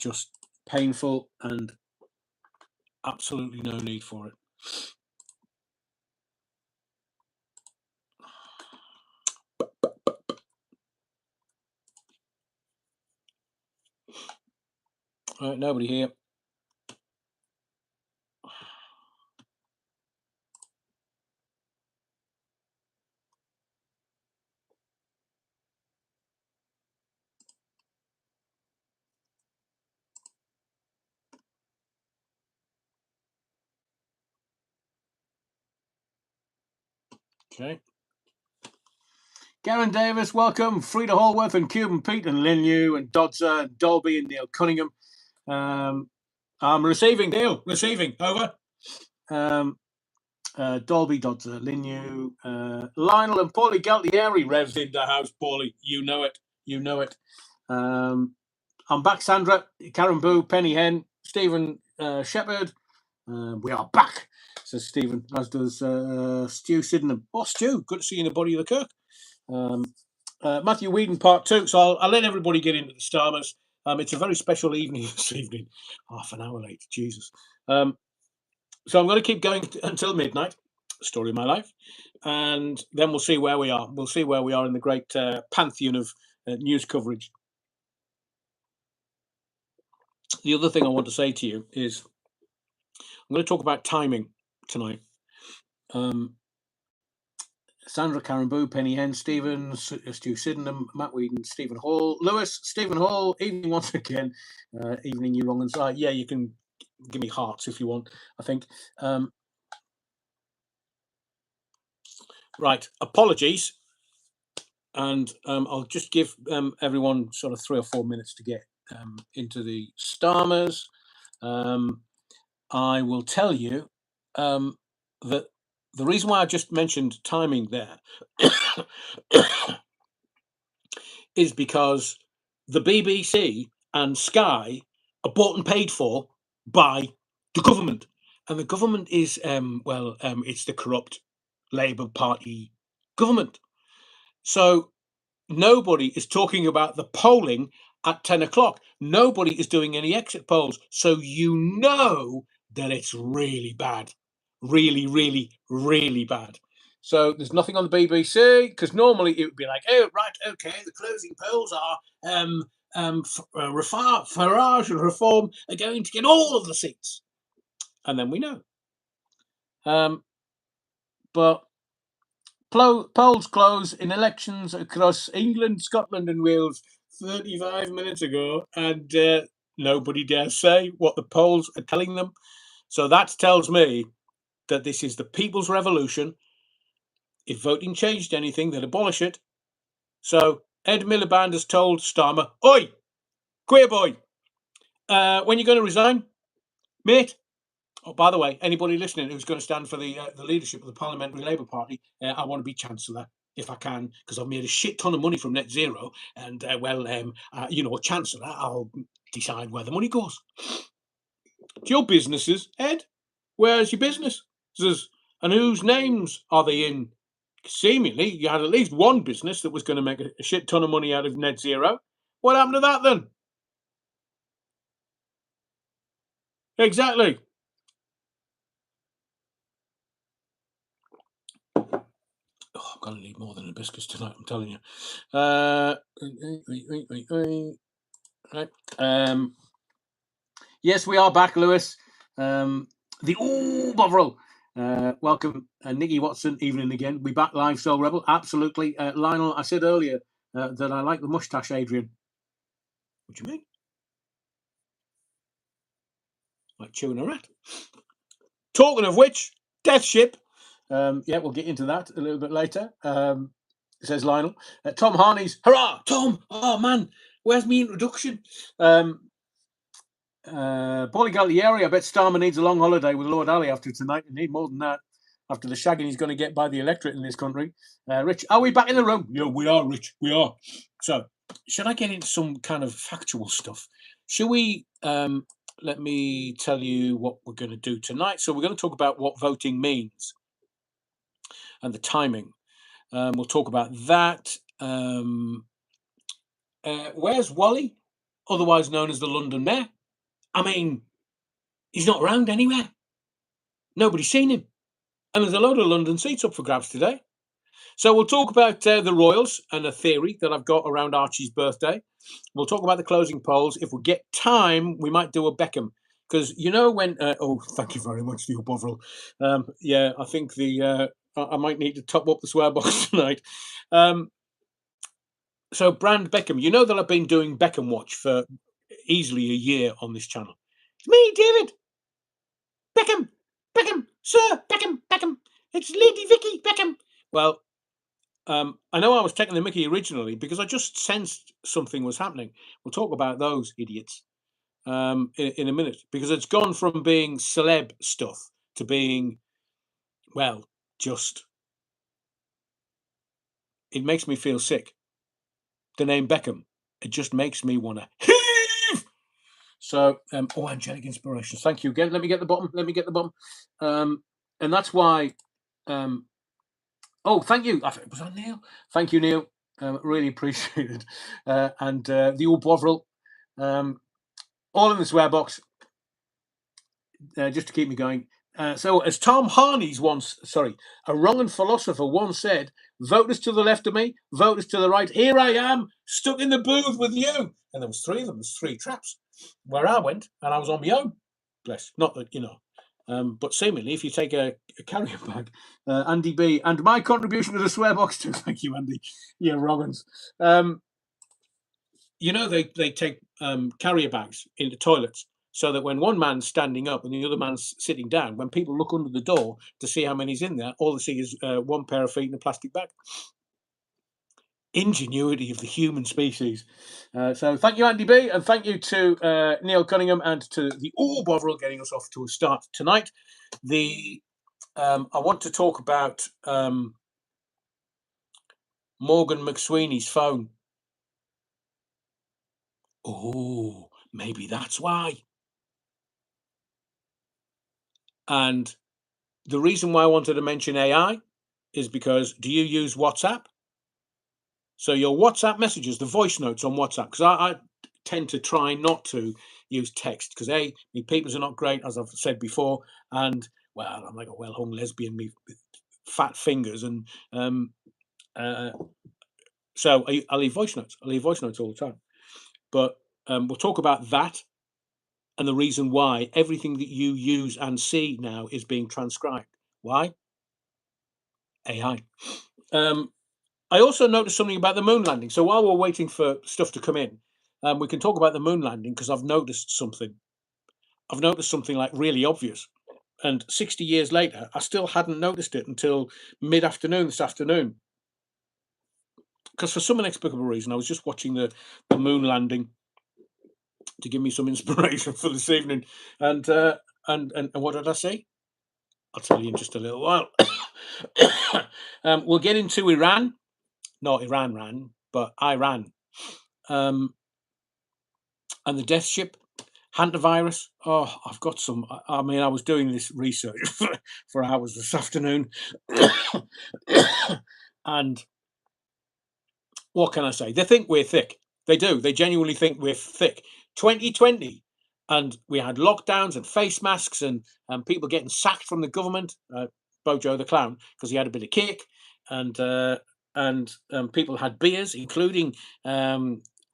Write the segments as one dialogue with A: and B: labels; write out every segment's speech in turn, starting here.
A: just painful and absolutely no need for it. Right, nobody here. Okay. Garen Davis, welcome. Frida Hallworth and Cuban Pete and Lin Yu and Dodzer and Dolby and Neil Cunningham. I'm receiving. Neil, receiving. Over. Dolby, Dodzer, Lin Yu, Lionel and Paulie Galtieri revs in the house. Paulie, you know it. You know it. I'm back, Sandra, Karen Boo, Penny Hen, Stephen Shepherd. We are back, says Stephen, as does Stu Sydenham. Oh, Stu, good to see you in the body of the Kirk. Matthew Whedon, part 2. So I'll let everybody get into the Starmers. It's a very special evening this evening. Half an hour late, Jesus. So I'm going to keep going until midnight. Story of my life. And then we'll see where we are. We'll see where we are in the great pantheon of news coverage. The other thing I want to say to you is I'm going to talk about timing tonight. Sandra, Karen Boo, Penny Hen, Stephen, Stu Sydenham, Matt Whedon, Stephen Hall, Lewis, Stephen Hall, evening once again. Evening, you wrong inside. Yeah, you can give me hearts if you want, I think. Right, apologies. And I'll just give everyone sort of 3 or 4 minutes to get into the Starmers. I will tell you that the reason why I just mentioned timing there is because the BBC and Sky are bought and paid for by the government. And the government is, it's the corrupt Labour Party government. So nobody is talking about the polling at 10 o'clock. Nobody is doing any exit polls. So you know that it's really bad. Really, really, really bad. So there's nothing on the BBC, because normally it would be like, oh, right, okay, the closing polls are Farage and Reform are going to get all of the seats. And then we know. But polls close in elections across England, Scotland and Wales 35 minutes ago, and nobody dares say what the polls are telling them. So that tells me that this is the people's revolution. If voting changed anything, they'd abolish it. So Ed Miliband has told Starmer, oi, queer boy, when you're going to resign, mate? Oh, by the way, anybody listening who's going to stand for the leadership of the Parliamentary Labour Party, I want to be Chancellor if I can, because I've made a shit ton of money from net zero, and Chancellor, I'll decide where the money goes. It's your businesses, Ed. Where's your business? And whose names are they in? Seemingly, you had at least one business that was going to make a shit ton of money out of net zero. What happened to that then? Exactly. Oh, I'm going to need more than a biscuits tonight, I'm telling you. Right. Yes, we are back, Lewis. Bovril. Welcome, Nicky Watson, evening again. We back live, Soul Rebel. Absolutely. Lionel, I said earlier that I like the moustache, Adrian. What do you mean? Like chewing a rat. Talking of which, Death Ship. We'll get into that a little bit later. Says Lionel. Tom Harney's, hurrah, Tom! Oh, man, where's my introduction? Paulie Galtieri, I bet Starmer needs a long holiday with Lord Ali after tonight. You need more than that after the shagging he's going to get by the electorate in this country. Rich, are we back in the room? Yeah, we are, Rich, we are. So, should I get into some kind of factual stuff? Should we... let me tell you what we're going to do tonight. So we're going to talk about what voting means and the timing. We'll talk about that. Where's Wally? otherwise known as the London Mayor. I mean, he's not around anywhere. Nobody's seen him. And there's a load of London seats up for grabs today. So we'll talk about the Royals and a theory that I've got around Archie's birthday. We'll talk about the closing polls. If we get time, we might do a Beckham. Because you know when... oh, thank you very much for your Bovril. Yeah, I think I might need to top up the swear box tonight. So Brand Beckham, you know that I've been doing Beckham Watch for easily a year on this channel. It's me, David. Beckham, Beckham, Sir Beckham, Beckham. It's Lady Vicky Beckham. Well, I know I was taking the mickey originally because I just sensed something was happening. We'll talk about those idiots in a minute, because it's gone from being celeb stuff to being, well, just... It makes me feel sick. The name Beckham, it just makes me want to heave. So, oh, angelic inspirations. Thank you again. Let me get the bottom. And that's why... oh, thank you. Was that Neil? Thank you, Neil. Really appreciate it. And the old Bovril, all in the swear box, just to keep me going. So, as Tom Harney's a wrong philosopher once said, voters to the left of me, voters to the right. Here I am, stuck in the booth with you. And there was three of them. There's three traps where I went, and I was on my own. Bless. Not that, but seemingly, if you take a carrier bag, Andy B, and my contribution to the swear box too. Thank you, Andy. Yeah, Roggins. They take carrier bags into toilets so that when one man's standing up and the other man's sitting down, when people look under the door to see how many's in there, all they see is one pair of feet in a plastic bag. Ingenuity of the human species. So thank you, Andy B, and thank you to Neil Cunningham and to the All Bovril getting us off to a start tonight. I want to talk about Morgan McSweeney's phone. Oh, maybe that's why. And the reason why I wanted to mention AI is because, do you use WhatsApp? So your WhatsApp messages, the voice notes on WhatsApp, because I tend to try not to use text because my papers are not great, as I've said before, and well, I'm like a well-hung lesbian, me fat fingers, and so I leave voice notes. I leave voice notes all the time. But we'll talk about that and the reason why everything that you use and see now is being transcribed. Why? AI. I also noticed something about the moon landing. So while we're waiting for stuff to come in, we can talk about the moon landing because I've noticed something. I've noticed something like really obvious. And 60 years later, I still hadn't noticed it until mid-afternoon this afternoon. Because for some inexplicable reason, I was just watching the moon landing to give me some inspiration for this evening. And what did I say? I'll tell you in just a little while. We'll get into Iran. Not Iran ran, but Iran. And the death ship, Hanta virus. Oh, I've got some. I mean, I was doing this research for hours this afternoon. And what can I say? They think we're thick. They do. They genuinely think we're thick. 2020. And we had lockdowns and face masks and people getting sacked from the government. Bojo the clown, because he had a bit of cake. And people had beers, including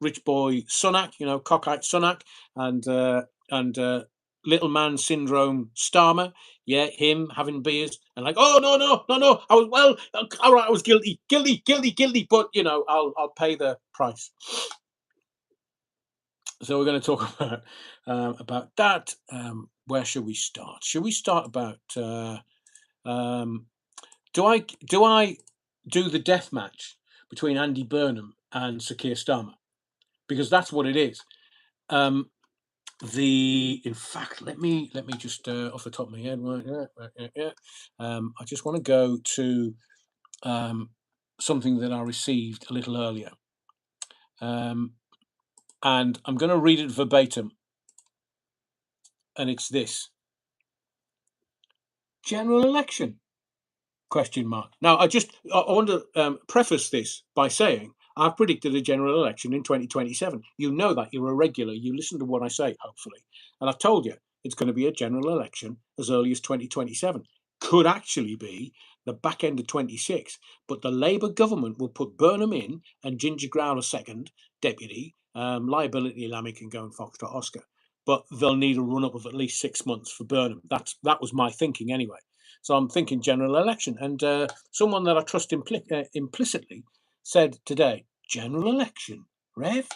A: rich boy Sunak, cockeyed Sunak, and little man syndrome Starmer. Yeah, him having beers and like, oh no, I was all right, I was guilty, but I'll pay the price. So we're going to talk about that. Where should we start? Should we start about? Do I do the death match between Andy Burnham and Sir Keir Starmer? Because that's what it is. In fact, let me just off the top of my head. I just want to go to something that I received a little earlier, and I'm going to read it verbatim. And it's this: general election? ? Now, I want to preface this by saying I've predicted a general election in 2027. You know that. You're a regular. You listen to what I say, hopefully. And I've told you it's going to be a general election as early as 2027. Could actually be the back end of 26. But the Labour government will put Burnham in and Ginger Growler second deputy. Liability Lammy can go and Foxtrot Oscar. But they'll need a run-up of at least 6 months for Burnham. That was my thinking anyway. So I'm thinking general election. And someone that I trust implicitly said today, general election, Rev?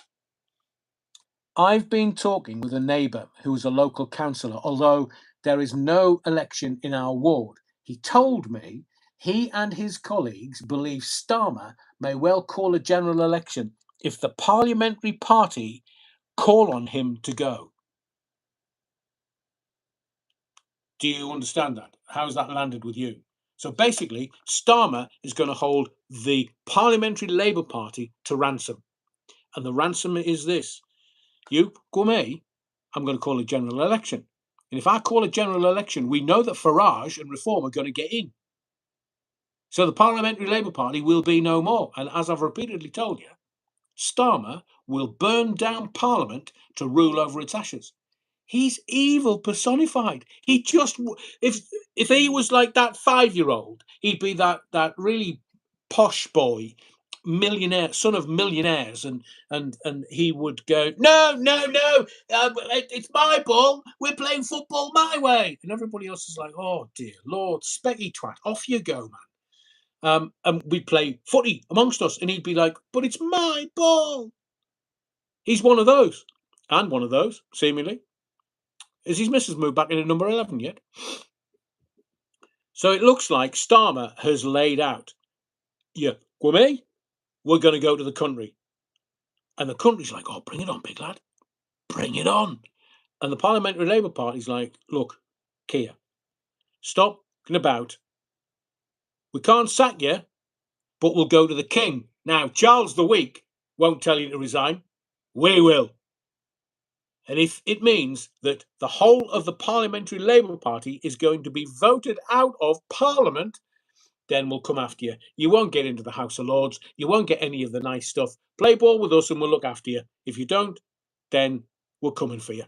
A: I've been talking with a neighbour who is a local councillor, although there is no election in our ward. He told me he and his colleagues believe Starmer may well call a general election if the parliamentary party call on him to go. Do you understand that? How's that landed with you? So basically, Starmer is going to hold the Parliamentary Labour Party to ransom. And the ransom is this. You, Gourmet, I'm going to call a general election. And if I call a general election, we know that Farage and Reform are going to get in. So the Parliamentary Labour Party will be no more. And as I've repeatedly told you, Starmer will burn down Parliament to rule over its ashes. He's evil personified. He just, if he was like that 5-year-old, he'd be that really posh boy, millionaire, son of millionaires, and he would go, no, it's my ball. We're playing football my way, and everybody else is like, oh dear Lord, specky twat, off you go, man. And we'd play footy amongst us, and he'd be like, but it's my ball. He's one of those, and one of those, seemingly. Is his missus moved back into number 11 yet? So it looks like Starmer has laid out, yeah, Gourmet, we're going to go to the country. And the country's like, oh, bring it on, big lad. Bring it on. And the Parliamentary Labour Party's like, look, Keir, stop about. We can't sack you, but we'll go to the king. Now, Charles the Weak won't tell you to resign. We will. And if it means that the whole of the Parliamentary Labour Party is going to be voted out of Parliament, then we'll come after you. You won't get into the House of Lords. You won't get any of the nice stuff. Play ball with us and we'll look after you. If you don't, then we're coming for you.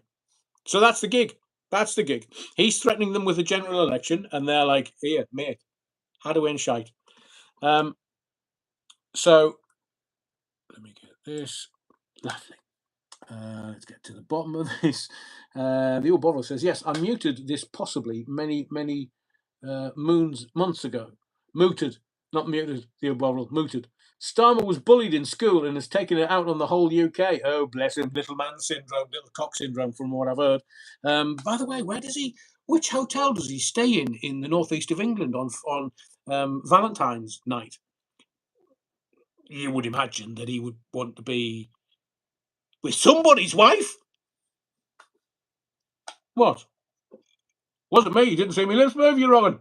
A: So that's the gig. That's the gig. He's threatening them with a general election, and they're like, here, mate, how to win shite. So let me get this. Lovely. Let's get to the bottom of this. The old bottle says, yes, I muted this possibly many months ago. Mooted, not muted, the old bottle, mooted. Starmer was bullied in school and has taken it out on the whole UK. Oh, bless him, little man syndrome, little cock syndrome from what I've heard. By the way, which hotel does he stay in the northeast of England on Valentine's night? You would imagine that he would want to be with somebody's wife. What? Wasn't me. You didn't see me lips move, you Robin.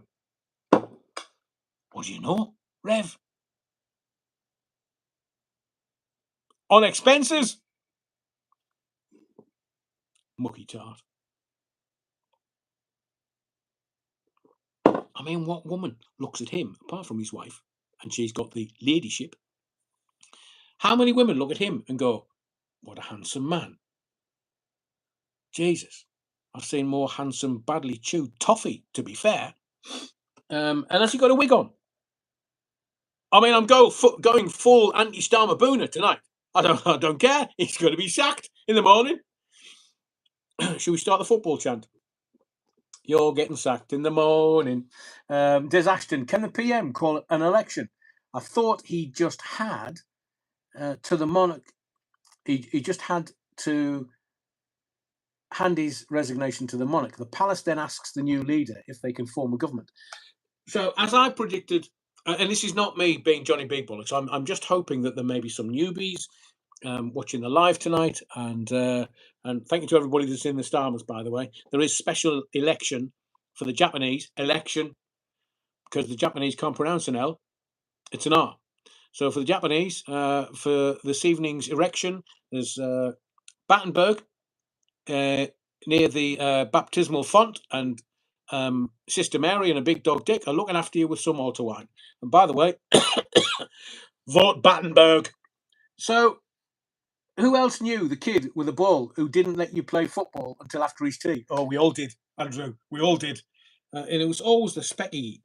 A: What do you know, Rev? On expenses? Mucky tart. I mean, what woman looks at him, apart from his wife, and she's got the ladyship? How many women look at him and go, what a handsome man? Jesus. I've seen more handsome, badly chewed toffee, to be fair. And has he got a wig on? I mean, I'm going full anti-Starmer Booner tonight. I don't care. He's going to be sacked in the morning. Should we start the football chant? You're getting sacked in the morning. Des Ashton, can the PM call an election? I thought he just had to the monarch. He just had to hand his resignation to the monarch. The palace then asks the new leader if they can form a government. So, as I predicted, and this is not me being Johnny Big Bullocks, I'm just hoping that there may be some newbies watching the live tonight, and thank you to everybody that's in the Starmers, by the way. There is special election for the Japanese election, because the Japanese can't pronounce an L, it's an R. So for the Japanese, for this evening's erection, there's Battenberg near the baptismal font, and Sister Mary and a big dog Dick are looking after you with some water wine. And by the way, vote Battenberg. So, who else knew the kid with the ball who didn't let you play football until after his tea? Oh, we all did, Andrew. We all did. And it was always the specky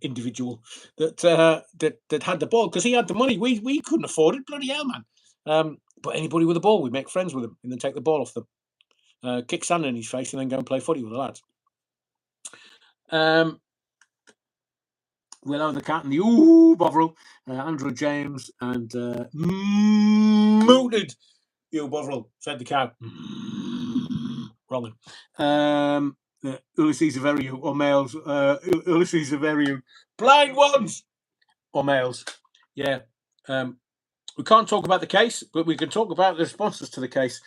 A: individual that had the ball because he had the money. We couldn't afford it. Bloody hell, man! But anybody with a ball, we'd make friends with them and then take the ball off them, kick sand in his face, and then go and play footy with the lads. Willow the cat and the Bovril, Andrew James and mooted you Bovril, said the cow. Wrong. Ulysses Averiu or males. Ulysses Averiu, blind ones or males. Yeah. We can't talk about the case, but we can talk about the responses to the case.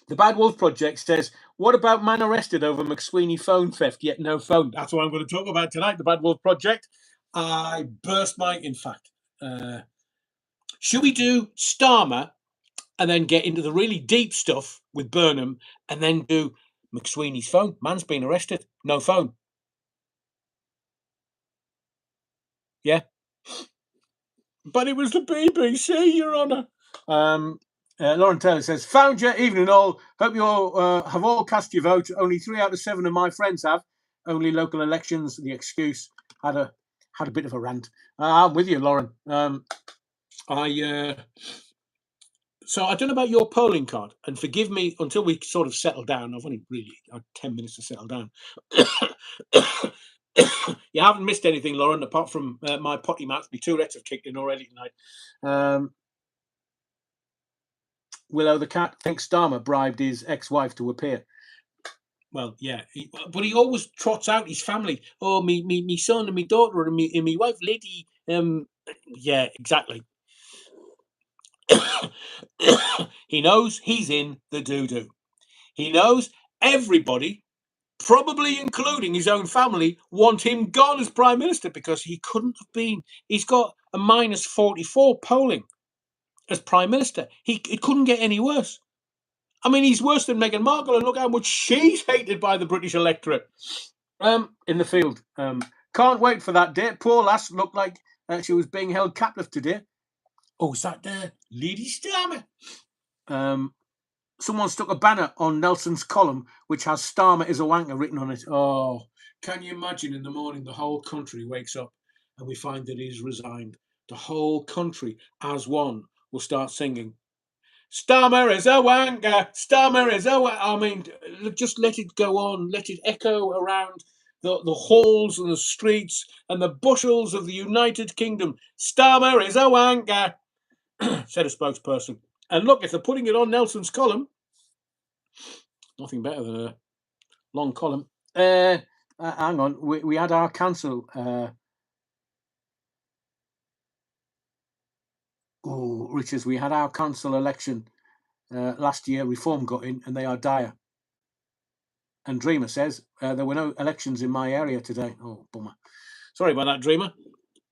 A: The Bad Wolf Project says, what about man arrested over McSweeney phone theft, yet no phone? That's what I'm going to talk about tonight, the Bad Wolf Project. In fact, should we do Starmer and then get into the really deep stuff with Burnham and then do McSweeney's phone? Man's been arrested, no phone. Yeah. But it was the BBC, Your Honour. Lauren Taylor says, found you, evening all. Hope you all have all cast your vote. Only 3 out of 7 of my friends have. Only local elections. The excuse had a bit of a rant. I'm with you, Lauren. So I don't know about your polling card, and forgive me until we sort of settle down. I've only really had 10 minutes to settle down. You haven't missed anything, Lauren, apart from my potty mouth. My Tourette's have kicked in already tonight. Willow the cat thinks Starmer bribed his ex-wife to appear. Well, yeah, but he always trots out his family. Oh, me son and me daughter and me wife, lady. Yeah, exactly. He knows he's in the doo-doo. He knows everybody, probably including his own family, want him gone as Prime Minister because he couldn't have been. He's got a minus 44 polling as Prime Minister. It couldn't get any worse. I mean, he's worse than Meghan Markle, and look how much she's hated by the British electorate. In the field. Can't wait for that day. Poor lass looked like she was being held captive today. Oh, is that Lady Starmer? Someone stuck a banner on Nelson's column which has Starmer is a wanker written on it. Oh, can you imagine in the morning the whole country wakes up and we find that he's resigned? The whole country, as one, will start singing, Starmer is a wanker, Starmer is a wanker. I mean, just let it go on, let it echo around the halls and the streets and the bushels of the United Kingdom. Starmer is a wanker, said a spokesperson. And look, if they're putting it on Nelson's column, nothing better than a long column. Hang on, we had our council. Richards, we had our council election last year. Reform got in, and they are dire. And Dreamer says there were no elections in my area today. Oh, bummer. Sorry about that, Dreamer.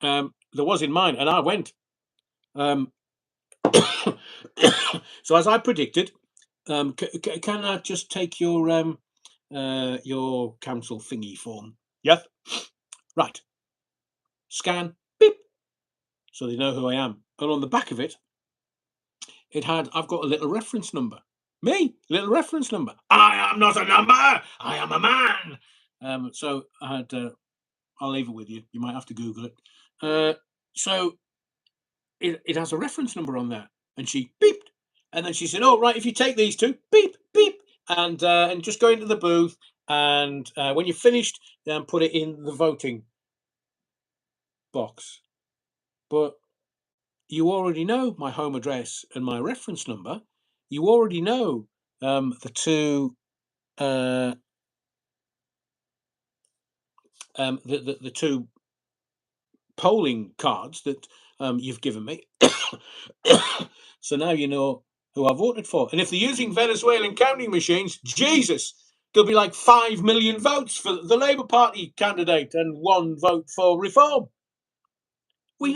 A: There was in mine, and I went. So as I predicted, can I just take your council thingy form? Yes. Right. Scan. Beep. So they know who I am. And on the back of it, I've got a little reference number. Me, little reference number. I am not a number. I am a man. So I had. I'll leave it with you. You might have to Google it. So it has a reference number on there, and she beeped, and then she said, "Oh, right, if you take these two, beep, beep, and just go into the booth, and when you're finished, then put it in the voting box." But you already know my home address and my reference number. You already know the two. The two polling cards that you've given me. So now you know who I voted for. And if they're using Venezuelan counting machines, Jesus, there'll be like 5 million votes for the Labour Party candidate and 1 vote for Reform. We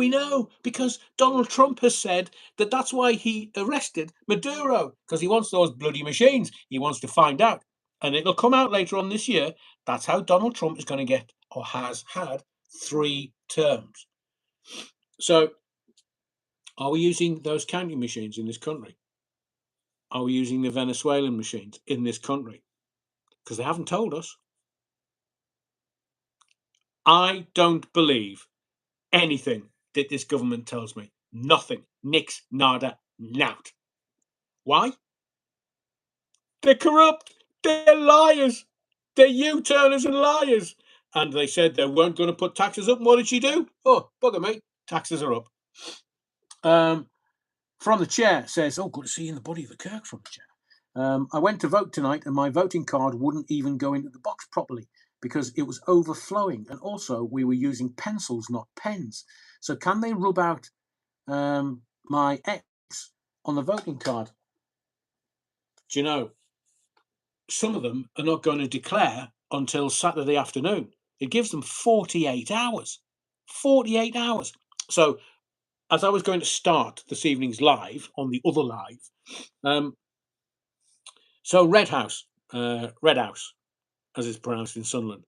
A: know, because Donald Trump has said that that's why he arrested Maduro, because he wants those bloody machines. He wants to find out. And it'll come out later on this year. That's how Donald Trump is going to get, or has had, 3 terms. So, are we using those counting machines in this country? Are we using the Venezuelan machines in this country? Because they haven't told us. I don't believe anything that this government tells me. Nothing. Nix, nada, nout. Why? They're corrupt. They're liars. They're U-turners and liars. And they said they weren't going to put taxes up. And what did she do? Oh, bugger me. Taxes are up. From the chair says, oh, good to see you in the body of the Kirk from the chair. I went to vote tonight and my voting card wouldn't even go into the box properly because it was overflowing. And also we were using pencils, not pens. So can they rub out my X on the voting card? Do you know, some of them are not going to declare until Saturday afternoon. It gives them 48 hours. 48 hours. So as I was going to start this evening's live on the other live, so Red House, as it's pronounced in Sunderland.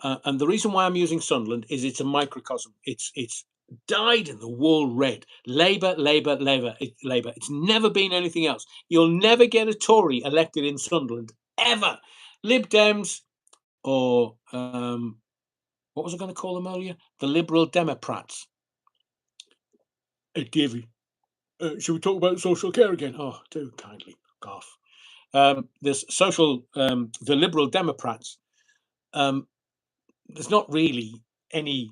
A: And the reason why I'm using Sunderland is it's a microcosm. It's dyed in the wool red. Labour, Labour, Labour, Labour. It's never been anything else. You'll never get a Tory elected in Sunderland, ever. Lib Dems or what was I going to call them earlier? The Liberal Democrats. Hey, Davy, should we talk about social care again? Oh, do kindly. Off. There's the Liberal Democrats. There's not really any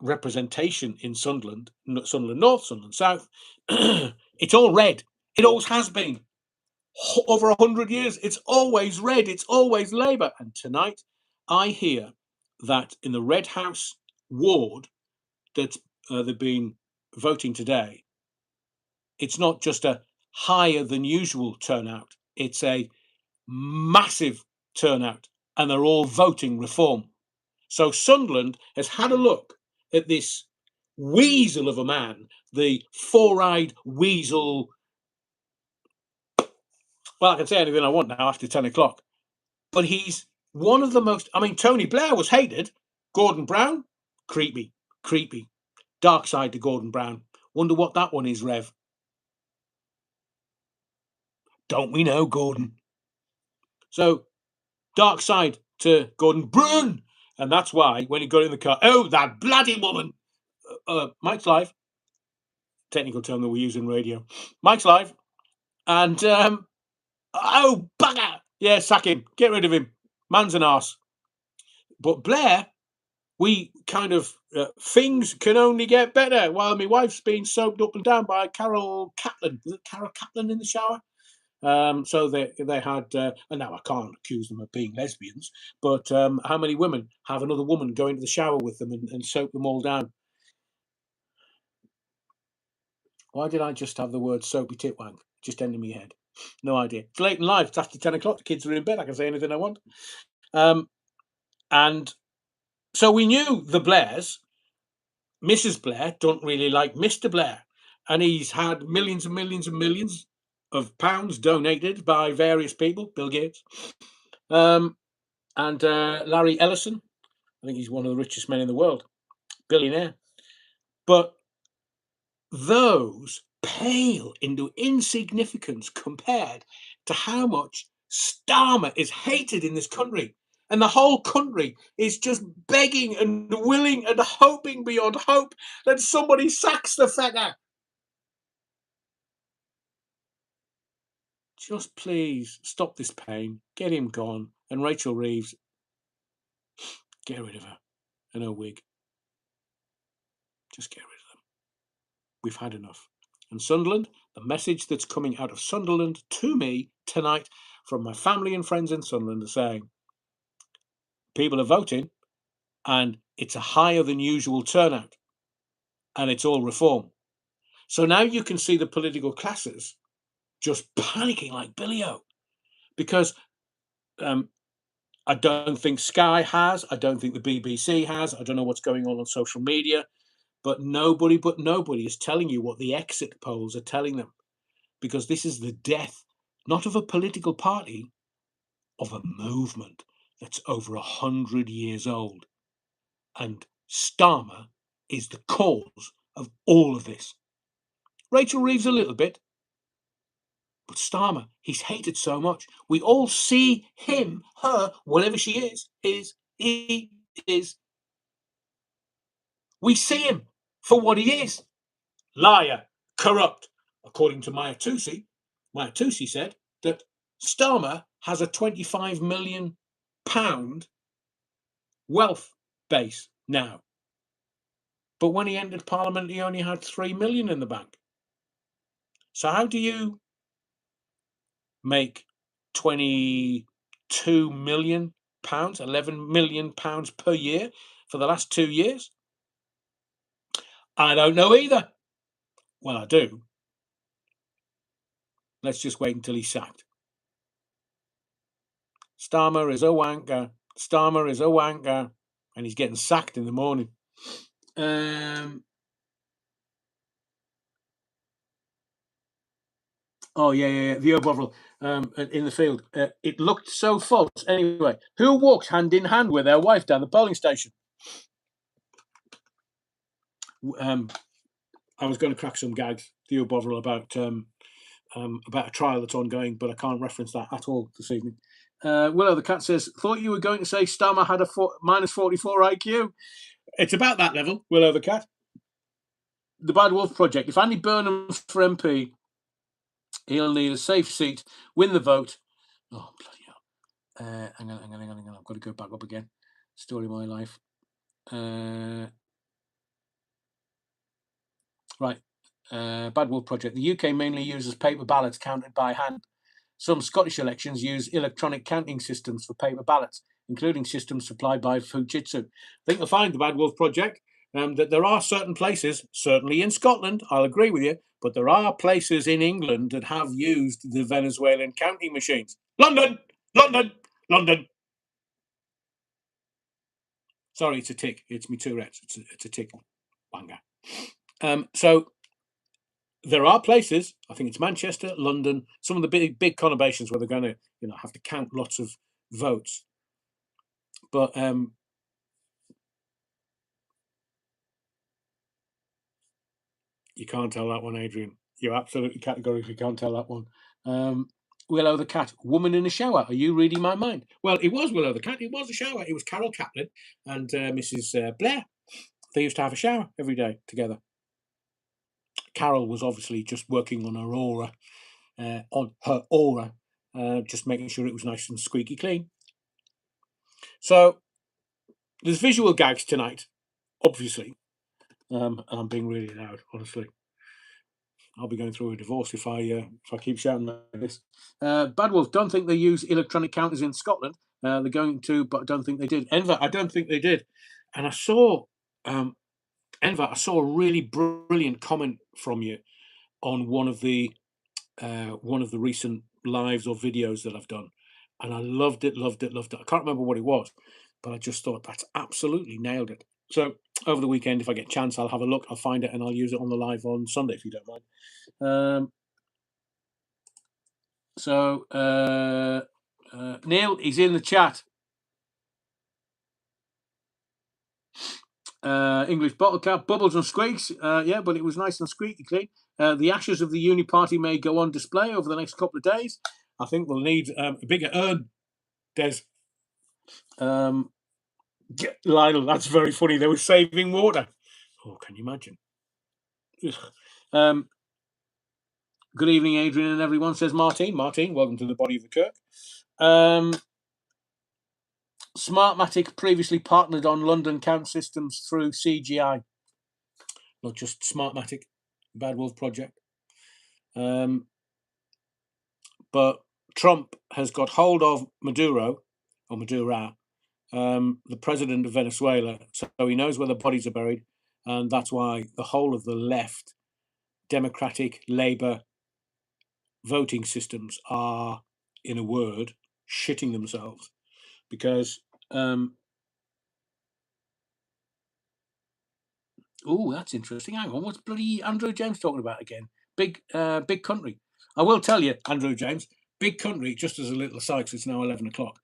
A: representation in Sunderland, Sunderland North, Sunderland South. It's all red. It always has been. Over 100 years, it's always red. It's always Labour. And tonight, I hear that in the Red House ward that they've been voting today, it's not just a higher than usual turnout. It's a massive turnout, and they're all voting reform. So Sunderland has had a look at this weasel of a man, the four-eyed weasel. Well, I can say anything I want now after 10 o'clock. But he's one of the most... I mean, Tony Blair was hated. Gordon Brown, creepy, creepy. Dark side to Gordon Brown. Wonder what that one is, Rev. Don't we know, Gordon? So, dark side to Gordon Brown. And that's why, when he got in the car, oh, that bloody woman. Mike's live. Technical term that we use in radio. Mike's live. And, oh, bugger. Yeah, sack him. Get rid of him. Man's an arse. But Blair, we kind of, things can only get better. While my wife's been soaked up and down by Carol Kaplan. Was it Carol Kaplan in the shower? So they had, and now I can't accuse them of being lesbians, but how many women have another woman go into the shower with them and soak them all down? Why did I just have the word soapy titwag just end in my head? No idea. It's late in life. It's after 10 o'clock. The kids are in bed. I can say anything I want. And so we knew the Blairs. Mrs. Blair don't really like Mr. Blair. And he's had millions and millions and millions of pounds donated by various people, Bill Gates. And Larry Ellison, I think he's one of the richest men in the world, billionaire. But those pale into insignificance compared to how much Starmer is hated in this country. And the whole country is just begging and willing and hoping beyond hope that somebody sacks the faggot. Just please stop this pain, get him gone, and Rachel Reeves, get rid of her and her wig. Just get rid of them. We've had enough. And Sunderland, the message that's coming out of Sunderland to me tonight from my family and friends in Sunderland are saying, people are voting and it's a higher than usual turnout and it's all reform. So now you can see the political classes just panicking like Billy-O because I don't think Sky has, I don't think the BBC has, I don't know what's going on social media, but nobody is telling you what the exit polls are telling them, because this is the death, not of a political party, of a movement that's over 100 years old. And Starmer is the cause of all of this. Rachel Reeves a little bit, but Starmer, he's hated so much. We all see him, her, whatever she he is. We see him for what he is. Liar, corrupt. According to Maya Tusi said that Starmer has a £25 million wealth base now. But when he entered Parliament, he only had 3 million in the bank. So how do you make £22 million, £11 million per year for the last 2 years? I don't know either. Well, I do. Let's just wait until he's sacked. Starmer is a wanker. Starmer is a wanker. And he's getting sacked in the morning. Oh, yeah. Theo Bovril in the field. It looked so false. Anyway, who walks hand in hand with their wife down the polling station? I was going to crack some gags, Theo Bovril, about a trial that's ongoing, but I can't reference that at all this evening. Willow the Cat says, thought you were going to say Starmer had a minus 44 IQ. It's about that level, Willow the Cat. The Bad Wolf Project. If Andy Burnham for MP, he'll need a safe seat, win the vote. Oh, bloody hell. Hang on. I've got to go back up again. Story of my life. Right. Bad Wolf Project. The UK mainly uses paper ballots counted by hand. Some Scottish elections use electronic counting systems for paper ballots, including systems supplied by Fujitsu. I think you'll find the Bad Wolf Project that there are certain places, certainly in Scotland, I'll agree with you, but there are places in England that have used the Venezuelan counting machines. London! Sorry, it's a tick. It's me Tourette's. It's a tick. Banger. So there are places, I think it's Manchester, London, some of the big conurbations where they're going to, have to count lots of votes. But you can't tell that one, Adrian. You absolutely categorically can't tell that one. Willow the Cat, woman in a shower. Are you reading my mind? Well, it was Willow the Cat. It was a shower. It was Carol Kaplan and Mrs. Blair. They used to have a shower every day together. Carol was obviously just working on her aura, just making sure it was nice and squeaky clean. So there's visual gags tonight, obviously. And I'm being really loud, honestly. I'll be going through a divorce if I keep shouting like this. Bad Wolf, don't think they use electronic counters in Scotland. They're going to, but I don't think they did. Enver, I don't think they did. And I saw, Enver, I saw a really brilliant comment from you on one of the recent lives or videos that I've done, and I loved it. I can't remember what it was, but I just thought that's absolutely nailed it. So over the weekend, if I get a chance, I'll have a look, I'll find it, and I'll use it on the live on Sunday, if you don't mind. Neil, he's in the chat. English bottle cap, bubbles and squeaks. Yeah, but it was nice and squeaky clean. The ashes of the Uni Party may go on display over the next couple of days. I think we'll need a bigger urn, Des. Lionel, that's very funny. They were saving water. Oh, can you imagine? Good evening, Adrian and everyone, says Martin. Martin, welcome to the Body of the Kirk. Smartmatic previously partnered on London count systems through CGI. Not just Smartmatic, Bad Wolf Project. But Trump has got hold of Maduro, the president of Venezuela, so he knows where the bodies are buried, and that's why the whole of the left, Democratic, Labour voting systems are, in a word, shitting themselves, because that's interesting. Hang on, what's bloody Andrew James talking about again? Big country. I will tell you, Andrew James, big country, just as a little aside, because it's now 11 o'clock,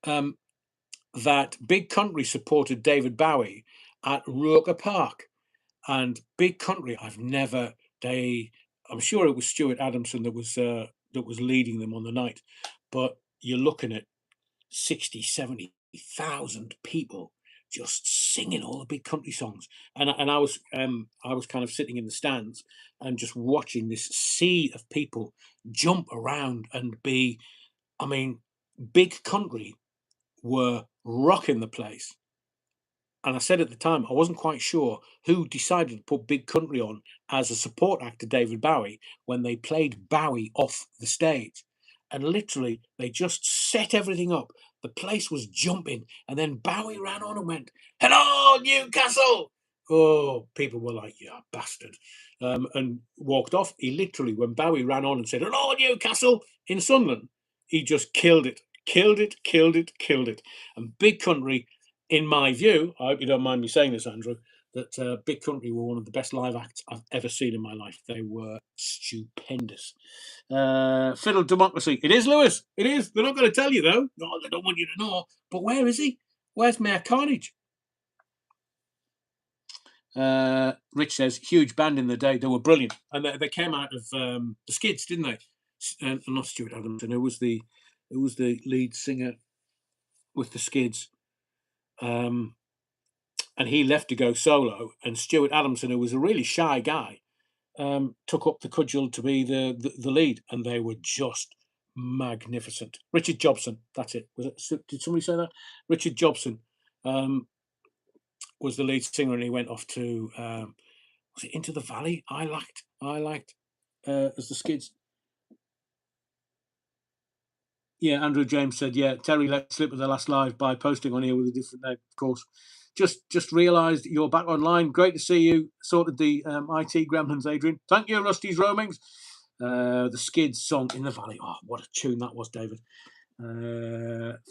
A: that big country supported David Bowie at Roker Park And Big Country, I've never. I'm sure it was Stuart Adamson that was leading them on the night, but you're looking at 60, 70,000 people just singing all the Big Country songs, and I was kind of sitting in the stands and just watching this sea of people jump around and be. I mean, Big Country were rocking the place. And I said at the time, I wasn't quite sure who decided to put Big Country on as a support act to David Bowie when they played Bowie off the stage. And literally, they just set everything up. The place was jumping. And then Bowie ran on and went, "Hello, Newcastle!" Oh, people were like, "Yeah, bastard." And walked off. He literally, when Bowie ran on and said, "Hello, Newcastle," in Sunderland, he just killed it. Killed it, killed it, killed it. And Big Country, in my view, I hope you don't mind me saying this, Andrew, that Big Country were one of the best live acts I've ever seen in my life. They were stupendous. Fiddle Democracy. It is, Lewis. It is. They're not going to tell you, though. No, they don't want you to know. But where is he? Where's Mayor Carnage? Rich says, huge band in the day. They were brilliant. And they came out of the Skids, didn't they? Not Stuart Adamson. Who was the lead singer with the Skids? And he left to go solo. And Stuart Adamson, who was a really shy guy, took up the cudgel to be the lead, and they were just magnificent. Richard Jobson, that's it. Did somebody say that? Richard Jobson was the lead singer, and he went off to was it Into the Valley? I liked as the Skids. Yeah, Andrew James said, yeah, Terry let slip with the last live by posting on here with a different name, of course. Just realised you're back online. Great to see you. Sorted the IT gremlins, Adrian. Thank you, Rusty's Roamings. The Skids song In the Valley. Oh, what a tune that was, David.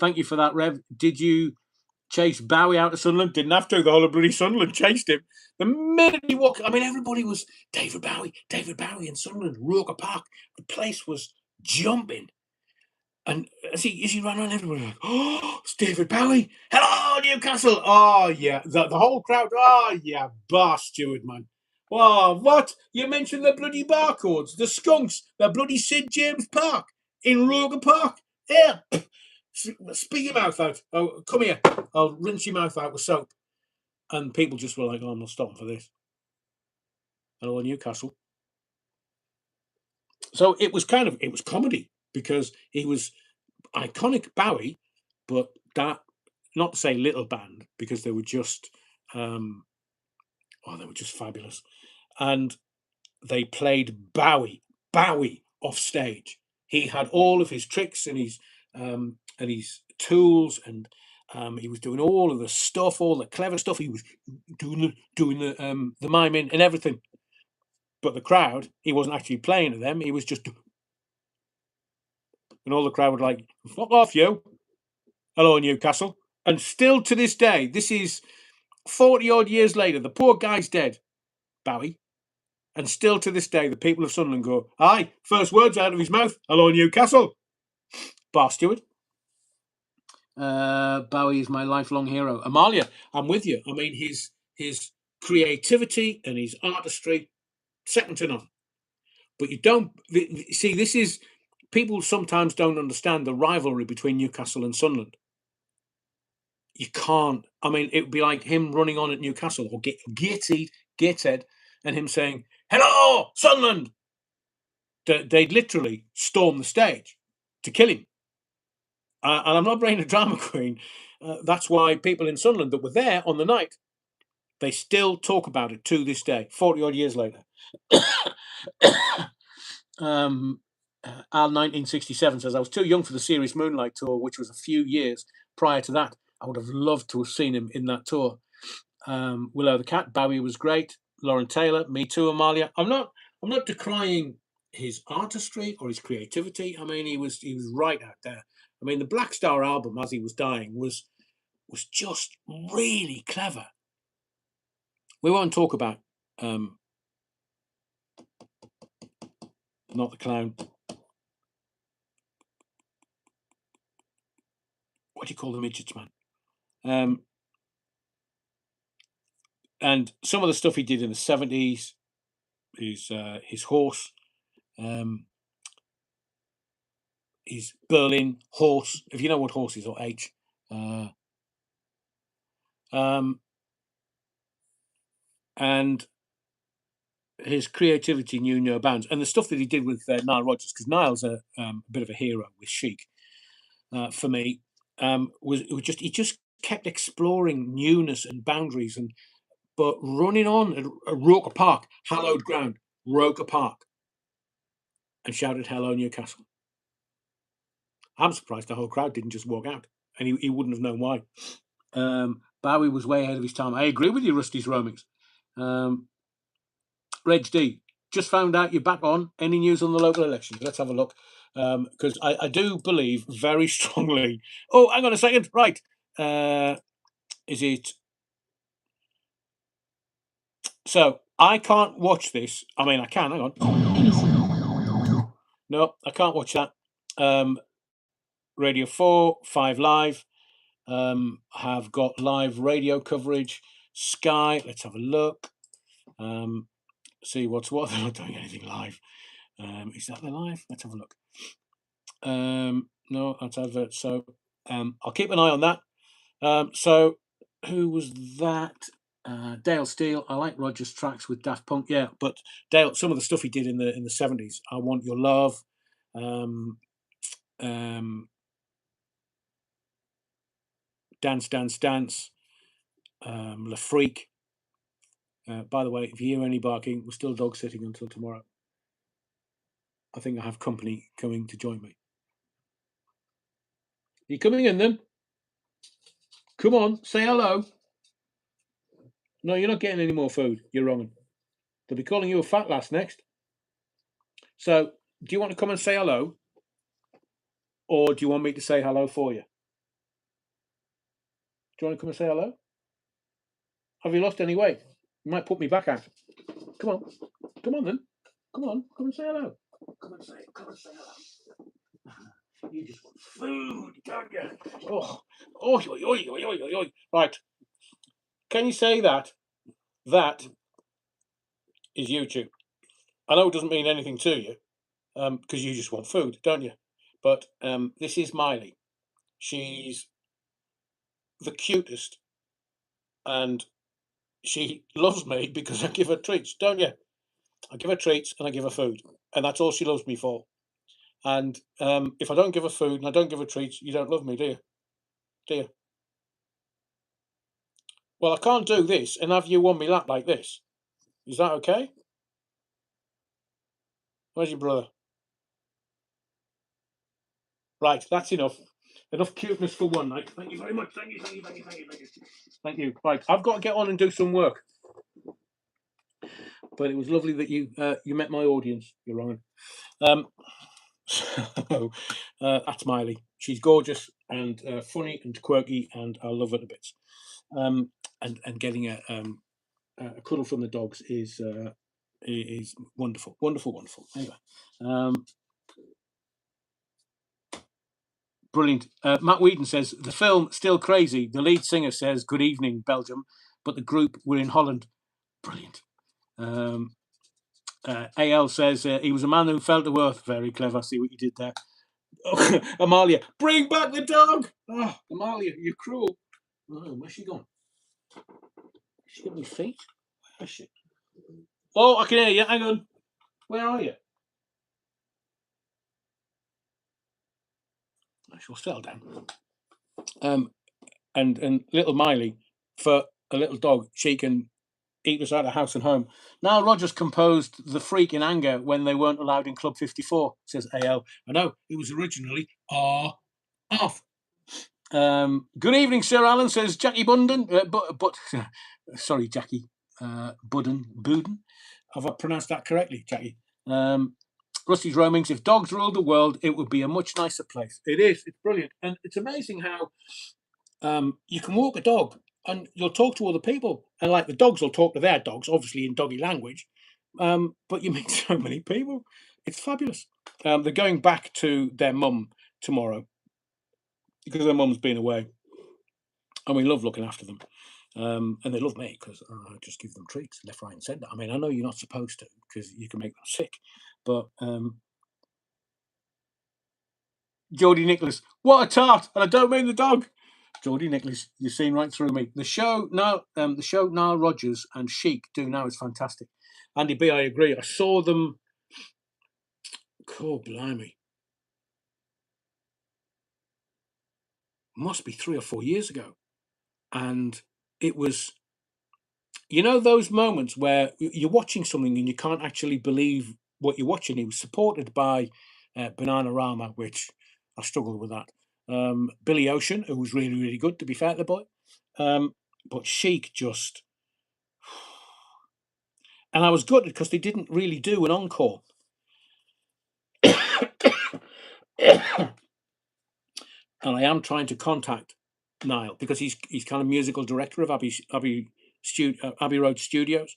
A: Thank you for that, Rev. Did you chase Bowie out of Sunderland? Didn't have to. The whole of bloody Sunderland chased him. The minute he walked, I mean, everybody was David Bowie in Sunderland, Roker Park. The place was jumping. And as he ran around, everybody was like, "Oh, it's David Bowie! Hello, Newcastle!" Oh yeah, the whole crowd. Oh yeah, bar Stewart, man. Oh, what? You mentioned the bloody barcodes, the skunks, the bloody Sid James Park in Roker Park. Yeah, spit your mouth out. Oh, come here. I'll rinse your mouth out with soap. And people just were like, "Oh, I'm not stopping for this." Hello, Newcastle. So it was comedy because he was iconic Bowie, but that, not to say little band, because they were just they were just fabulous. And they played Bowie off stage. He had all of his tricks and his tools, and he was doing all of the stuff, all the clever stuff. He was doing the miming and everything. But the crowd, he wasn't actually playing to them. He was just, and all the crowd were like, "Fuck off, you! Hello, Newcastle." And still to this day, this is 40 odd years later, the poor guy's dead, Bowie. And still to this day, the people of Sunderland go, "Aye, first words out of his mouth, hello, Newcastle." Bar Stewart. Bowie is my lifelong hero. Amalia, I'm with you. I mean, his creativity and his artistry, second to none. But you don't see, this is, people sometimes don't understand the rivalry between Newcastle and Sunderland. You can't. I mean, it would be like him running on at Newcastle or Gateshead, and him saying, "Hello, Sunderland." They'd literally storm the stage to kill him. And I'm not being a drama queen. That's why people in Sunderland that were there on the night, they still talk about it to this day, 40 odd years later. Al 1967 says, I was too young for the Serious Moonlight tour, which was a few years prior to that. I would have loved to have seen him in that tour. Willow the Cat, Bowie was great. Lauren Taylor, me too, Amalia. I'm not decrying his artistry or his creativity. I mean, he was right out there. I mean, the Black Star album, as he was dying, was just really clever. We won't talk about Not the Clown. What do you call the midgets, man? and some of the stuff he did in the 70s, his horse, his Berlin horse, if you know what horse is, or H. And his creativity knew no bounds. And the stuff that he did with Nile Rodgers, because Nile's a bit of a hero with Chic, for me, was just he just kept exploring newness and boundaries, but running on at Roker Park, hallowed ground, Roker Park, and shouted "Hello Newcastle." I'm surprised the whole crowd didn't just walk out, and he wouldn't have known why. Bowie was way ahead of his time. I agree with you, Rusty's Roamings. Reg D, just found out you're back on. Any news on the local elections? Let's have a look. Because I do believe very strongly. Oh, hang on a second. Right. Is it? So I can't watch this. I mean, I can. Hang on. No, I can't watch that. Radio 4, 5 Live have got live radio coverage. Sky, let's have a look. See what's what. They're not doing anything live. Is that the live? Let's have a look. No, that's advert. So I'll keep an eye on that. So who was that? Dale Steele. I like Roger's tracks with Daft Punk. Yeah, but Dale, some of the stuff he did in the 70s. I Want Your Love. Dance, Dance, Dance. Le Freak. By the way, if you hear any barking, we're still dog sitting until tomorrow. I think I have company coming to join me. Are you coming in then? Come on, say hello. No, you're not getting any more food. You're wrong. They'll be calling you a fat lass next. So, do you want to come and say hello? Or do you want me to say hello for you? Do you want to come and say hello? Have you lost any weight? You might put me back out. Come on. Come on then. Come on. Come and say hello. Come and say hello. You just want food, don't you? Oh, oi, oi, oi, oi, oi, oi. Right. Can you say that? That is YouTube. I know it doesn't mean anything to you, because you just want food, don't you? But this is Miley. She's the cutest, and she loves me because I give her treats, don't you? I give her treats and I give her food, and that's all she loves me for. And if I don't give her food and I don't give her treats, you don't love me, do you? Do you? Well, I can't do this and have you on me lap like this. Is that okay? Where's your brother? Right, that's enough. Enough cuteness for one night. Thank you very much. Thank you, thank you, thank you, thank you, thank you. Thank you. Right, I've got to get on and do some work. But it was lovely that you met my audience. You're wrong. So that's Miley. She's gorgeous and funny and quirky, and I love her to bits. And getting a cuddle from the dogs is wonderful, wonderful, wonderful. Anyway, brilliant. Matt Whedon says the film still crazy. The lead singer says good evening Belgium, but the group were in Holland. Brilliant. AL says he was a man who felt the earth. Very clever. See what you did there. Oh, Amalia, bring back the dog. Oh, Amalia, you're cruel. Oh, where's she gone? She got me feet. Where's she? Oh, I can hear you. Hang on. Where are you? She'll settle down. And little Miley, for a little dog, she can eat us out of house and home. Now Rogers composed The Freak in anger when they weren't allowed in Club 54, says AL. I know, it was originally off. Good evening, Sir Alan, says Jackie Bunden. But sorry, Jackie Buden. Have I pronounced that correctly, Jackie? Rusty's Roamings. If dogs ruled the world, it would be a much nicer place. It is. It's brilliant. And it's amazing how you can walk a dog and you'll talk to other people. And like the dogs will talk to their dogs, obviously in doggy language. But you meet so many people. It's fabulous. They're going back to their mum tomorrow because their mum's been away. And we love looking after them. And they love me because I just give them treats left, right, and centre. I mean, I know you're not supposed to because you can make them sick, but Jodie Nicholas, what a tart! And I don't mean the dog. Jodie Nicholas, you've seen right through me. The show now, Nile Rodgers and Chic do now is fantastic. Andy B, I agree. I saw them. Oh, blimey, must be 3 or 4 years ago, and it was, those moments where you're watching something and you can't actually believe what you're watching. He was supported by Bananarama, which I struggled with that. Billy Ocean, who was really, really good, to be fair to the boy. But Chic just, and I was gutted because they didn't really do an encore. And I am trying to contact Niall because he's kind of musical director of Abbey Road Studios,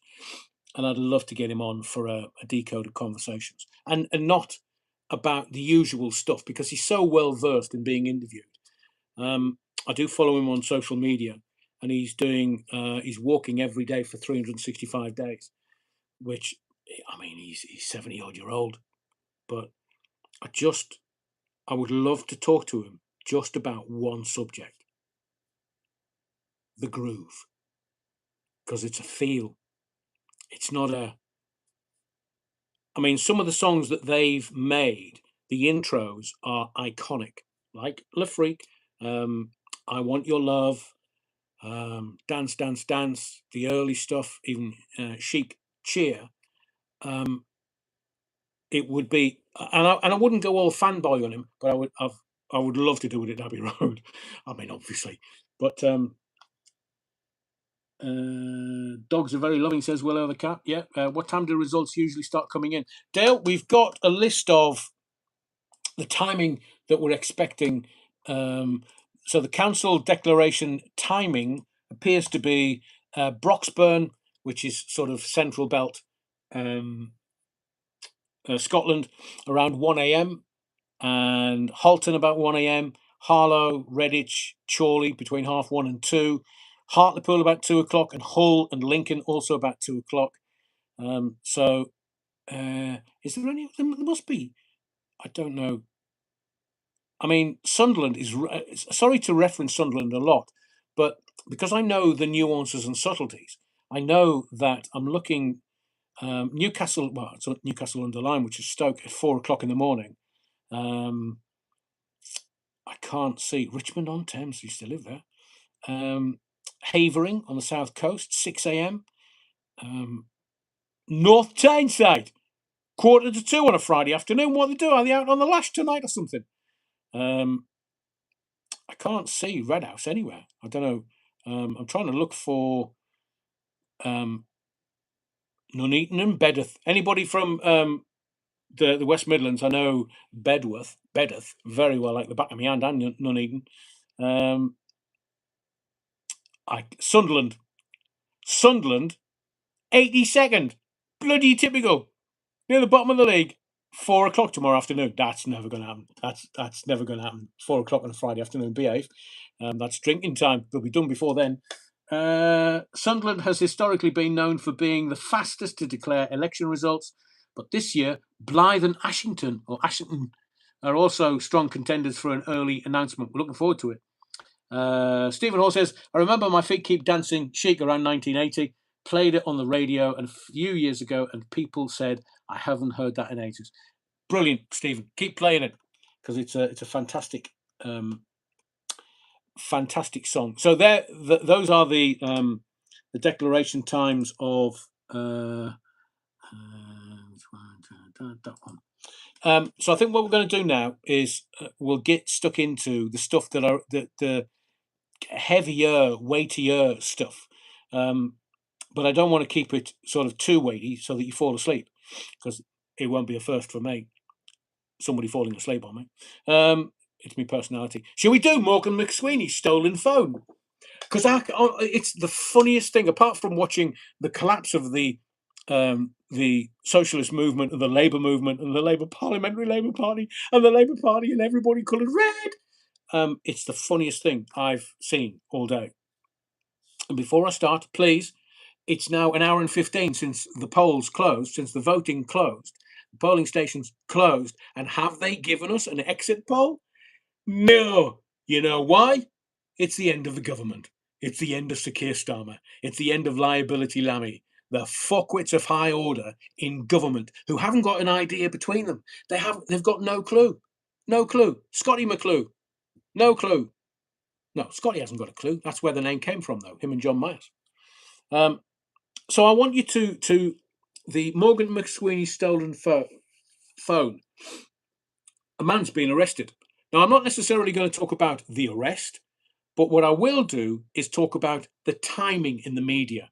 A: and I'd love to get him on for a decoded conversations and not about the usual stuff because he's so well versed in being interviewed. I do follow him on social media, and he's walking every day for 365 days, which, I mean, he's 70-odd-year-old, but I would love to talk to him just about one subject, the groove, because it's a feel. It's not I mean, some of the songs that they've made, the intros are iconic, like Le Freak, I Want Your Love, Dance, Dance, Dance, the early stuff, even Chic Cheer. It would be, and I wouldn't go all fanboy on him, but I would love to do it at Abbey Road. I mean, obviously, but dogs are very loving, says Willow the cat. Yeah. What time do results usually start coming in? Dale, we've got a list of the timing that we're expecting. So the council declaration timing appears to be Broxburn, which is sort of central belt Scotland, around 1 a.m. and Halton about 1 a.m. Harlow, Redditch, Chorley between 1:30 and 2. Hartlepool about 2 o'clock, and Hull and Lincoln also about 2 o'clock. So, is there any? There must be. I don't know. I mean, Sunderland is. Sorry to reference Sunderland a lot, but because I know the nuances and subtleties, I know that I'm looking Newcastle. Well, it's Newcastle under Lyme, which is Stoke at 4 o'clock in the morning. I can't see Richmond on Thames. Used to live there. Havering on the south coast, 6 a.m. North Tyneside, 1:45 on a Friday afternoon. What are they doing? Are they out on the lash tonight or something? I can't see Red House anywhere. I don't know. I'm trying to look for Nuneaton and Bedworth. Anybody from the West Midlands? I know Bedworth very well, like the back of my hand, and Nuneaton. Sunderland, 82nd, bloody typical, near the bottom of the league. 4 o'clock tomorrow afternoon. That's never going to happen. That's never going to happen. 4 o'clock on a Friday afternoon. Behave. That's drinking time. They'll be done before then. Sunderland has historically been known for being the fastest to declare election results, but this year Blyth and Ashington are also strong contenders for an early announcement. We're looking forward to it. Stephen Hall says, I remember My Feet Keep Dancing Chic around 1980. Played it on the radio a few years ago, and people said, I haven't heard that in ages. Brilliant, Stephen. Keep playing it because it's a fantastic, fantastic song. So those are the declaration times of that one. So I think what we're going to do now is we'll get stuck into the stuff that are the heavier, weightier stuff. But I don't want to keep it sort of too weighty so that you fall asleep, because it won't be a first for me. Somebody falling asleep on me. It's my personality. Shall we do Morgan McSweeney's Stolen Phone? Because it's the funniest thing, apart from watching the collapse of the socialist movement and the Labour movement and the Labour Parliamentary Labour Party and the Labour Party and everybody coloured red. It's the funniest thing I've seen all day. And before I start, please, it's now an hour and 15 since the polls closed, since the voting closed, the polling stations closed. And have they given us an exit poll? No. You know why? It's the end of the government. It's the end of Sir Keir Starmer. It's the end of Liability Lammy. The fuckwits of high order in government who haven't got an idea between them. They've got no clue. No clue. Scotty McClue. No clue. No, Scotty hasn't got a clue. That's where the name came from, though. Him and John Myers. So I want you to the Morgan McSweeney stolen phone. A man's been arrested. Now, I'm not necessarily going to talk about the arrest, but what I will do is talk about the timing in the media.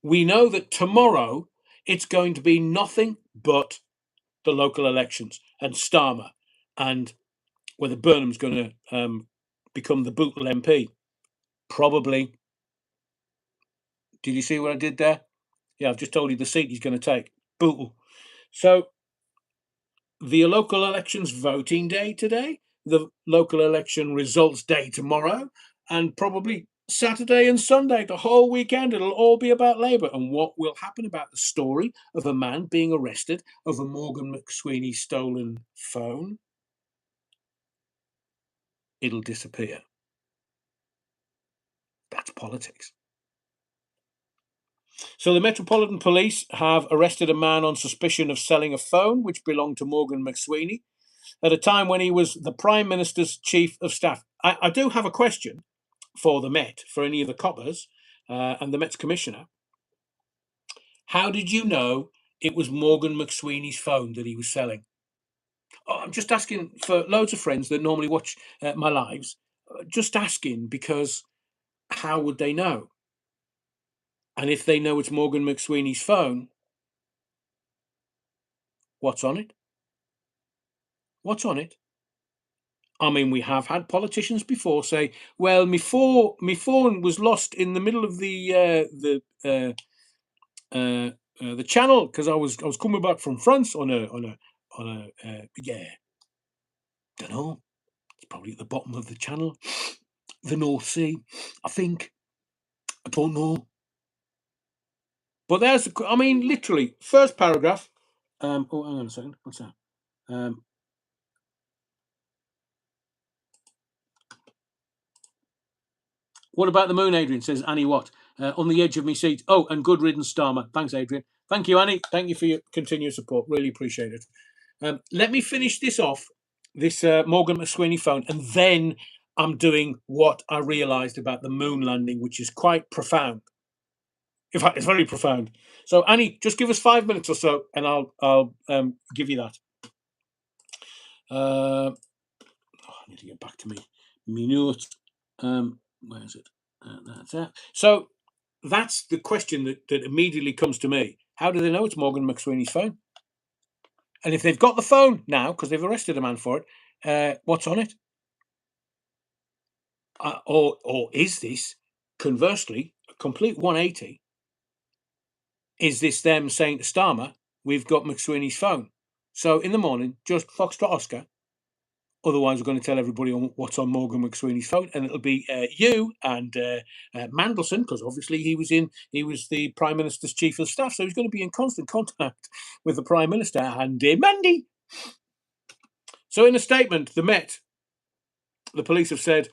A: We know that tomorrow it's going to be nothing but the local elections and Starmer and whether Burnham's going to become the Bootle MP. Probably. Did you see what I did there? Yeah, I've just told you the seat he's going to take. Bootle. So the local elections voting day today, the local election results day tomorrow, and probably Saturday and Sunday, the whole weekend, it'll all be about Labour and what will happen about the story of a man being arrested over Morgan McSweeney's stolen phone. It'll disappear. That's politics. So the Metropolitan Police have arrested a man on suspicion of selling a phone which belonged to Morgan McSweeney at a time when he was the Prime Minister's Chief of Staff. I do have a question for the Met, for any of the coppers and the Met's Commissioner. How did you know it was Morgan McSweeney's phone that he was selling? Oh, I'm just asking for loads of friends that normally watch my lives. Just asking because how would they know? And if they know it's Morgan McSweeney's phone, what's on it? What's on it? I mean, we have had politicians before say, "Well, my phone was lost in the middle of the channel because I was coming back from France on a yeah, don't know. It's probably at the bottom of the channel, the North Sea, I think. I don't know. But I mean, literally, first paragraph. Oh, hang on a second. What's that? What about the moon, Adrian? Says Annie Watt. On the edge of me seat. Oh, and good riddance, Starmer. Thanks, Adrian. Thank you, Annie. Thank you for your continued support. Really appreciate it. Let me finish this off, this Morgan McSweeney phone, and then I'm doing what I realised about the moon landing, which is quite profound. In fact, it's very profound. So, Annie, just give us 5 minutes or so, and I'll give you that. I need to get back to me notes. Where is it? That's it. So that's the question that immediately comes to me. How do they know it's Morgan McSweeney's phone? And if they've got the phone now, because they've arrested a man for it, what's on it? Or is this, conversely, a complete 180? Is this them saying to Starmer, we've got McSweeney's phone? So in the morning, just Foxtrot Oscar. Otherwise, we're going to tell everybody on what's on Morgan McSweeney's phone, and it'll be you and Mandelson, because obviously he was the Prime Minister's Chief of Staff, so he's going to be in constant contact with the Prime Minister and Mandy. So, in a statement, the Met, the police have said,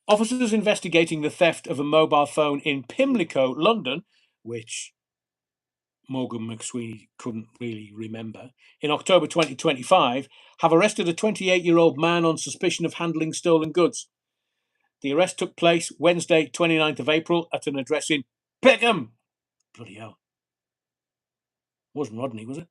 A: officers investigating the theft of a mobile phone in Pimlico, London, which Morgan McSweeney couldn't really remember, in October 2025, have arrested a 28-year-old man on suspicion of handling stolen goods. The arrest took place Wednesday, 29th of April, at an address in Peckham. Bloody hell. Wasn't Rodney, was it?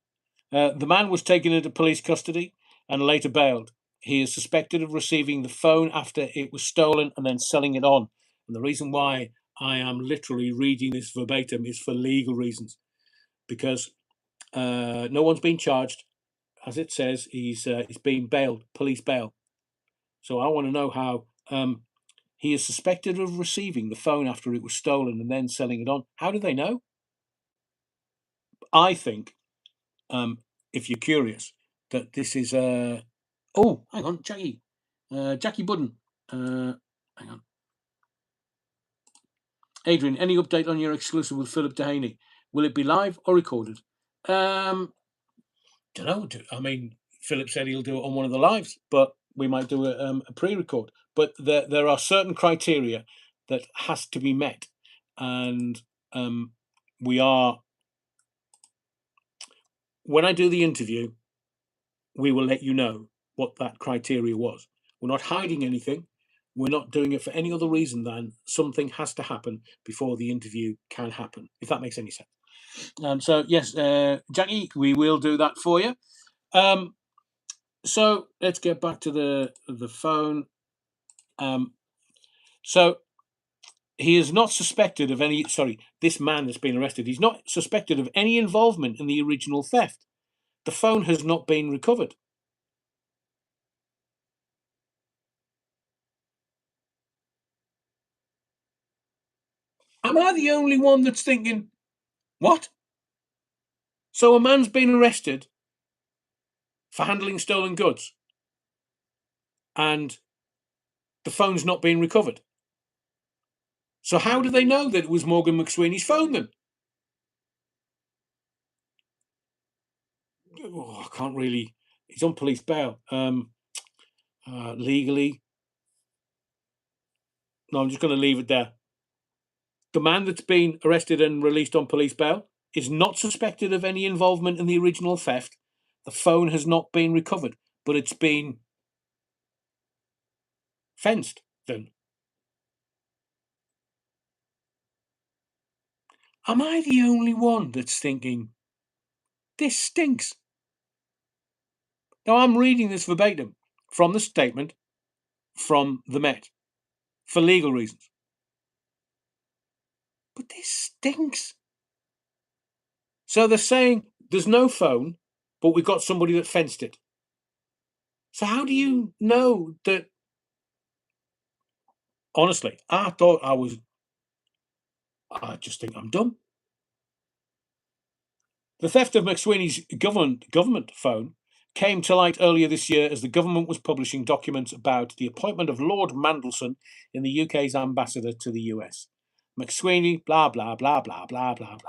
A: The man was taken into police custody and later bailed. He is suspected of receiving the phone after it was stolen and then selling it on. And the reason why I am literally reading this verbatim is for legal reasons. Because no one's been charged. As it says, he's being bailed, police bail. So I want to know how he is suspected of receiving the phone after it was stolen and then selling it on. How do they know? I think, if you're curious, that this is oh, hang on, Jackie Budden. Hang on. Adrian, any update on your exclusive with Philip Dehaney? Will it be live or recorded? Don't know. I mean, Philip said he'll do it on one of the lives, but we might do a pre-record. But there are certain criteria that has to be met, and we are. When I do the interview, we will let you know what that criteria was. We're not hiding anything. We're not doing it for any other reason than something has to happen before the interview can happen, if that makes any sense. So, yes, Jackie, we will do that for you. So let's get back to the phone. So he is not suspected of any, this man that's been arrested, he's not suspected of any involvement in the original theft. The phone has not been recovered. Am I the only one that's thinking, what? So a man's been arrested for handling stolen goods and the phone's not been recovered. So how do they know that it was Morgan McSweeney's phone then? Oh, I can't really. He's on police bail. Legally. No, I'm just going to leave it there. The man that's been arrested and released on police bail is not suspected of any involvement in the original theft. The phone has not been recovered, but it's been fenced then. Am I the only one that's thinking, this stinks? Now, I'm reading this verbatim from the statement from the Met for legal reasons. But this stinks. So they're saying there's no phone, but we've got somebody that fenced it. So how do you know that? Honestly, I just think I'm dumb. The theft of McSweeney's government phone came to light earlier this year as the government was publishing documents about the appointment of Lord Mandelson in the UK's ambassador to the US. McSweeney, blah, blah, blah, blah, blah, blah, blah,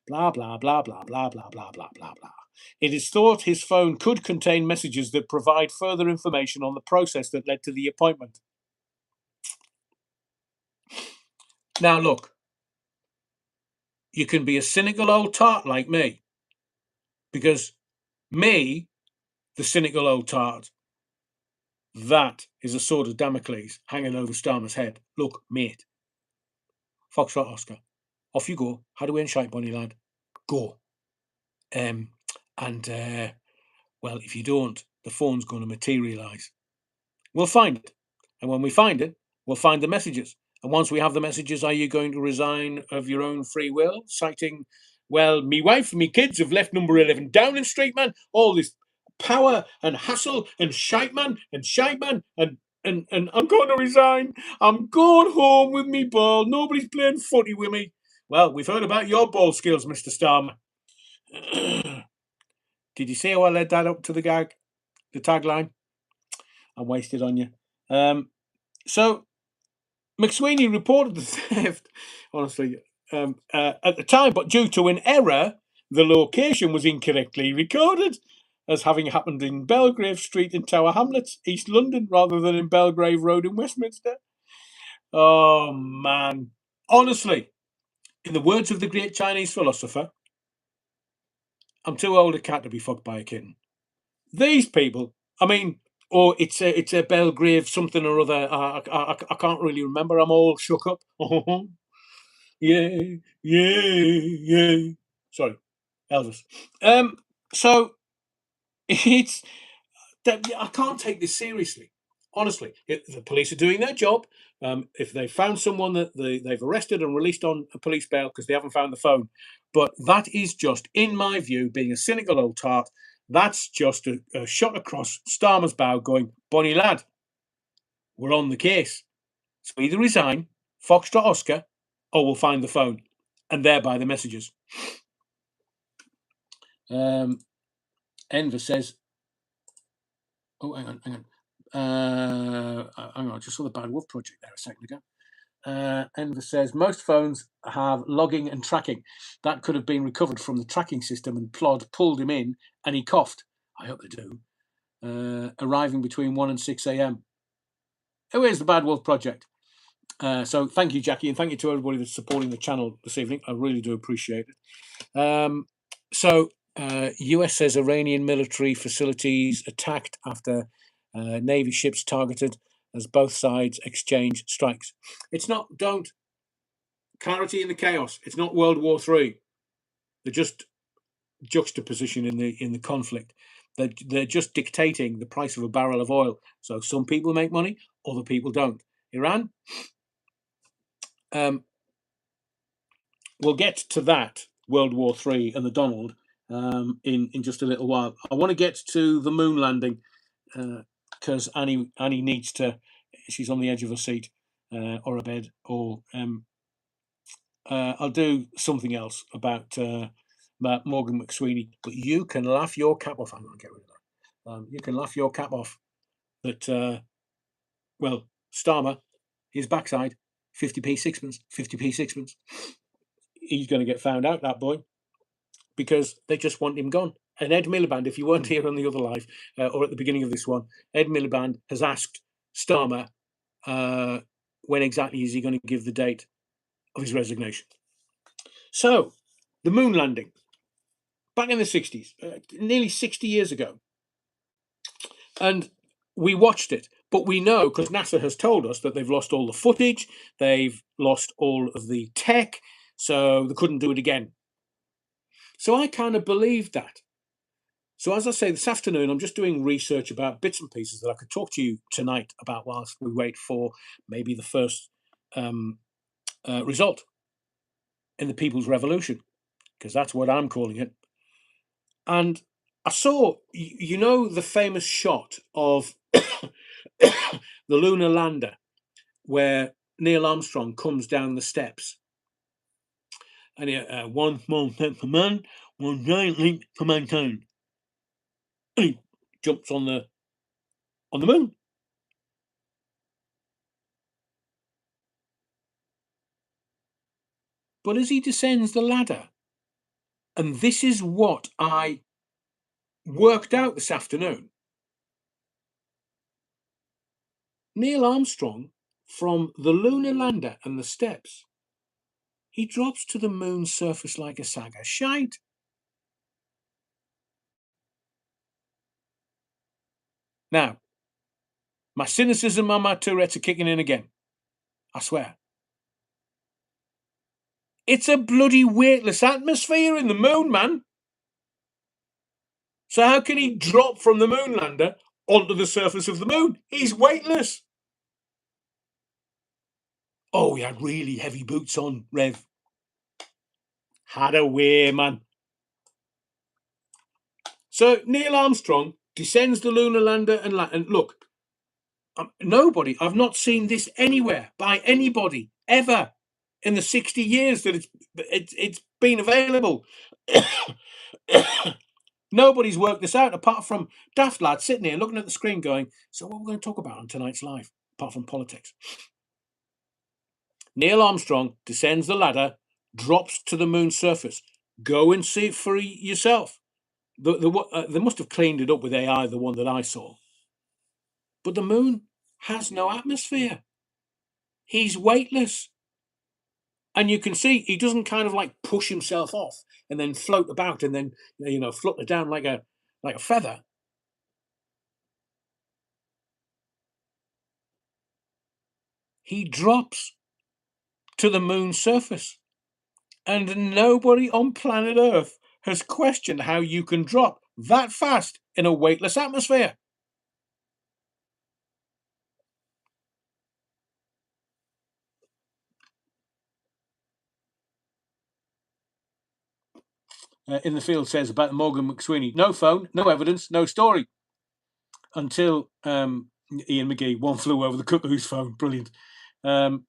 A: blah, blah, blah, blah, blah, blah, blah, blah, blah, blah. It is thought his phone could contain messages that provide further information on the process that led to the appointment. Now, look, you can be a cynical old tart like me, because me, the cynical old tart, that is a sword of Damocles hanging over Starmer's head. Look, mate, Foxtrot Oscar, off you go. How do we shite, bonny lad? Go. Well, if you don't, the phone's going to materialise. We'll find it. And when we find it, we'll find the messages. And once we have the messages, are you going to resign of your own free will, citing, well, me wife and me kids have left number 11 Downing Street, man, all this power and hassle and shite, man, and I'm going to resign. I'm going home with me ball. Nobody's playing footy with me. Well, we've heard about your ball skills, Mr. Starmer. Did you see how I led that up to the tagline? I wasted on you. So McSweeney reported the theft, honestly, at the time, but due to an error, the location was incorrectly recorded as having happened in Belgrave Street in Tower Hamlets, East London, rather than in Belgrave Road in Westminster. Oh, man. Honestly, in the words of the great Chinese philosopher, I'm too old a cat to be fucked by a kitten. These people, I mean, or it's a Belgrave something or other. I can't really remember. I'm all shook up. Yeah, yeah. Sorry, Elvis. So it's that I can't take this seriously. Honestly, if the police are doing their job, if they found someone that they've arrested and released on a police bail because they haven't found the phone, but that is just, in my view, being a cynical old tart. That's just a shot across Starmer's bow, going, "Bonny lad, we're on the case. So either resign, Foxtrot Oscar, or we'll find the phone, and thereby the messages." Enver says, "Oh, hang on. Hang on, I just saw the Bad Wolf project there a second ago. Enver says most phones have logging and tracking. That could have been recovered from the tracking system, and Plod pulled him in and he coughed. I hope they do. Arriving between 1 and 6 a.m. Oh, here's the Bad Wolf Project. So thank you, Jackie, and thank you to everybody that's supporting the channel this evening. I really do appreciate it. US says Iranian military facilities attacked after Navy ships targeted as both sides exchange strikes. It's not, clarity in the chaos. It's not World War III. They're just juxtaposition in the conflict. They're just dictating the price of a barrel of oil. So some people make money, other people don't. Iran, we'll get to that, World War III and the Donald, in just a little while. I want to get to the moon landing because Annie needs to. She's on the edge of a seat or a bed, or I'll do something else about Morgan McSweeney. But you can laugh your cap off. I'm going to get rid of that. You can laugh your cap off that. Well, Starmer, his backside, 50p sixpence, 50p sixpence. He's going to get found out, that boy, because they just want him gone. And Ed Miliband, if you weren't here on the other live or at the beginning of this one, Ed Miliband has asked Starmer when exactly is he going to give the date of his resignation. So, the moon landing, back in the 60s, nearly 60 years ago. And we watched it, but we know, because NASA has told us, that they've lost all the footage, they've lost all of the tech, so they couldn't do it again. So I kind of believed that. So as I say, this afternoon, I'm just doing research about bits and pieces that I could talk to you tonight about whilst we wait for maybe the first result in the People's Revolution, because that's what I'm calling it. And I saw, you know, the famous shot of the lunar lander where Neil Armstrong comes down the steps. And he, one small step for man, one giant leap for mankind. And he jumps on the moon. But as he descends the ladder, and this is what I worked out this afternoon, Neil Armstrong, from the lunar lander and the steps, he drops to the moon's surface like a sack of shite. Now, my cynicism and my Tourette's are kicking in again. I swear. It's a bloody weightless atmosphere in the moon, man. So how can he drop from the moon lander onto the surface of the moon? He's weightless. Oh, he had really heavy boots on, Rev. Had a way, man. So Neil Armstrong descends the lunar lander and look, nobody, I've not seen this anywhere by anybody ever in the 60 years that it's been available. Nobody's worked this out apart from daft lads sitting here looking at the screen going, so what are we going to talk about on tonight's live, apart from politics? Neil Armstrong descends the ladder, drops to the moon's surface. Go and see it for yourself. They must have cleaned it up with AI, the one that I saw. But the moon has no atmosphere. He's weightless. And you can see he doesn't kind of like push himself off and then float about and then, you know, flutter down like a feather. He drops to the moon's surface. And nobody on planet Earth has questioned how you can drop that fast in a weightless atmosphere. In the Field says about Morgan McSweeney, no phone, no evidence, no story. Until Ian McGee, one flew over the cuckoo's phone. Brilliant. Hang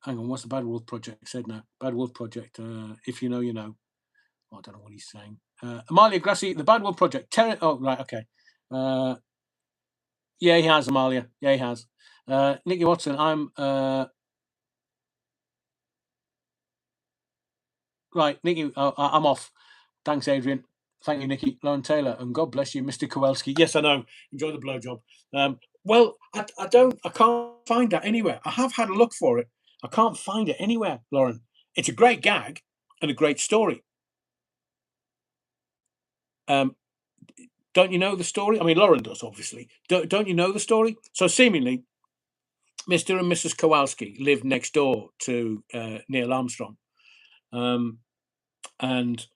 A: on, what's the Bad Wolf Project said now? Bad Wolf Project, if you know, you know. Oh, I don't know what he's saying. Amalia Grassi, the Bad Wolf Project. Oh, right, okay. Yeah, he has, Amalia. Yeah, he has. Nicky Watson, I'm right. Nicky, I'm off. Thanks, Adrian. Thank you, Nicky. Lauren Taylor, and God bless you, Mr. Kowalski. Yes, I know. Enjoy the blowjob. Well, I don't. I can't find that anywhere. I have had a look for it. I can't find it anywhere, Lauren. It's a great gag and a great story. Um, don't you know the story? I mean, Lauren does, obviously. Don't you know the story? So, seemingly, Mr. and Mrs. Kowalski lived next door to Neil Armstrong, um, and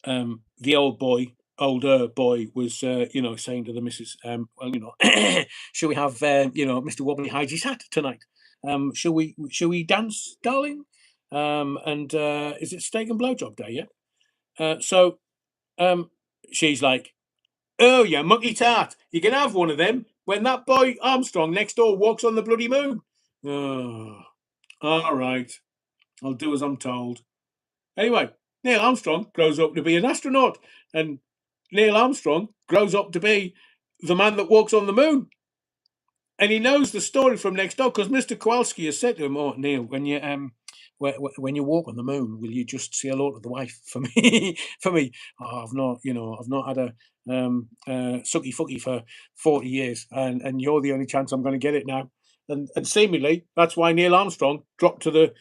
A: the older boy, was saying to the missus, well, shall we have Mr. Wobbly hides his hat tonight? Shall we dance, darling? And is it steak and blowjob day? Yeah. So um, she's like, oh, you monkey tart, you can have one of them when that boy Armstrong next door walks on the bloody moon. Oh, all right, I'll do as I'm told. Anyway, Neil Armstrong grows up to be an astronaut, and Neil Armstrong grows up to be the man that walks on the moon. And he knows the story from next door because Mr. Kowalski has said to him, "Oh, Neil, when you walk on the moon, will you just say hello to the wife for me? For me, oh, I've not had a sucky fucky for 40 years, and you're the only chance I'm going to get it now." And seemingly that's why Neil Armstrong dropped to the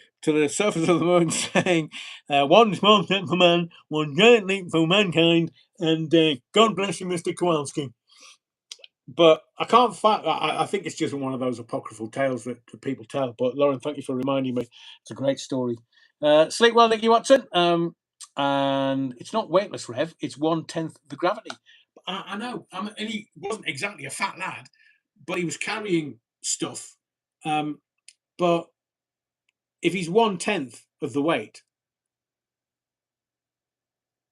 A: surface of the moon, saying, "One small step for man, one giant leap for mankind, and God bless you, Mr. Kowalski." But I can't find. I think it's just one of those apocryphal tales that people tell. But Lauren, thank you for reminding me. It's a great story. Sleep well, Nicky Watson. And it's not weightless, Rev. It's 1/10 the gravity. I know. And he wasn't exactly a fat lad, but he was carrying stuff. But if he's 1/10 of the weight,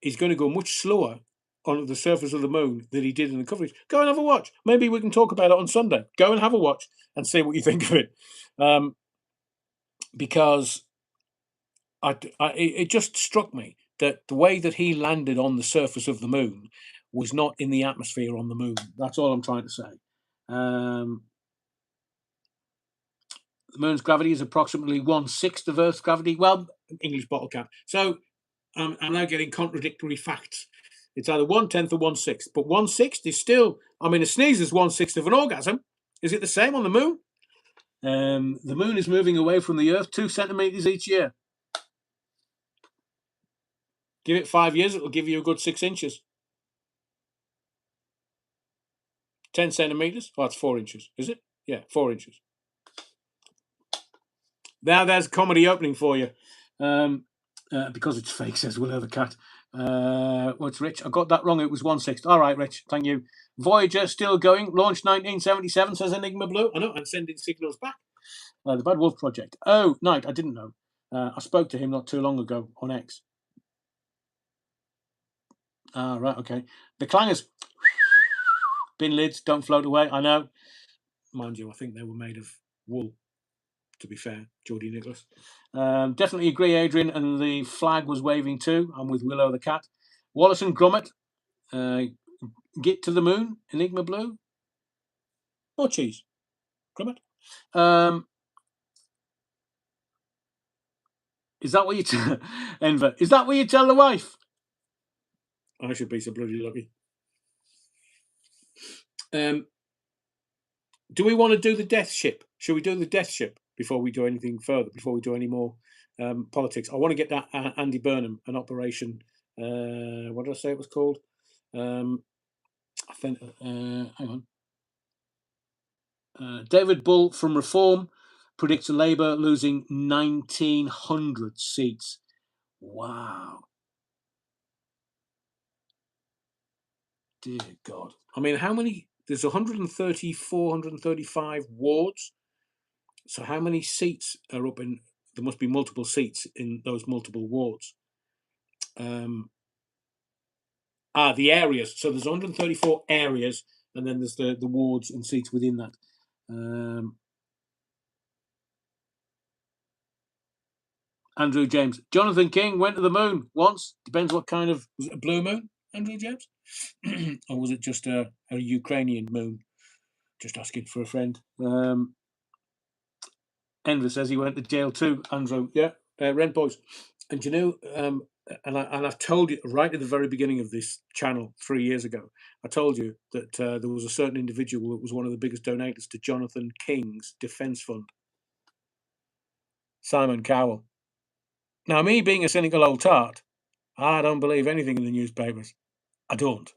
A: he's going to go much slower on the surface of the moon than he did in the coverage. Go and have a watch. Maybe we can talk about it on Sunday. Go and have a watch and see what you think of it. Because it just struck me that the way that he landed on the surface of the moon was not in the atmosphere on the moon. That's all I'm trying to say. The moon's gravity is approximately 1/6 of Earth's gravity. Well, English bottle cap. So I'm now getting contradictory facts. It's either 1/10 or 1/6, but 1/6 is still. I mean, a sneeze is 1/6 of an orgasm. Is it the same on the moon? The moon is moving away from the Earth 2 centimeters each year. Give it 5 years, it'll give you a good 6 inches. 10 centimeters. Oh, that's 4 inches. Is it? Yeah, 4 inches. Now there's a comedy opening for you. Because it's fake, says Willow the cat. What's Rich? I got that wrong. It was 1/6. All right, Rich. Thank you. Voyager still going. Launched 1977, says Enigma Blue. I know, and sending signals back. The Bad Wolf Project. Oh, Night. I didn't know. I spoke to him not too long ago on X. Ah, right. Okay. The Clangers. Bin lids don't float away. I know. Mind you, I think they were made of wool. To be fair, Geordie Nicholas. Definitely agree, Adrian, and the flag was waving too. I'm with Willow the cat. Wallace and Gromit, get to the moon, Enigma Blue. More cheese, Gromit. Is that what you tell Enver? Is that what you tell the wife? I should be so bloody lucky. Do we want to do the death ship? Should we do the death ship before we do anything further? Before we do any more politics? I want to get that Andy Burnham, an operation. What did I say it was called? I think. Hang on. David Bull from Reform predicts Labour losing 1,900 seats. Wow. Dear God. I mean, how many? There's 134, 135 wards. So how many seats are up in? There must be multiple seats in those multiple wards. The areas. So there's 134 areas, and then there's the wards and seats within that. Andrew James. Jonathan King went to the moon once. Depends what kind of. Was it a blue moon, Andrew James? Or was it just a Ukrainian moon? Just asking for a friend. Enver says he went to jail too. Andrew, yeah, Rent Boys. And you know, and I've told you right at the very beginning of this channel 3 years ago, I told you that there was a certain individual that was one of the biggest donators to Jonathan King's defence fund, Simon Cowell. Now, me being a cynical old tart, I don't believe anything in the newspapers. I don't.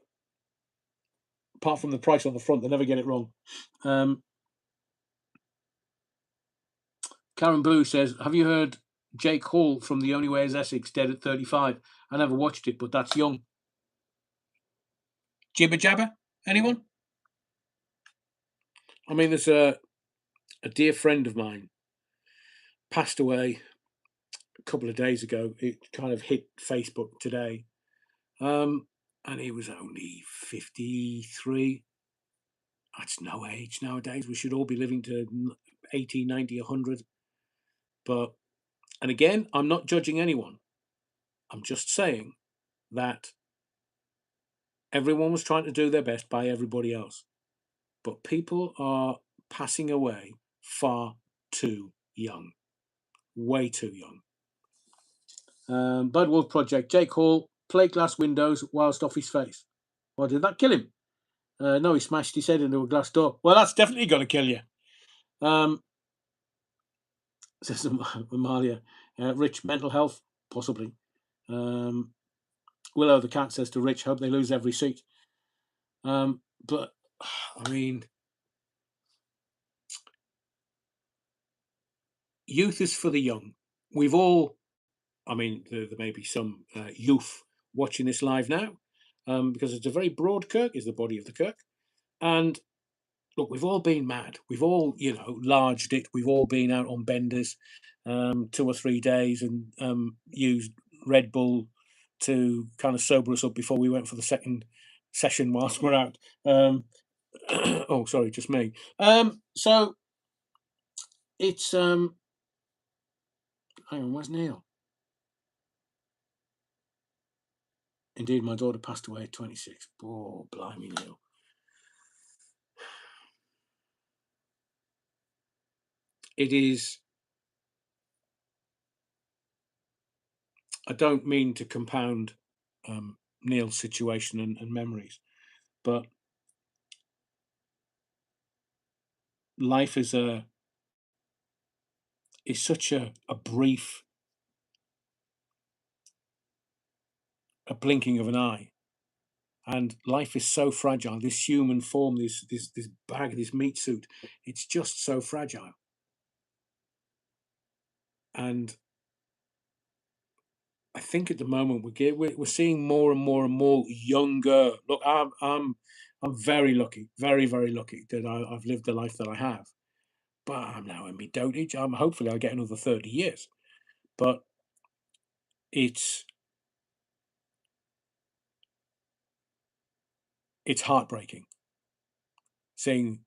A: Apart from the price on the front, they never get it wrong. Karen Blue says, have you heard Jake Hall from The Only Way is Essex dead at 35? I never watched it, but that's young. Jibber jabber? Anyone? I mean, there's a dear friend of mine passed away a couple of days ago. It kind of hit Facebook today. And he was only 53. That's no age nowadays. We should all be living to 80, 90, 100. But, and again, I'm not judging anyone. I'm just saying that everyone was trying to do their best by everybody else. But people are passing away far too young. Way too young. Bud Wolf Project. Jake Hall, plate glass windows whilst off his face. Well, did that kill him? No, he smashed his head into a glass door. Well, that's definitely going to kill you. Says Amalia. Rich, mental health? Possibly. Willow the cat says to Rich, hope they lose every seat. But, I mean, youth is for the young. We've all, I mean, there may be some youth watching this live now, because it's a very broad kirk, is the body of the kirk. And look, we've all been mad. We've all, larged it. We've all been out on benders 2 or 3 days and used Red Bull to kind of sober us up before we went for the second session whilst we're out. Oh, sorry, just me. So it's hang on, where's Neil? Indeed, my daughter passed away at 26. Oh, blimey, Neil. It is. I don't mean to compound Neil's situation and memories, but life is such a brief, a blinking of an eye, and life is so fragile. This human form, this bag, this meat suit, it's just so fragile, and I think at the moment we're seeing more and more and more younger. Look, I'm very lucky, very very lucky that I've lived the life that I have. But I'm now in my dotage. Hopefully I'll get another 30 years. But it's heartbreaking seeing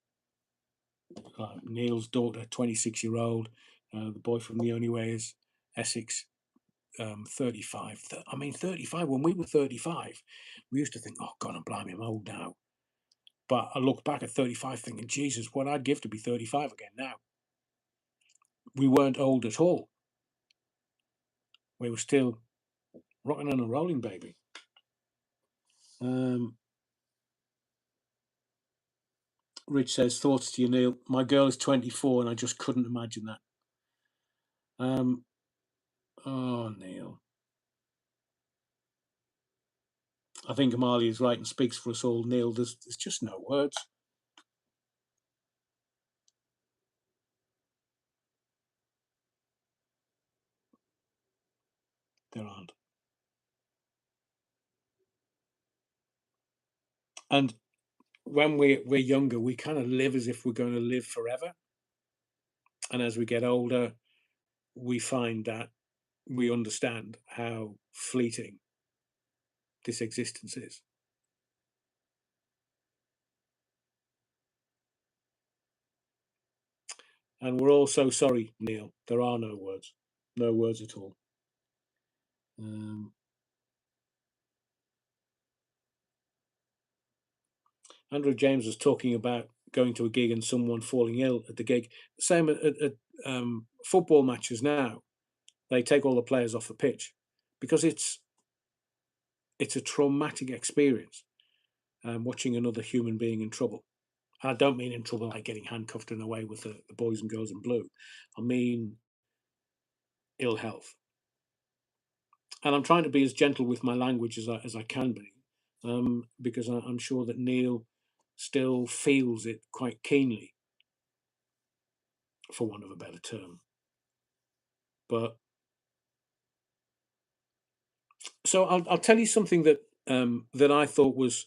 A: Neil's daughter, 26-year-old, the boy from The Only Way is Essex, 35. I mean, 35. When we were 35, we used to think, oh God, I'm blimey, I'm old now. But I look back at 35 thinking, Jesus, what I'd give to be 35 again now. We weren't old at all. We were still rocking and rolling, baby. Rich says, thoughts to you, Neil. My girl is 24 and I just couldn't imagine that. Oh, Neil. I think Amalia is right and speaks for us all, Neil. There's just no words. There aren't. And when we're younger, we kind of live as if we're going to live forever. And as we get older, we find that we understand how fleeting this existence is. And we're all so sorry, Neil. There are no words. No words at all. Andrew James was talking about going to a gig and someone falling ill at the gig. Same at football matches now. They take all the players off the pitch because it's a traumatic experience, watching another human being in trouble. And I don't mean in trouble like getting handcuffed and away with the boys and girls in blue. I mean ill health. And I'm trying to be as gentle with my language as I can be, because I'm sure that Neil still feels it quite keenly, for want of a better term. But so I'll tell you something that that I thought was,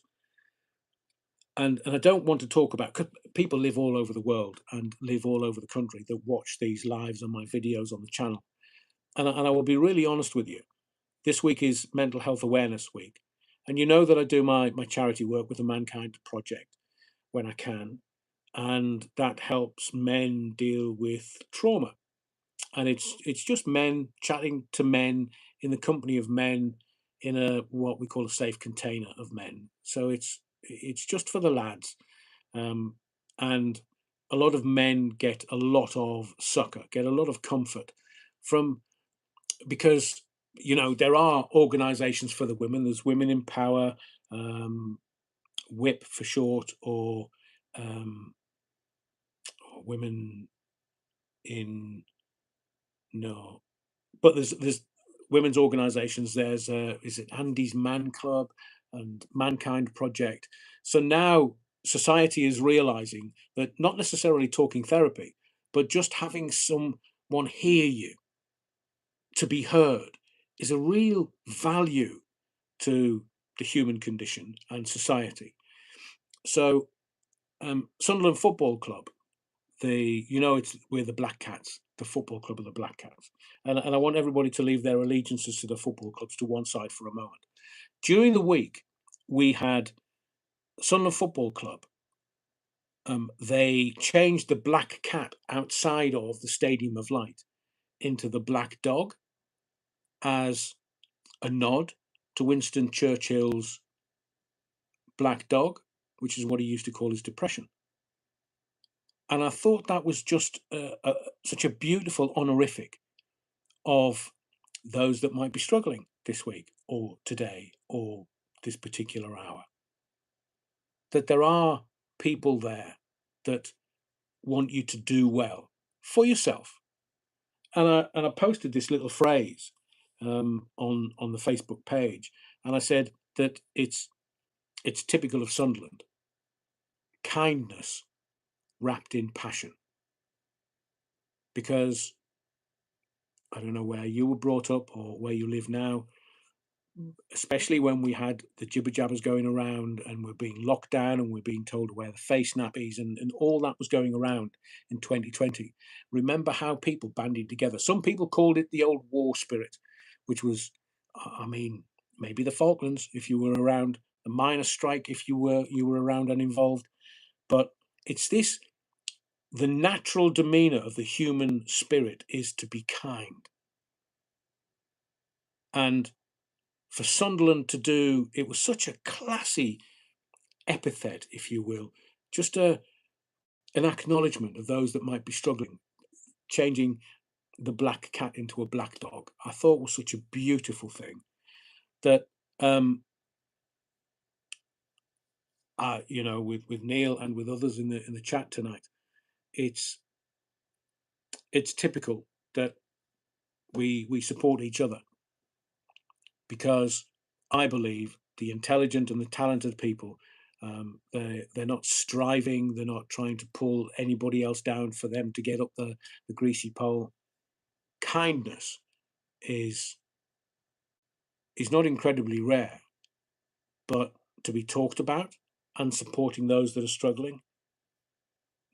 A: and I don't want to talk about, 'cause people live all over the world and live all over the country that watch these lives and my videos on the channel. And I will be really honest with you. This week is Mental Health Awareness Week. And you know that I do my charity work with the Mankind Project when I can. And that helps men deal with trauma. And it's just men chatting to men in the company of men in a what we call a safe container of men. So it's just for the lads. Um, and a lot of men get a lot of succor, get a lot of comfort from, because there are organizations for the women. There's Women in Power, WHIP for short, um, or Women in, no, but there's women's organizations. There's is it Andy's Man Club and Mankind Project. So now society is realizing that not necessarily talking therapy, but just having someone hear you, to be heard, is a real value to the human condition and society. So Sunderland Football Club, we're the Black Cats, the football club of the Black Cats, and I want everybody to leave their allegiances to the football clubs to one side for a moment. During the week, we had Sunderland Football Club. They changed the black cat outside of the Stadium of Light into the black dog as a nod to Winston Churchill's black dog, which is what he used to call his depression. And I thought that was just such a beautiful honorific of those that might be struggling this week or today or this particular hour. That there are people there that want you to do well for yourself. And I posted this little phrase on the Facebook page, and I said that it's typical of Sunderland: kindness wrapped in passion. Because I don't know where you were brought up or where you live now, especially when we had the jibber jabbers going around and we're being locked down and we're being told to wear the face nappies, and all that was going around in 2020. Remember how people bandied together. Some people called it the old war spirit, which was, I mean, maybe the Falklands if you were around, the miners' strike if you were around and involved. But it's this: the natural demeanor of the human spirit is to be kind. And for Sunderland to do, it was such a classy epithet, if you will, just an acknowledgement of those that might be struggling, changing the black cat into a black dog. I thought was such a beautiful thing that, with Neil and with others in the chat tonight, it's typical that we support each other, because I believe the intelligent and the talented people, they're not striving, they're not trying to pull anybody else down for them to get up the greasy pole. Kindness is not incredibly rare, but to be talked about, and supporting those that are struggling,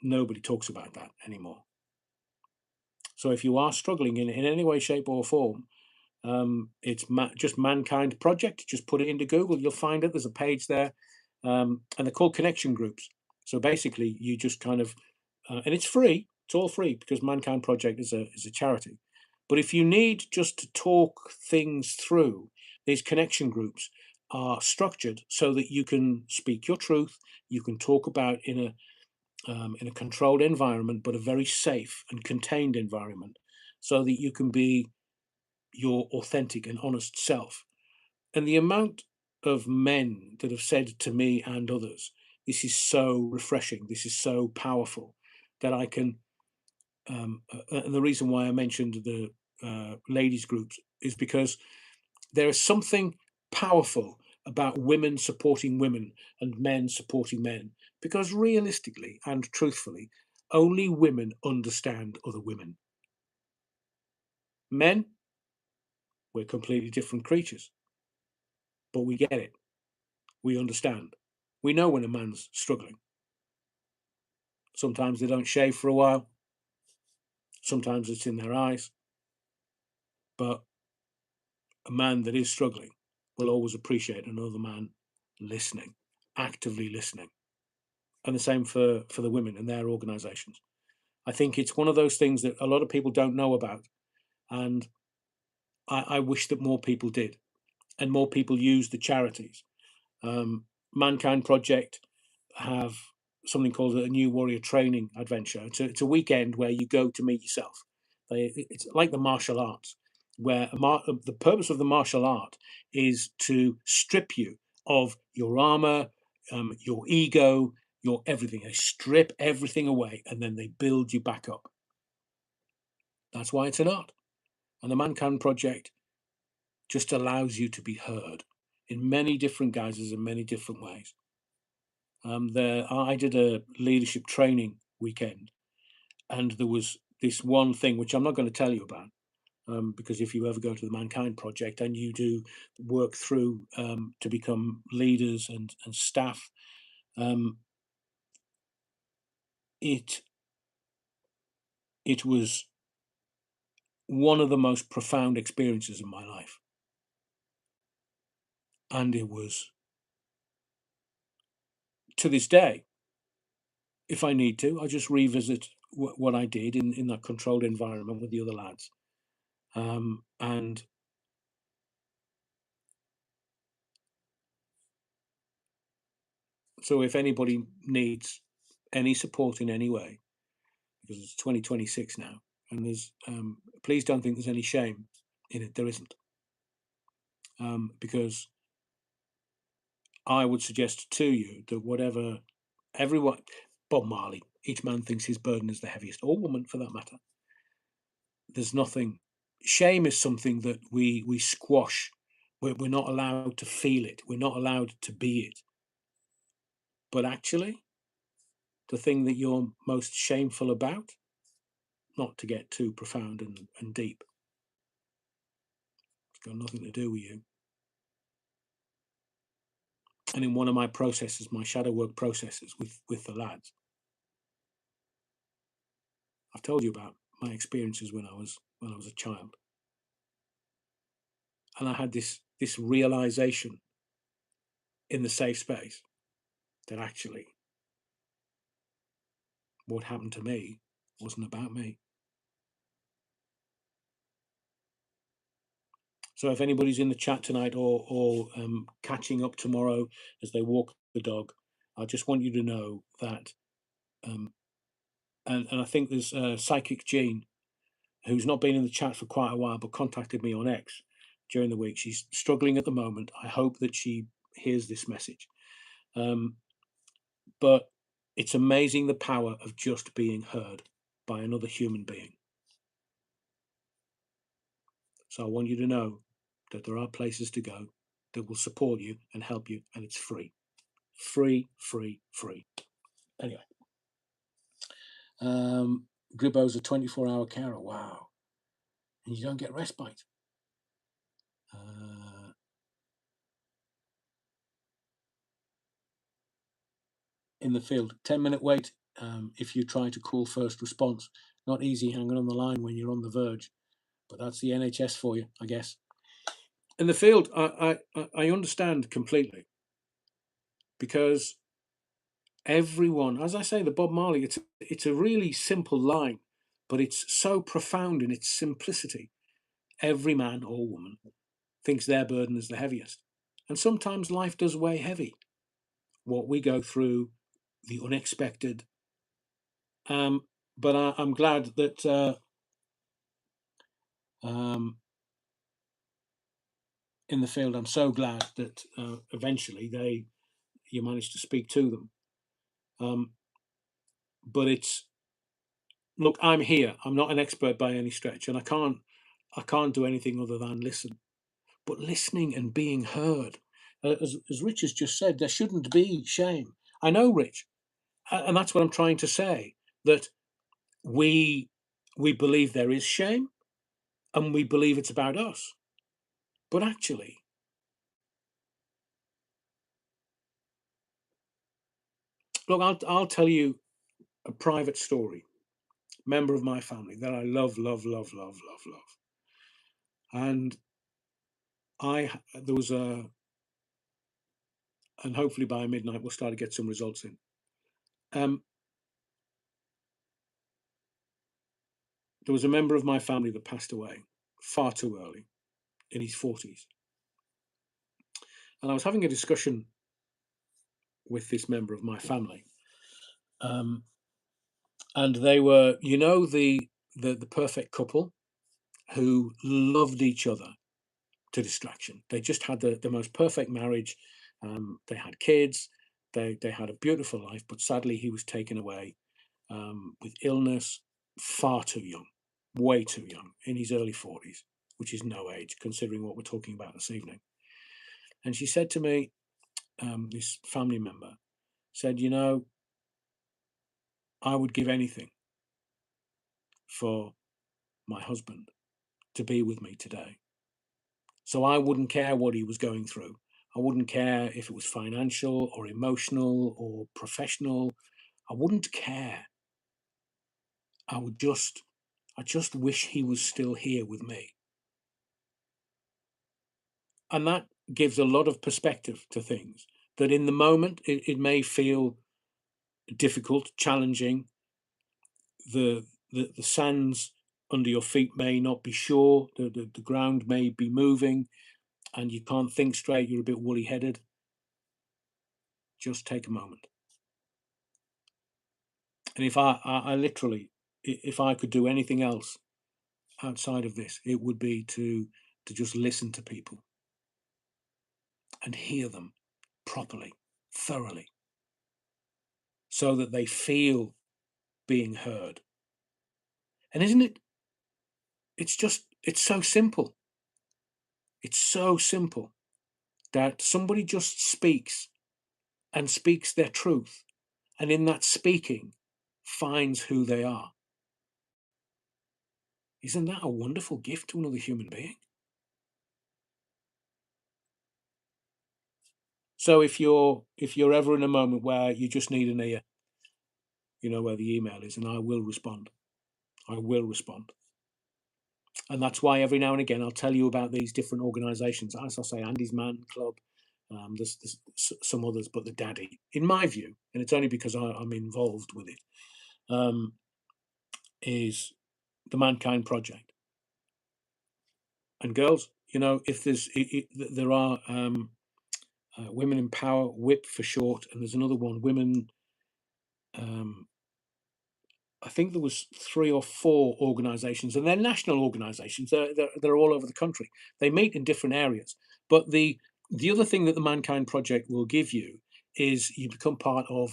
A: nobody talks about that anymore. So if you are struggling in any way, shape, or form, it's just Mankind Project. Just put it into Google, you'll find it. There's a page there, and they're called connection groups. So basically, you just kind of, and it's free. It's all free because Mankind Project is a charity. But if you need just to talk things through, these connection groups are structured so that you can speak your truth. You can talk about in a controlled environment, but a very safe and contained environment, so that you can be your authentic and honest self. And the amount of men that have said to me and others, this is so refreshing, this is so powerful, that I can. And the reason why I mentioned the ladies' groups is because there is something powerful about women supporting women and men supporting men. Because realistically and truthfully, only women understand other women. Men, we're completely different creatures, but we get it. We understand. We know when a man's struggling. Sometimes they don't shave for a while. Sometimes it's in their eyes. But a man that is struggling will always appreciate another man listening, actively listening. And the same for the women and their organizations. I think it's one of those things that a lot of people don't know about. And I wish that more people did and more people use the charities. Mankind Project have something called a New Warrior Training Adventure. It's a weekend where you go to meet yourself. It's like the martial arts, where the purpose of the martial art is to strip you of your armor, your ego, your everything. They strip everything away and then they build you back up. That's why it's an art. And the Mankind Project just allows you to be heard in many different guises and many different ways. I did a leadership training weekend, and there was this one thing which I'm not going to tell you about, because if you ever go to the Mankind Project and you do work through to become leaders and staff, um, it it was one of the most profound experiences in my life, and it was, to this day, if I need to, I just revisit what I did in that controlled environment with the other lads. And so if anybody needs any support in any way, because it's 2026 now, and there's please don't think there's any shame in it. There isn't, because I would suggest to you that whatever everyone, Bob Marley, each man thinks his burden is the heaviest, or woman for that matter. There's nothing. Shame is something that we squash. We're not allowed to feel it. We're not allowed to be it. But actually, the thing that you're most shameful about, not to get too profound and deep, it's got nothing to do with you. And in one of my processes, my shadow work processes with the lads, I've told you about my experiences when I was a child, and I had this realization in the safe space that actually what happened to me wasn't about me. So if anybody's in the chat tonight or catching up tomorrow as they walk the dog, I just want you to know that, um, and I think there's Psychic Jean, who's not been in the chat for quite a while, but contacted me on X during the week. She's struggling at the moment. I hope that she hears this message. But it's amazing the power of just being heard by another human being. So I want you to know that there are places to go that will support you and help you, and it's free. Free, free, free. Anyway, Gribbo's a 24-hour carer. Wow. And you don't get respite. In the field, 10-minute wait if you try to call first response. Not easy hanging on the line when you're on the verge, but that's the NHS for you, I guess. In the field, I understand completely, because everyone, as I say, the Bob Marley, it's a really simple line, but it's so profound in its simplicity. Every man or woman thinks their burden is the heaviest, and sometimes life does weigh heavy. What we go through, the unexpected, But I'm glad that um, in the field, I'm so glad that eventually you managed to speak to them. But it's look, I'm here. I'm not an expert by any stretch, and I can't do anything other than listen. But listening and being heard, as Rich has just said, there shouldn't be shame. I know, Rich, and that's what I'm trying to say. That we we believe there is shame, and we believe it's about us. But actually, look, I'll tell you a private story. Member of my family that I love, love, love, love, love, love, and there was and hopefully by midnight we'll start to get some results in. Um, there was a member of my family that passed away far too early in his 40s, and I was having a discussion with this member of my family, um, and they were, the perfect couple who loved each other to distraction. They just had the most perfect marriage. They had kids. They had a beautiful life, but sadly he was taken away with illness far too young, way too young, in his early 40s, which is no age considering what we're talking about this evening. And she said to me, this family member said, I would give anything for my husband to be with me today. So I wouldn't care what he was going through. I wouldn't care if it was financial or emotional or professional. I wouldn't care. I just wish he was still here with me. And that gives a lot of perspective to things that in the moment it may feel difficult, challenging. The sands under your feet may not be sure, the ground may be moving, and you can't think straight, you're a bit woolly headed. Just take a moment. And if I literally, if I could do anything else outside of this, it would be to just listen to people and hear them properly, thoroughly, so that they feel being heard. And isn't it? It's so simple. It's so simple that somebody just speaks and speaks their truth, and in that speaking, finds who they are. Isn't that a wonderful gift to another human being? So if you're ever in a moment where you just need an ear, you know where the email is, and I will respond. I will respond. And that's why every now and again I'll tell you about these different organisations. As I say, Andy's Man Club, there's some others, but the Daddy, in my view, and it's only because I'm involved with it, is the Mankind Project. And girls, if there are Women in Power, WHIP for short, and there's another one, Women. Um, I think there was 3 or 4 organisations, and they're national organisations. They're all over the country. They meet in different areas. But the other thing that the Mankind Project will give you is you become part of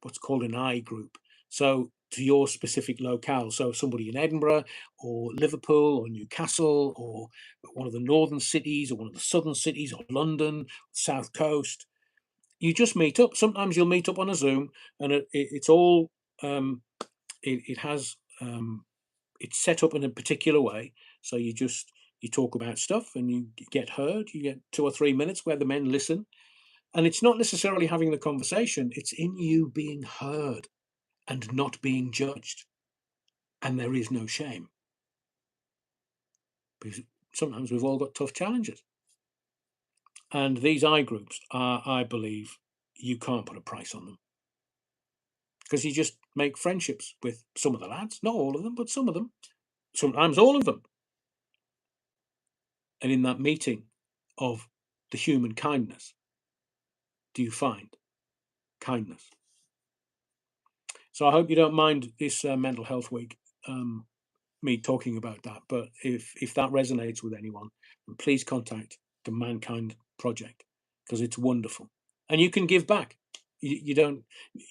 A: what's called an I group. So to your specific locale. So somebody in Edinburgh or Liverpool or Newcastle or one of the northern cities or one of the southern cities or London, South Coast. You just meet up. Sometimes you'll meet up on a Zoom, and it's all um, it has it's set up in a particular way. So you talk about stuff and you get heard. You get 2 or 3 minutes where the men listen, and it's not necessarily having the conversation. It's in you being heard and not being judged, and there is no shame because sometimes we've all got tough challenges. And these I groups are, I believe, you can't put a price on them because you just make friendships with some of the lads, not all of them, but some of them, sometimes all of them. And in that meeting of the human kindness, do you find kindness? So I hope you don't mind this mental health week, me talking about that. But if that resonates with anyone, then please contact the Mankind Project, because it's wonderful, and you can give back. You don't.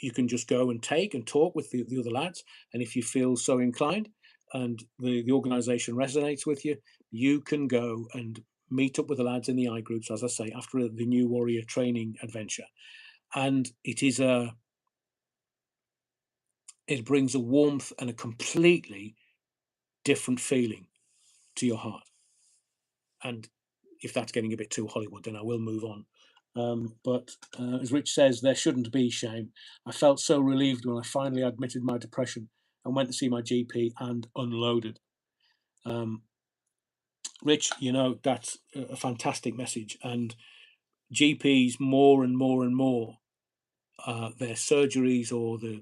A: You can just go and take and talk with the other lads, and if you feel so inclined, and the organisation resonates with you, you can go and meet up with the lads in the I groups, as I say, after the New Warrior training adventure, and it brings a warmth and a completely different feeling to your heart. And if that's getting a bit too Hollywood, then I will move on. But as Rich says, there shouldn't be shame. I felt so relieved when I finally admitted my depression and went to see my GP and unloaded. Rich, that's a fantastic message. And GPs more and more and more, their surgeries or the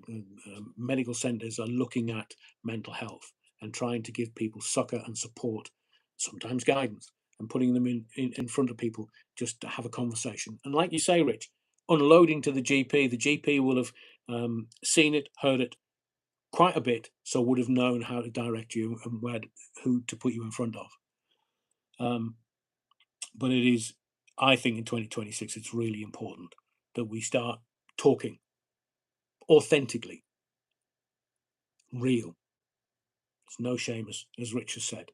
A: medical centres are looking at mental health and trying to give people succour and support, sometimes guidance, and putting them in front of people just to have a conversation. And like you say, Rich, unloading to the GP will have seen it, heard it quite a bit, so would have known how to direct you and who to put you in front of. But it is, I think, in 2026, it's really important that we start talking authentically, real. There's no shame, as Rich has said.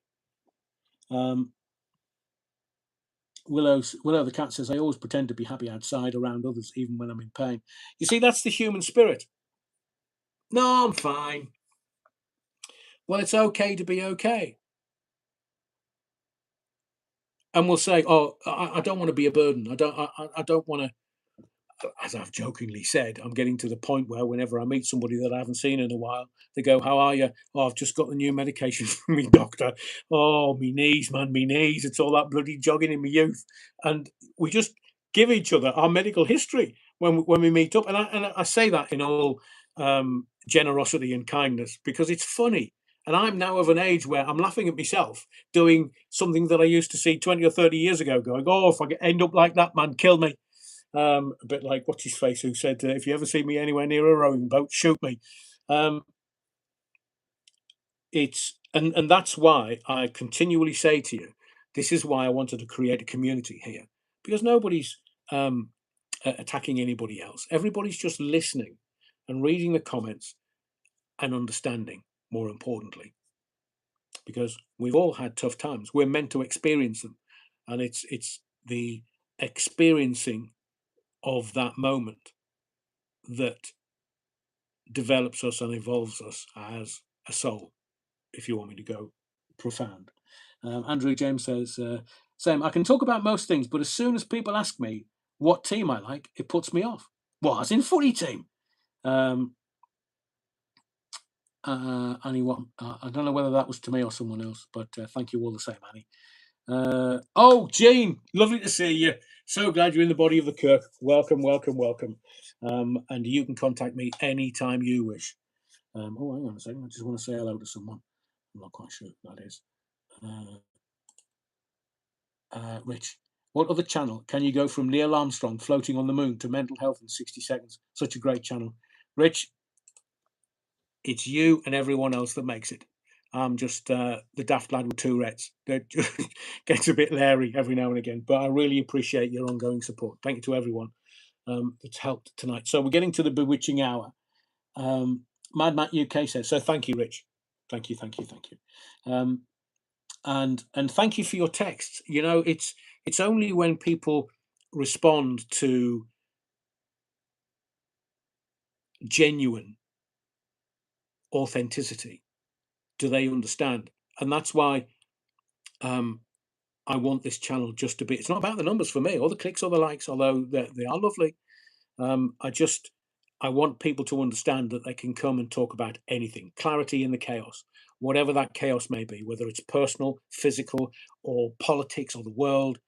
A: Willow the cat says, I always pretend to be happy outside around others, even when I'm in pain. You see, that's the human spirit. No, I'm fine. Well, it's okay to be okay. And we'll say, oh, I don't want to be a burden. I don't want to, as I've jokingly said, I'm getting to the point where whenever I meet somebody that I haven't seen in a while, they go, how are you? Oh, I've just got the new medication from me doctor. Oh, me knees, man, me knees. It's all that bloody jogging in my youth. And we just give each other our medical history when we meet up. And I say that in all generosity and kindness because it's funny. And I'm now of an age where I'm laughing at myself doing something that I used to see 20 or 30 years ago, going, oh, if I end up like that, man, kill me. A bit like what's his face who said, "If you ever see me anywhere near a rowing boat, shoot me." And that's why I continually say to you, this is why I wanted to create a community here, because nobody's attacking anybody else. Everybody's just listening and reading the comments and understanding. More importantly, because we've all had tough times, we're meant to experience them, and it's the experiencing of that moment that develops us and evolves us as a soul, if you want me to go profound. Andrew James says, same, I can talk about most things, but as soon as people ask me what team I like, it puts me off. Well, as in footy team. Annie, I don't know whether that was to me or someone else, but thank you all the same, Annie. Oh, Jean, lovely to see you. So glad you're in the body of the Kirk. Welcome, welcome, welcome. And you can contact me anytime you wish. Oh, hang on a second. I just want to say hello to someone. I'm not quite sure who that is. Rich, what other channel can you go from Neil Armstrong floating on the moon to mental health in 60 seconds? Such a great channel. Rich, it's you and everyone else that makes it. I'm just the daft lad with Tourette's that gets a bit leery every now and again. But I really appreciate your ongoing support. Thank you to everyone that's helped tonight. So we're getting to the bewitching hour. Mad Matt UK says, so thank you, Rich. Thank you. And thank you for your texts. It's only when people respond to genuine authenticity do they understand. And that's why I want this channel just to be, it's not about the numbers for me, or the clicks or the likes, although they are lovely. I want people to understand that they can come and talk about anything, clarity in the chaos, whatever that chaos may be, whether it's personal, physical, or politics or the world.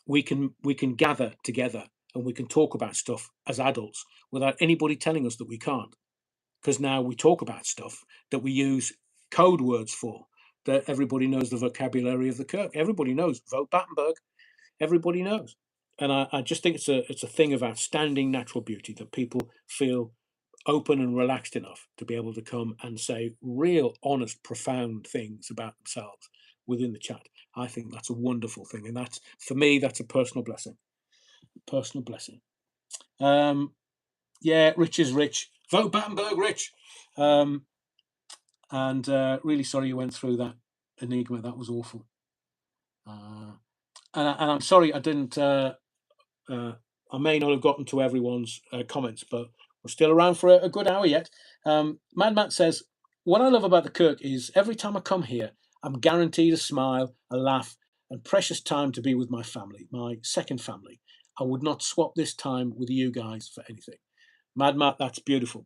A: We can gather together and we can talk about stuff as adults without anybody telling us that we can't. Because now we talk about stuff that we use code words for, that everybody knows the vocabulary of the Kirk. Everybody knows vote Battenberg. Everybody knows. And I just think it's a thing of outstanding natural beauty that people feel open and relaxed enough to be able to come and say real, honest, profound things about themselves within the chat. I think that's a wonderful thing, and that's, for me, that's a personal blessing. Personal blessing. Yeah, Rich is rich. Vote Battenberg, Rich. And really sorry you went through that, Enigma. That was awful. And I'm sorry I didn't. I may not have gotten to everyone's comments, but we're still around for a good hour yet. Mad Matt says, what I love about the Kirk is every time I come here, I'm guaranteed a smile, a laugh, and precious time to be with my family, my second family. I would not swap this time with you guys for anything. Mad Matt, that's beautiful.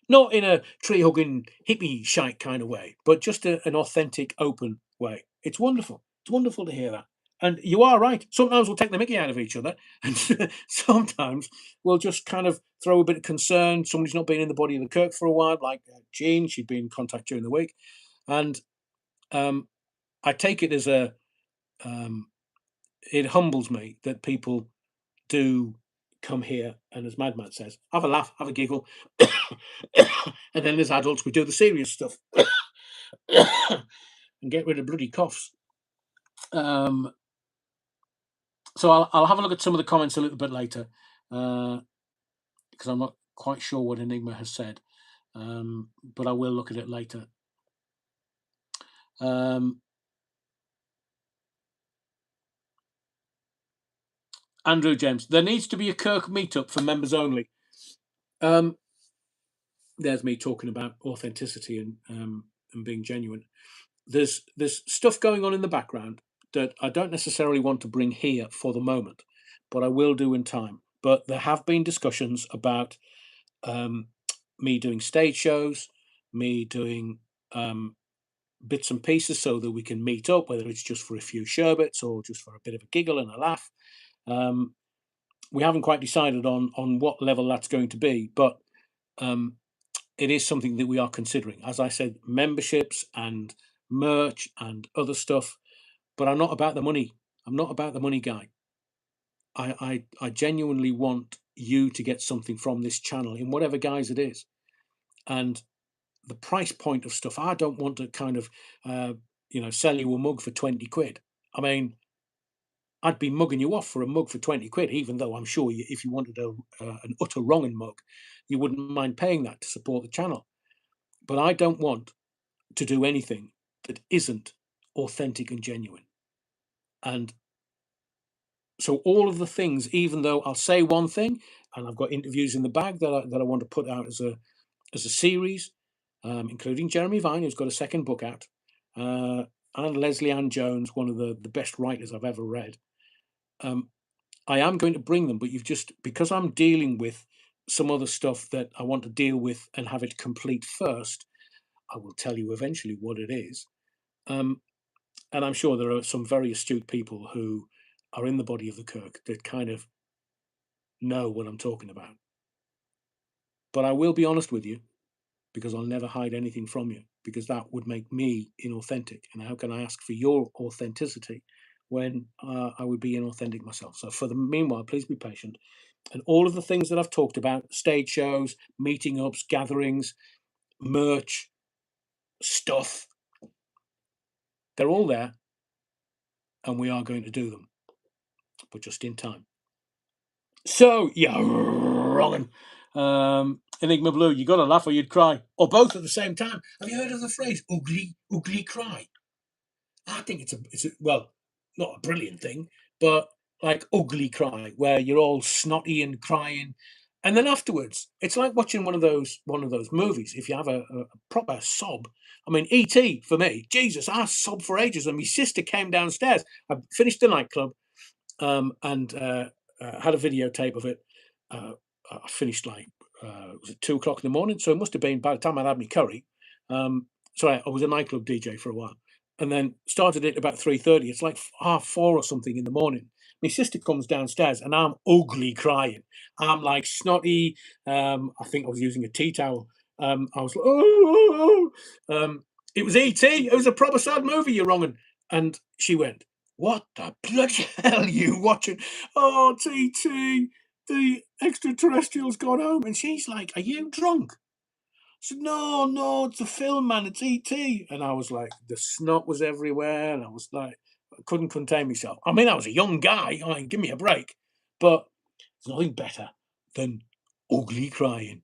A: Not in a tree-hugging hippie shite kind of way, but just an authentic, open way. It's wonderful. It's wonderful to hear that. And you are right. Sometimes we'll take the mickey out of each other, and sometimes we'll just kind of throw a bit of concern. Somebody's not been in the body of the Kirk for a while, like Jean. She'd been in contact during the week. And I take it as it humbles me that people do come here and, as Madman says, have a laugh, have a giggle, and then as adults we do the serious stuff and get rid of bloody coughs. So I'll have a look at some of the comments a little bit later, because I'm not quite sure what Enigma has said, but I will look at it later. Andrew James, there needs to be a Kirk meetup for members only. There's me talking about authenticity and being genuine. There's stuff going on in the background that I don't necessarily want to bring here for the moment, but I will do in time. But there have been discussions about me doing stage shows, me doing bits and pieces so that we can meet up, whether it's just for a few sherbets or just for a bit of a giggle and a laugh. We haven't quite decided on what level that's going to be, but it is something that we are considering. As I said, memberships and merch and other stuff, but I'm not about the money. I'm not about the money guy. I genuinely want you to get something from this channel in whatever guise it is. And the price point of stuff, I don't want to kind of, sell you a mug for 20 quid. I mean, I'd be mugging you off for a mug for 20 quid, even though I'm sure if you wanted an utter wronging mug, you wouldn't mind paying that to support the channel. But I don't want to do anything that isn't authentic and genuine. And so all of the things, even though I'll say one thing, and I've got interviews in the bag that I want to put out as a series, including Jeremy Vine, who's got a second book out, and Leslie Ann Jones, one of the best writers I've ever read. I am going to bring them, but because I'm dealing with some other stuff that I want to deal with and have it complete first, I will tell you eventually what it is. And I'm sure there are some very astute people who are in the body of the Kirk that kind of know what I'm talking about. But I will be honest with you, because I'll never hide anything from you, because that would make me inauthentic. And how can I ask for your authenticity when I would be inauthentic myself? So for the meanwhile, please be patient. And all of the things that I've talked about, stage shows, meeting ups, gatherings, merch, stuff, they're all there. And we are going to do them, but just in time. So, yeah, wrong. Enigma Blue, you got to laugh or you'd cry, or both at the same time. Have you heard of the phrase ugly cry? I think it's a well, not a brilliant thing, but like ugly cry, where you're all snotty and crying, and then afterwards, it's like watching one of those movies. If you have a proper sob, I mean, E.T. for me, Jesus, I sobbed for ages, and my sister came downstairs. I finished the nightclub, and had a videotape of it. I finished like was it 2 o'clock in the morning? So it must have been by the time I'd had my curry. So I was a nightclub DJ for a while, and then started it about 3:30. It's like 4:30 or something in the morning. My sister comes downstairs, and I'm ugly crying. I'm like snotty. I think I was using a tea towel. I was like, oh, oh, oh. It was E.T. It was a proper sad movie. You're wrong. And she went, what the bloody hell are you watching? Oh, TT. the extraterrestrial's gone home, and she's like, "Are you drunk?" I said, "No, no, it's a film, man. It's ET." And I was like, the snot was everywhere, and I was like, I couldn't contain myself. I mean, I was a young guy. I mean, give me a break. But there's nothing better than ugly crying.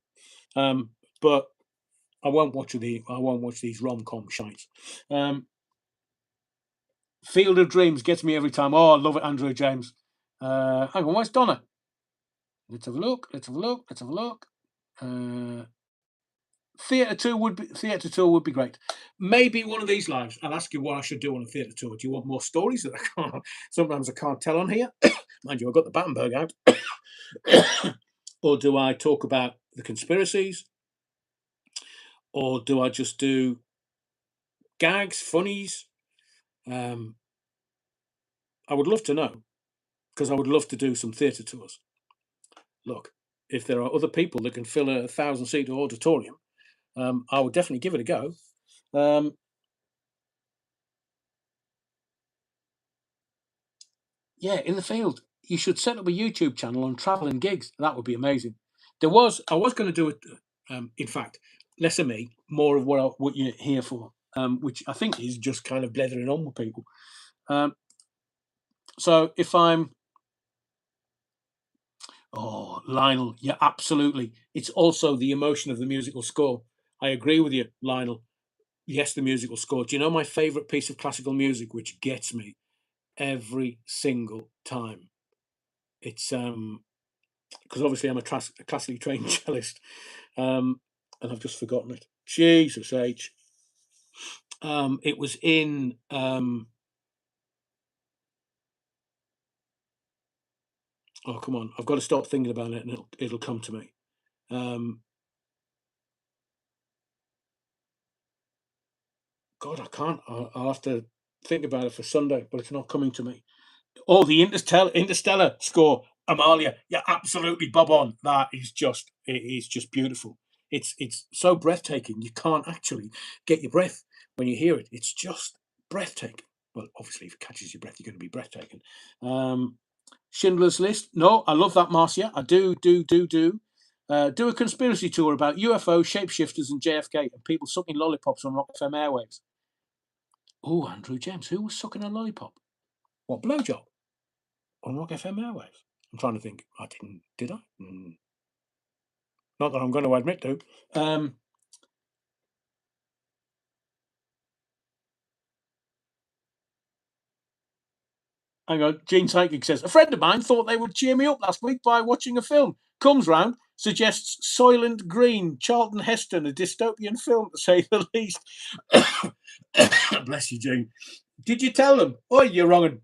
A: But I won't watch these rom-com shites. Field of Dreams gets me every time. Oh, I love it, Andrew James. Hang on, where's Donna? Let's have a look. Let's have a look. Let's have a look. Theatre tour would be great. Maybe one of these lives. I'll ask you what I should do on a theatre tour. Do you want more stories that I can't? Sometimes I can't tell on here. Mind you, I've got the Battenberg out. Or do I talk about the conspiracies? Or do I just do gags, funnies? I would love to know, because I would love to do some theatre tours. Look, if there are other people that can fill a 1,000-seat auditorium, I would definitely give it a go. Yeah, in the field. You should set up a YouTube channel on travel and gigs. That would be amazing. I was going to do it. In fact, less of me, more of what you're here for, which I think is just kind of blethering on with people. So if I'm, oh, Lionel, yeah, absolutely. It's also the emotion of the musical score. I agree with you, Lionel. Yes, the musical score. Do you know my favorite piece of classical music, which gets me every single time? It's because obviously I'm a classically trained cellist, and I've just forgotten it. Jesus H. It was in. Oh, come on! I've got to stop thinking about it, and it'll come to me. God, I can't. I'll have to think about it for Sunday, but it's not coming to me. Oh, the Interstellar score, Amalia. Yeah, absolutely bob on. It is just beautiful. It's so breathtaking. You can't actually get your breath when you hear it. It's just breathtaking. Well, obviously, if it catches your breath, you're going to be breathtaking. Schindler's List. No, I love that, Marcia. I do. Do a conspiracy tour about UFO shapeshifters and JFK and people sucking lollipops on Rock FM airwaves. Oh, Andrew James, who was sucking a lollipop? What, blowjob? On Rock FM airwaves? I'm trying to think. I didn't, did I? Not that I'm going to admit to. Hang on. Gene Psychic says, a friend of mine thought they would cheer me up last week by watching a film. Comes round, suggests Soylent Green, Charlton Heston, a dystopian film, to say the least. Bless you, Gene. Did you tell them? Oh, you're wrong.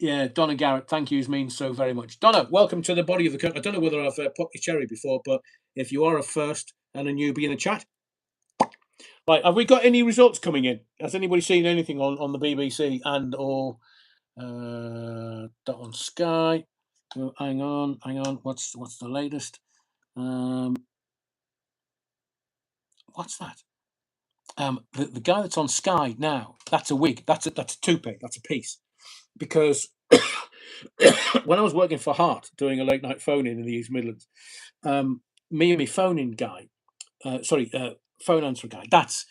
A: Yeah, Donna Garrett, thank yous means so very much. Donna, welcome to the body of the cook. I don't know whether I've popped your cherry before, but if you are a first and a newbie in the chat, right, have we got any results coming in? Has anybody seen anything on the BBC and or on Sky? Oh, hang on. What's the latest? What's that? The guy that's on Sky now, that's a wig. That's a toupee. That's a piece. Because when I was working for Hart doing a late night phone in the East Midlands, me and my phoning guy, phone answer guy, that's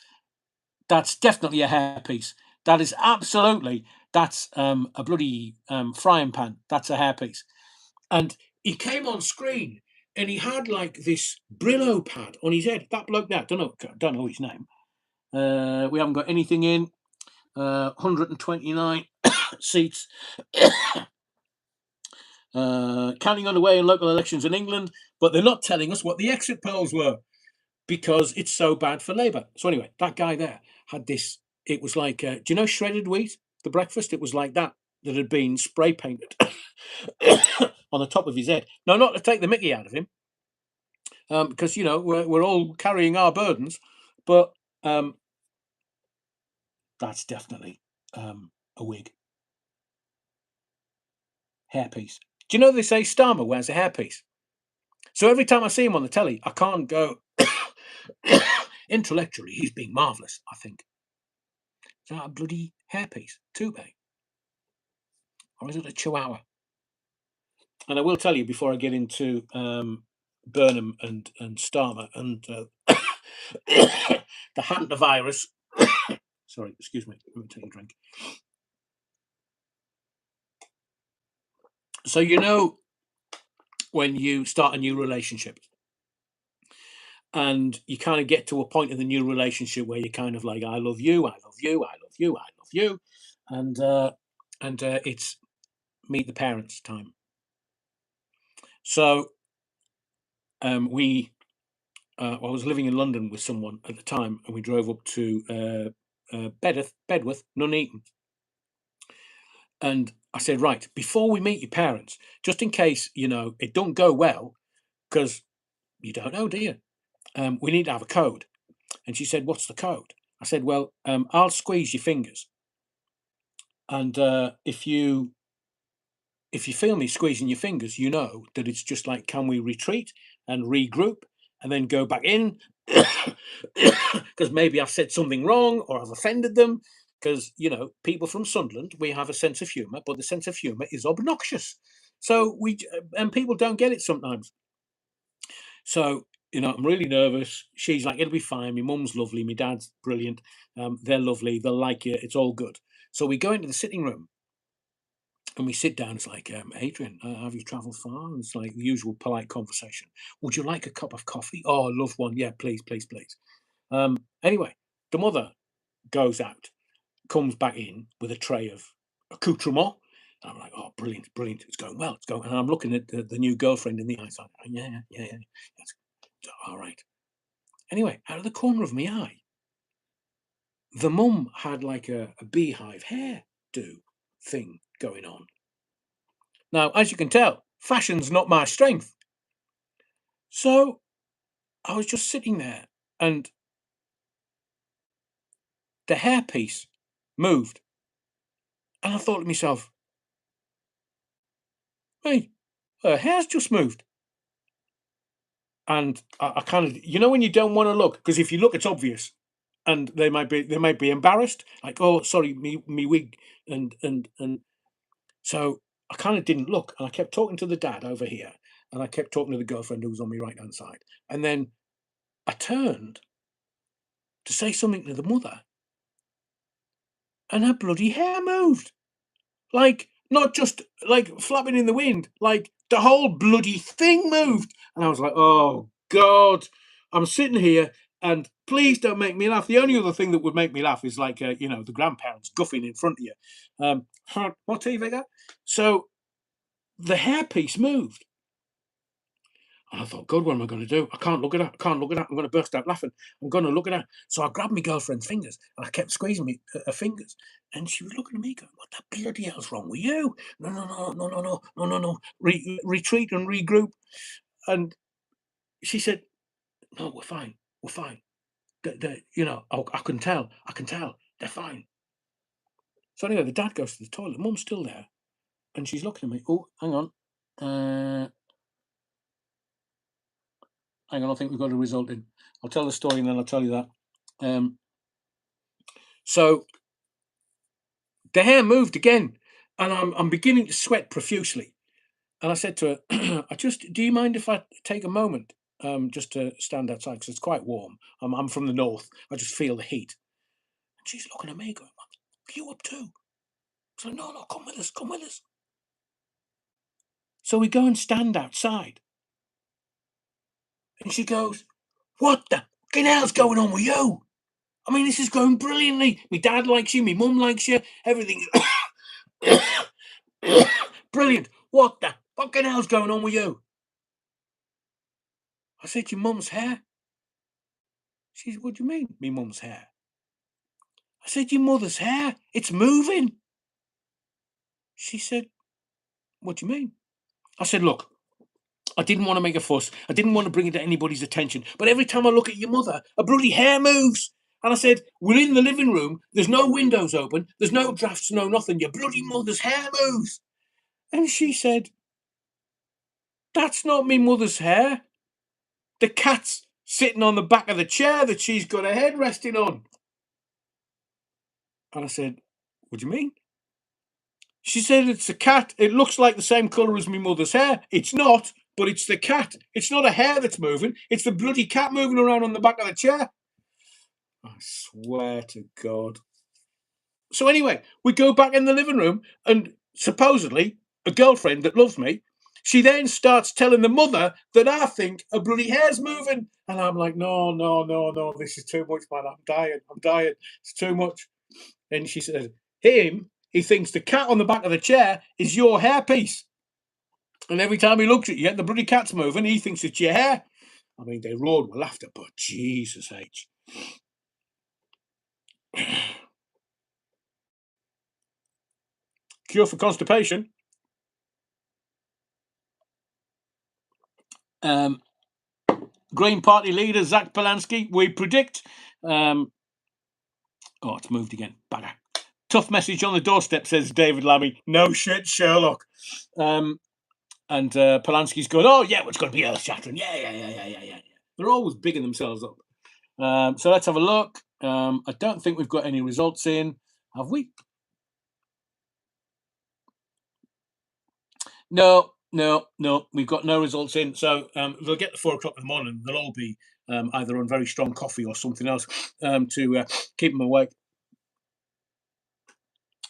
A: definitely a hairpiece. That is absolutely, that's a bloody frying pan. That's a hairpiece. And he came on screen and he had like this Brillo pad on his head. That bloke there, don't know his name. We haven't got anything in. 129 seats. Counting on the way in local elections in England, but they're not telling us what the exit polls were because it's so bad for Labour. So anyway, that guy there had this. It was like, do you know shredded wheat, the breakfast? It was like that had been spray painted on the top of his head. No, not to take the mickey out of him, because we're all carrying our burdens, but that's definitely a wig hairpiece. Do you know they say Starmer wears a hairpiece? So every time I see him on the telly, I can't go. Intellectually, he's being marvellous, I think. Is that a bloody hairpiece? Toupee. I was at a Chihuahua. And I will tell you before I get into Burnham and Starmer and the Hanta virus. Sorry, excuse me. Let me take a drink. So when you start a new relationship, and you kind of get to a point in the new relationship where you're kind of like, I love you, I love you, I love you, I love you, and it's meet the parents time. So I was living in London with someone at the time, and we drove up to Bedworth, Nuneaton. And I said, right, before we meet your parents, just in case, it don't go well, because you don't know, do you? We need to have a code. And she said, what's the code? I said, well, I'll squeeze your fingers. And if you feel me squeezing your fingers, you know that it's just like, can we retreat and regroup and then go back in? Because maybe I've said something wrong or I've offended them. Because, people from Sunderland, we have a sense of humour, but the sense of humour is obnoxious. So and people don't get it sometimes. So, I'm really nervous. She's like, it'll be fine. My mum's lovely. My dad's brilliant. They're lovely. They'll like you. It's all good. So we go into the sitting room and we sit down. It's like, Adrian, have you travelled far? And it's like the usual polite conversation. Would you like a cup of coffee? Oh, I love one. Yeah, please, please, please. Anyway, the mother goes out, comes back in with a tray of accoutrement. And I'm like, oh, brilliant, brilliant. It's going well. It's going. And I'm looking at the new girlfriend in the eyes. Like, yeah. That's all right. Anyway, out of the corner of my eye, the mum had like a beehive hair do thing going on. Now, as you can tell, fashion's not my strength. So I was just sitting there and the hairpiece moved. And I thought to myself, hey, her hair's just moved. And I kind of, when you don't want to look, because if you look, it's obvious. And they might be embarrassed, like, oh, sorry, me wig. And so I kind of didn't look. And I kept talking to the dad over here. And I kept talking to the girlfriend who was on my right hand side. And then I turned to say something to the mother. And her bloody hair moved. Like, not just like flapping in the wind, like the whole bloody thing moved. And I was like, oh God, I'm sitting here and please don't make me laugh. The only other thing that would make me laugh is like, the grandparents guffing in front of you. What TV got? So the hairpiece moved. And I thought, God, what am I going to do? I can't look at her. I can't look at her. I'm going to burst out laughing. I'm going to look at her. So I grabbed my girlfriend's fingers and I kept squeezing her fingers. And she was looking at me going, what the bloody hell's wrong with you? No. Retreat and regroup. And she said, no, we're fine. We're fine. I can tell. They're fine. So anyway, the dad goes to the toilet. Mum's still there. And she's looking at me. Oh, hang on. Hang on, I think we've got a result in. I'll tell the story and then I'll tell you that. So the hair moved again, and I'm beginning to sweat profusely. And I said to her, do you mind if I take a moment just to stand outside because it's quite warm. I'm from the north. I just feel the heat. And she's looking at me going, what are you up to? So no, come with us. So we go and stand outside. And she goes, what the fucking hell's going on with you? I mean, this is going brilliantly. My dad likes you, my mum likes you, everything's brilliant. What the fucking hell's going on with you? I said, your mum's hair. She said, what do you mean, me mum's hair? I said, your mother's hair. It's moving. She said, what do you mean? I said, look, I didn't want to make a fuss. I didn't want to bring it to anybody's attention. But every time I look at your mother, her bloody hair moves. And I said, we're in the living room. There's no windows open. There's no drafts, no nothing. Your bloody mother's hair moves. And she said, that's not me mother's hair. The cat's sitting on the back of the chair that she's got her head resting on. And I said, what do you mean? She said it's a cat. It looks like the same colour as my mother's hair. It's not, but it's the cat. It's not a hair that's moving. It's the bloody cat moving around on the back of the chair. I swear to God. So anyway, we go back in the living room, and supposedly a girlfriend that loves me, she then starts telling the mother that I think a bloody hair's moving. And I'm like, no, no, no, no, this is too much, man. I'm dying. It's too much. And she said, he thinks the cat on the back of the chair is your hairpiece. And every time he looks at you, the bloody cat's moving, he thinks it's your hair. I mean, they roared with laughter, but Jesus H. Cure for constipation. Green Party leader Zach Polanski, we predict. It's moved again. Bugger. Tough message on the doorstep, says David Lammy. No shit, Sherlock. And Polanski's going, oh, yeah, it's going to be earth-shattering. Yeah. They're always bigging themselves up. So let's have a look. I don't think we've got any results in. Have we? No. We've got no results in. So they'll get to 4 o'clock in the morning. They'll all be either on very strong coffee or something else to keep them awake.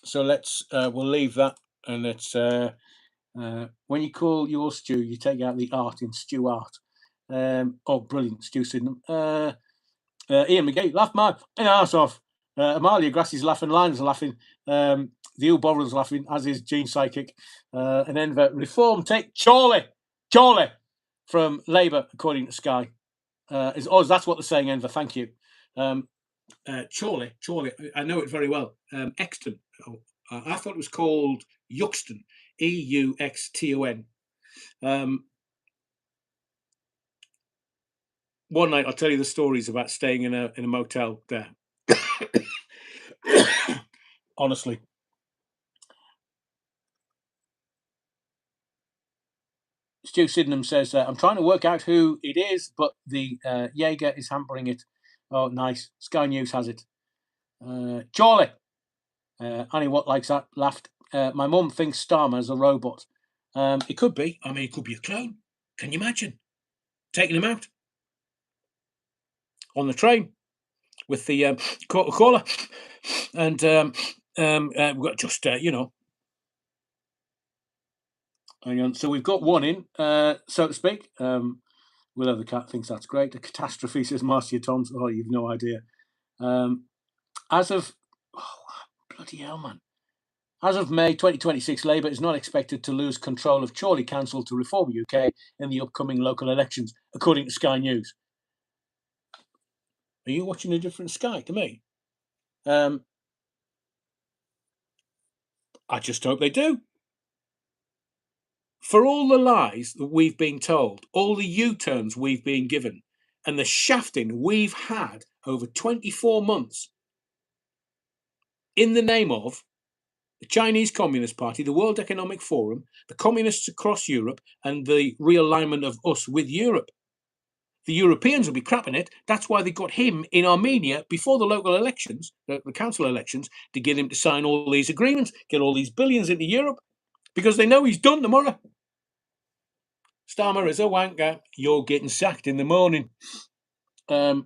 A: So we'll leave that, and let's when you call your stew, you take out the art in stew art. Brilliant, Stu Sydenham. Ian McGee, laugh my arse off. Amalia Grassie's laughing, Lions are laughing. The U Borrell's laughing, as is Gene Psychic. And then the Reform take Chorley from Labour, according to Sky. That's what they're saying, Enver. Thank you. Chorley, I know it very well. Exton. I thought it was called Euxton, Euxton. One night, I'll tell you the stories about staying in a motel there. Honestly. Stu Sydenham says, I'm trying to work out who it is, but the Jaeger is hampering it. Oh, nice. Sky News has it. Charlie. Annie Watt likes that. Laughed. My mum thinks Starmer's a robot. It could be. I mean, it could be a clone. Can you imagine? Taking him out on the train with the Coca-Cola. And we've got just, so we've got one in, so to speak. Willow the Cat thinks that's great. A catastrophe, says Marcia Thompson. Oh, you've no idea. As of bloody hell, man. As of May 2026, Labour is not expected to lose control of Chorley Council to Reform UK in the upcoming local elections, according to Sky News. Are you watching a different Sky to me? I just hope they do. For all the lies that we've been told, all the U-turns we've been given, and the shafting we've had over 24 months in the name of the Chinese Communist Party, the World Economic Forum, the communists across Europe, and the realignment of us with Europe. The Europeans will be crapping it. That's why they got him in Armenia before the local elections, the council elections, to get him to sign all these agreements, get all these billions into Europe, because they know he's done tomorrow. Starmer is a wanker. You're getting sacked in the morning. Soylent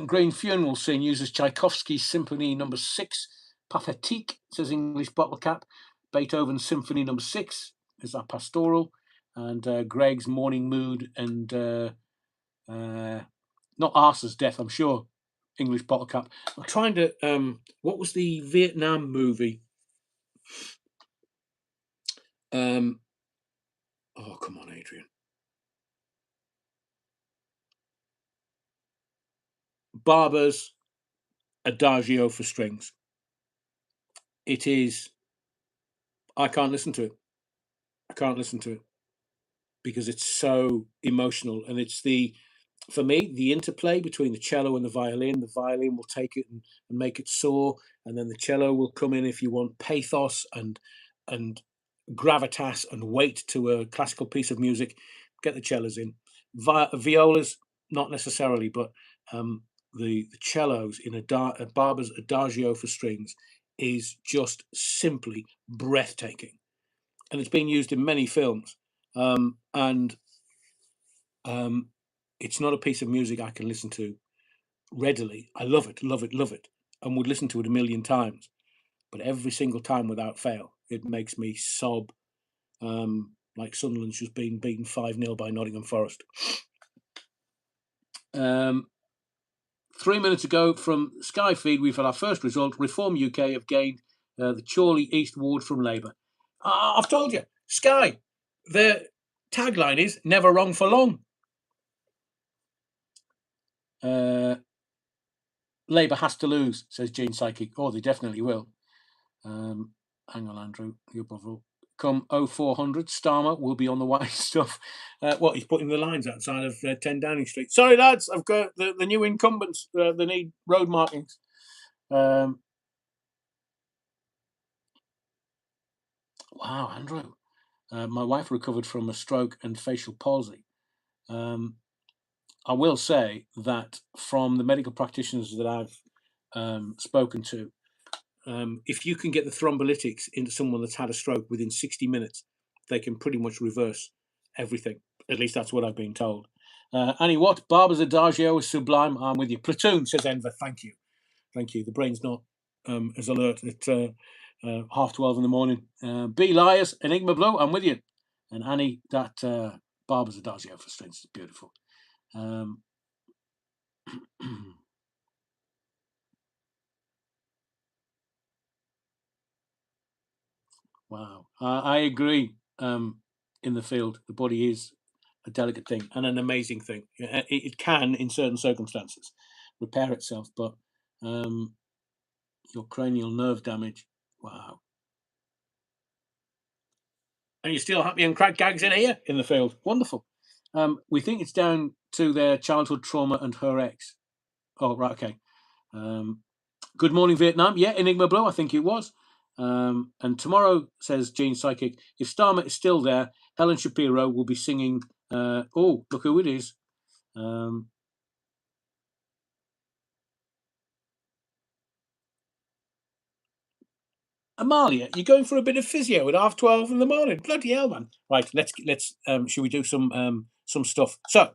A: Green funeral scene uses Tchaikovsky's Symphony No. 6. Pathétique, says English bottle cap. Beethoven's Symphony No. 6 is that pastoral. And Greg's Morning Mood and not Arse's Death, I'm sure. English bottle cap. I'm trying to. What was the Vietnam movie? Oh, come on, Adrian. Barber's Adagio for Strings. It is. I can't listen to it. Because it's so emotional, and it's for me, the interplay between the cello and the violin. The violin will take it and make it soar, and then the cello will come in if you want pathos and gravitas and weight to a classical piece of music. Get the cellos in. Violas, not necessarily, but the cellos in a Barber's Adagio for Strings is just simply breathtaking, and it's been used in many films. And it's not a piece of music I can listen to readily. I love it, love it, love it, and would listen to it a million times. But every single time, without fail, it makes me sob, like Sunderland's just been beaten 5-0 by Nottingham Forest. 3 minutes ago from Sky Feed, we've had our first result. Reform UK have gained the Chorley East ward from Labour. I've told you, Sky, their tagline is never wrong for long. Labour has to lose, says Gene Psychic. Oh, they definitely will. Hang on, Andrew, you're above all. Come 0400, Starmer will be on the white stuff. What, he's putting the lines outside of 10 Downing Street. Sorry, lads, I've got the new incumbents. They need road markings. Wow, Andrew. My wife recovered from a stroke and facial palsy. I will say that from the medical practitioners that I've spoken to, if you can get the thrombolytics into someone that's had a stroke within 60 minutes, they can pretty much reverse everything. At least that's what I've been told. Annie Watt, Barber's Adagio is sublime. I'm with you. Platoon, says Enver. Thank you. Thank you. The brain's not as alert at 12:30 in the morning. B. Liars, Enigma Blue, I'm with you. And Annie, that Barber's Adagio for strings is beautiful. Wow, I agree. In the field, the body is a delicate thing and an amazing thing. It can, in certain circumstances, repair itself, but your cranial nerve damage, wow. And you're still happy and crack gags in here in the field. Wonderful. We think it's down to their childhood trauma and her ex. Oh, right, okay. Good morning, Vietnam. Yeah, Enigma Blue, I think it was. And tomorrow, says Gene Psychic, if Starmer is still there, Helen Shapiro will be singing. Oh, look who it is. Amalia, you're going for a bit of physio at 12:30 in the morning. Bloody hell, man! Right, let's. Should we do some stuff? So,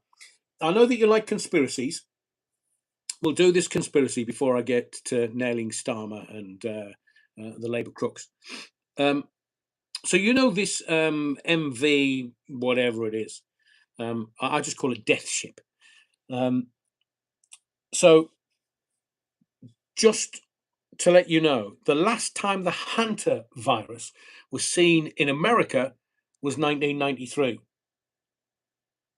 A: I know that you like conspiracies. We'll do this conspiracy before I get to nailing Starmer and the Labour crooks. So you know this MV whatever it is. I just call it Death Ship. So just to let you know, the last time the Hanta virus was seen in America was 1993.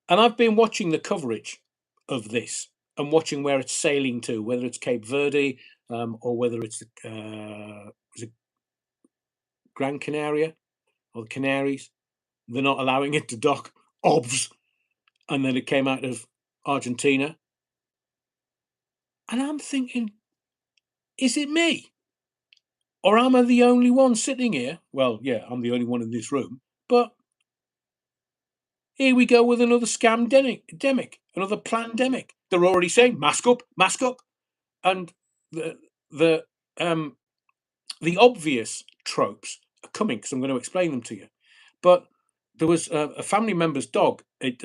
A: And I've been watching the coverage of this and watching where it's sailing to, whether it's Cape Verde or whether it's was it Gran Canaria or the Canaries. They're not allowing it to dock. Obs. And then it came out of Argentina. And I'm thinking, is it me? Or am I the only one sitting here? Well, yeah, I'm the only one in this room. But here we go with another scamdemic, another plandemic. They're already saying mask up, mask up. And the obvious tropes are coming because I'm going to explain them to you. But there was a family member's dog. It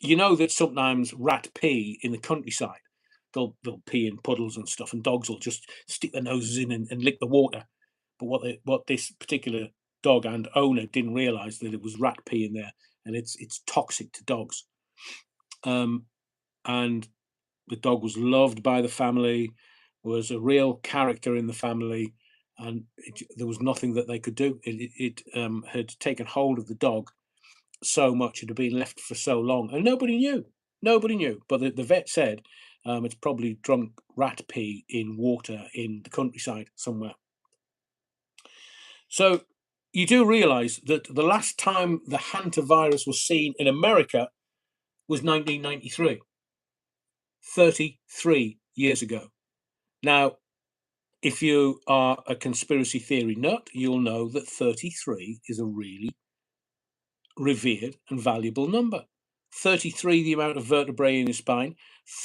A: you know that sometimes rat pee in the countryside. They'll pee in puddles and stuff, and dogs will just stick their noses in and lick the water. But what this particular dog and owner didn't realise that it was rat pee in there, and it's toxic to dogs. And the dog was loved by the family, was a real character in the family, and there was nothing that they could do. It had taken hold of the dog so much, it had been left for so long, and nobody knew. Nobody knew. But the vet said it's probably drunk rat pee in water in the countryside somewhere. So you do realise that the last time the hantavirus was seen in America was 1993, 33 years ago. Now, if you are a conspiracy theory nut, you'll know that 33 is a really revered and valuable number. 33, the amount of vertebrae in his spine.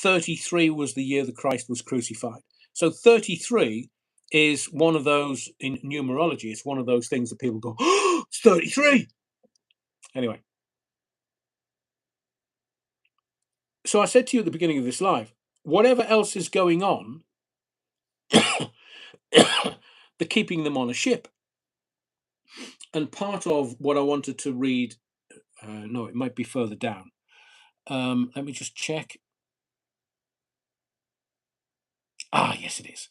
A: 33 was the year that Christ was crucified. So 33 is one of those, in numerology, it's one of those things that people go, oh, it's 33. Anyway, so I said to you at the beginning of this live, whatever else is going on, they're keeping them on a ship. And part of what I wanted to read, no, it might be further down. Let me just check. Ah, yes, it is.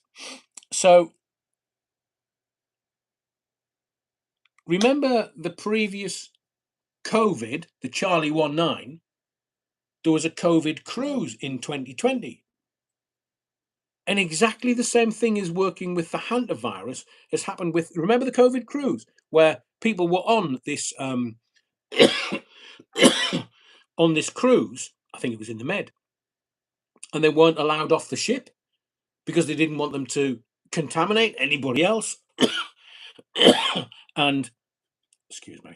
A: So remember the previous COVID, the Charlie 19, there was a COVID cruise in 2020. And exactly the same thing is working with the Hanta virus has happened with, remember the COVID cruise, where people were on this on this cruise, I think it was in the Med, and they weren't allowed off the ship because they didn't want them to contaminate anybody else. And excuse me,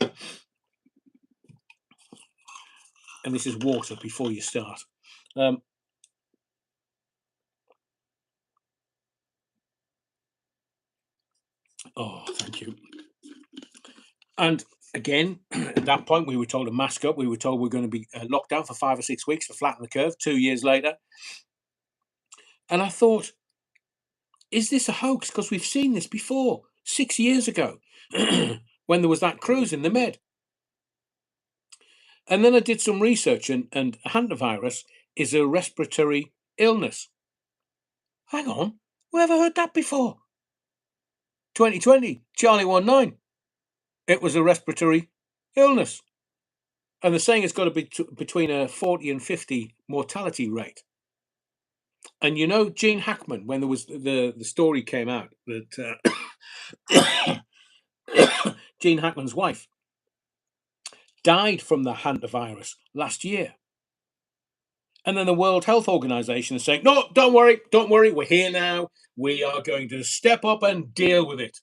A: and this is water before you start. Oh, thank you. And again, at that point, we were told to mask up. We were told we're going to be locked down for 5 or 6 weeks to flatten the curve. 2 years later, and I thought, is this a hoax? Because we've seen this before 6 years ago, when there was that cruise in the Med. And then I did some research, and hantavirus is a respiratory illness. Hang on, who ever heard that before? 2020, Charlie 19. It was a respiratory illness. And they're saying it's got to be between a 40 and 50 mortality rate. And you know, Gene Hackman, when there was the story came out that Gene Hackman's wife died from the hantavirus last year. And then the World Health Organization is saying, no, don't worry, we're here now. We are going to step up and deal with it.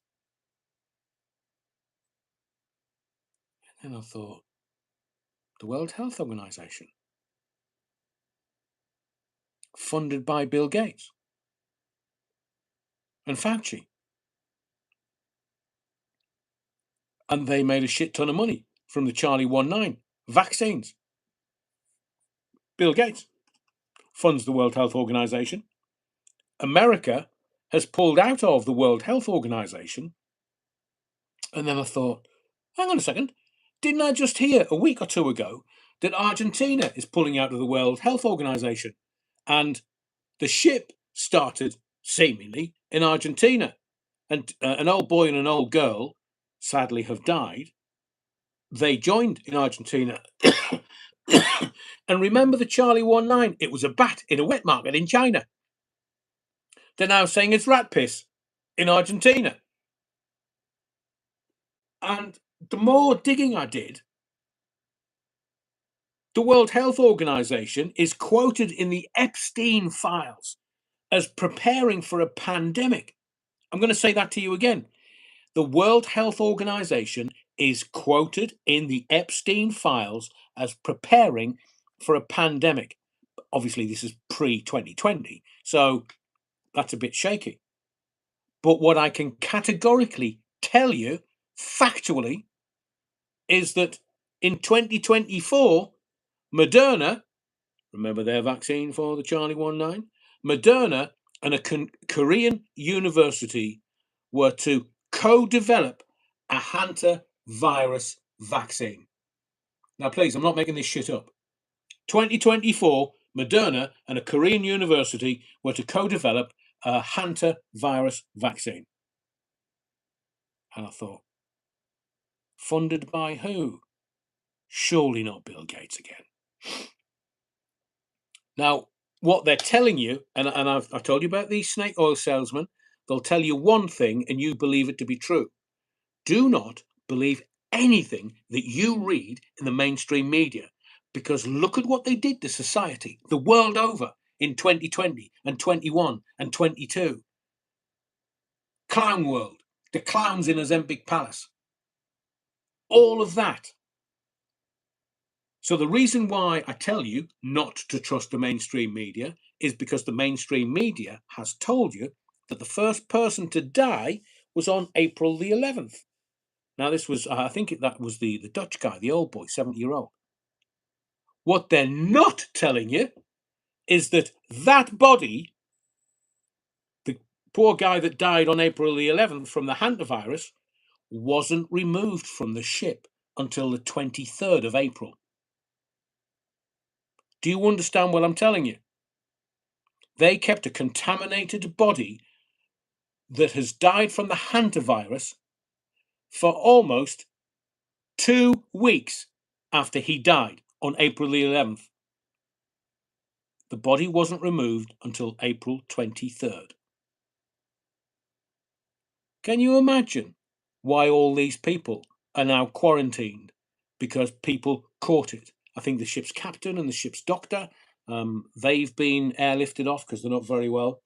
A: And I thought, the World Health Organization, funded by Bill Gates and Fauci. And they made a shit ton of money from the Charlie 19 vaccines. Bill Gates funds the World Health Organization. America has pulled out of the World Health Organization. And then I thought, hang on a second, didn't I just hear a week or two ago that Argentina is pulling out of the World Health Organization? And the ship started seemingly in Argentina. And an old boy and an old girl sadly have died. They joined in Argentina. And remember the Charlie 19? It was a bat in a wet market in China. They're now saying it's rat piss in Argentina. And the more digging I did, the World Health Organization is quoted in the Epstein files as preparing for a pandemic. I'm going to say that to you again. The World Health Organization is quoted in the Epstein files as preparing for a pandemic. Obviously, this is pre-2020, so that's a bit shaky. But what I can categorically tell you, factually, is that in 2024, Moderna, remember their vaccine for the Charlie 19? Moderna and a Korean university were to co-develop a Hanta virus vaccine. Now, please, I'm not making this shit up. 2024, Moderna and a Korean university were to co-develop a Hanta virus vaccine. And I thought, funded by who? Surely not Bill Gates again. Now, what they're telling you, and I've told you about these snake oil salesmen, they'll tell you one thing and you believe it to be true. Do not believe anything that you read in the mainstream media, because look at what they did to society the world over in 2020 and 21 and 22. Clown world, the clowns in Ozempic Palace, all of that. So the reason why I tell you not to trust the mainstream media is because the mainstream media has told you that the first person to die was on April the 11th. Now, this was, I think that was the Dutch guy, the old boy, 70-year-old. What they're not telling you is that that body, the poor guy that died on April the 11th from the Hanta virus, wasn't removed from the ship until the 23rd of April. Do you understand what I'm telling you? They kept a contaminated body that has died from the Hanta virus for almost 2 weeks after he died on April the 11th. The body wasn't removed until April 23rd. Can you imagine why all these people are now quarantined? Because people caught it. I think the ship's captain and the ship's doctor, they've been airlifted off because they're not very well.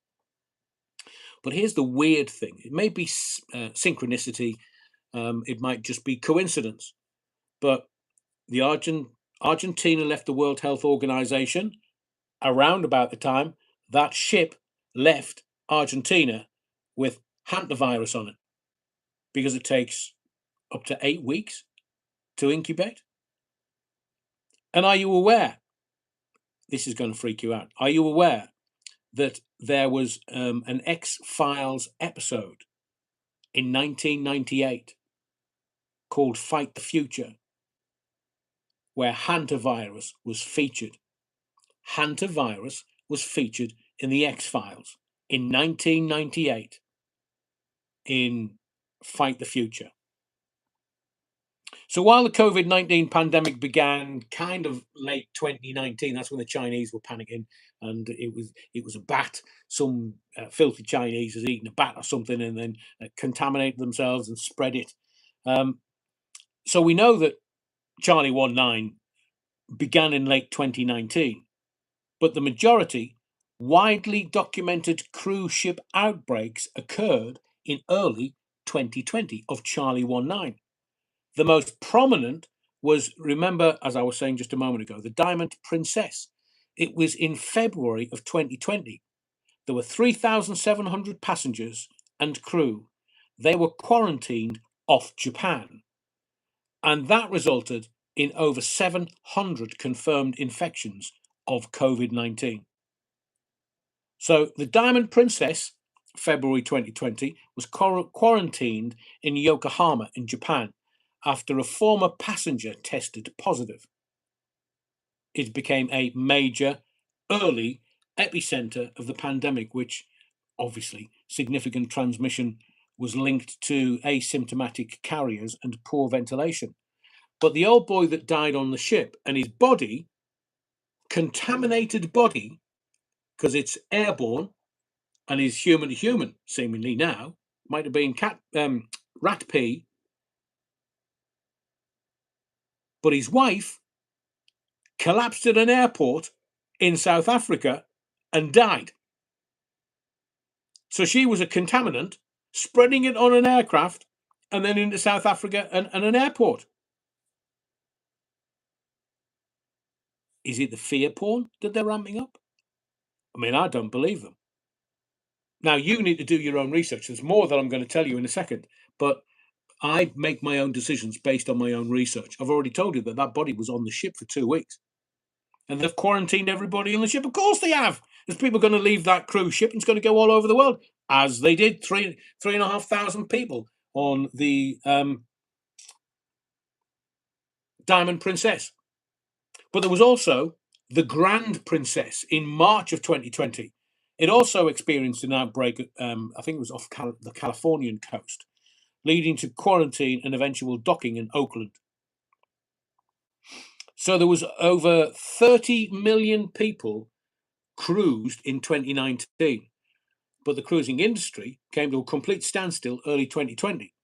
A: But here's the weird thing. It may be synchronicity. It might just be coincidence. But the Argentina left the World Health Organization around about the time that ship left Argentina with hantavirus on it, because it takes up to 8 weeks to incubate. And are you aware, this is going to freak you out, are you aware that there was an X-Files episode in 1998 called Fight the Future, where hantavirus was featured? Hantavirus was featured in the X-Files in 1998 in Fight the Future. So while the COVID-19 pandemic began kind of late 2019, that's when the Chinese were panicking, and it was a bat. Some filthy Chinese has eaten a bat or something and then contaminated themselves and spread it. So we know that Charlie 19 began in late 2019, but the majority widely documented cruise ship outbreaks occurred in early 2020 of Charlie 19. The most prominent was, remember, as I was saying just a moment ago, the Diamond Princess. It was in February of 2020. There were 3,700 passengers and crew. They were quarantined off Japan. And that resulted in over 700 confirmed infections of COVID-19. So the Diamond Princess, February 2020, was quarantined in Yokohama in Japan after a former passenger tested positive. It became a major early epicenter of the pandemic, which obviously significant transmission was linked to asymptomatic carriers and poor ventilation. But the old boy that died on the ship, and his body, contaminated body, because it's airborne and is human to human, seemingly now, might have been rat pee. But his wife collapsed at an airport in South Africa and died. So she was a contaminant, spreading it on an aircraft and then into South Africa and an airport. Is it the fear porn that they're ramping up? I mean, I don't believe them. Now, you need to do your own research. There's more that I'm going to tell you in a second, but I make my own decisions based on my own research. I've already told you that that body was on the ship for 2 weeks. And they've quarantined everybody on the ship. Of course they have. There's people going to leave that cruise ship and it's going to go all over the world, as they did. 3,500 people on the Diamond Princess. But there was also the Grand Princess in March of 2020. It also experienced an outbreak, I think it was off the Californian coast, leading to quarantine and eventual docking in Oakland. So there was over 30 million people cruised in 2019. But the cruising industry came to a complete standstill early 2020,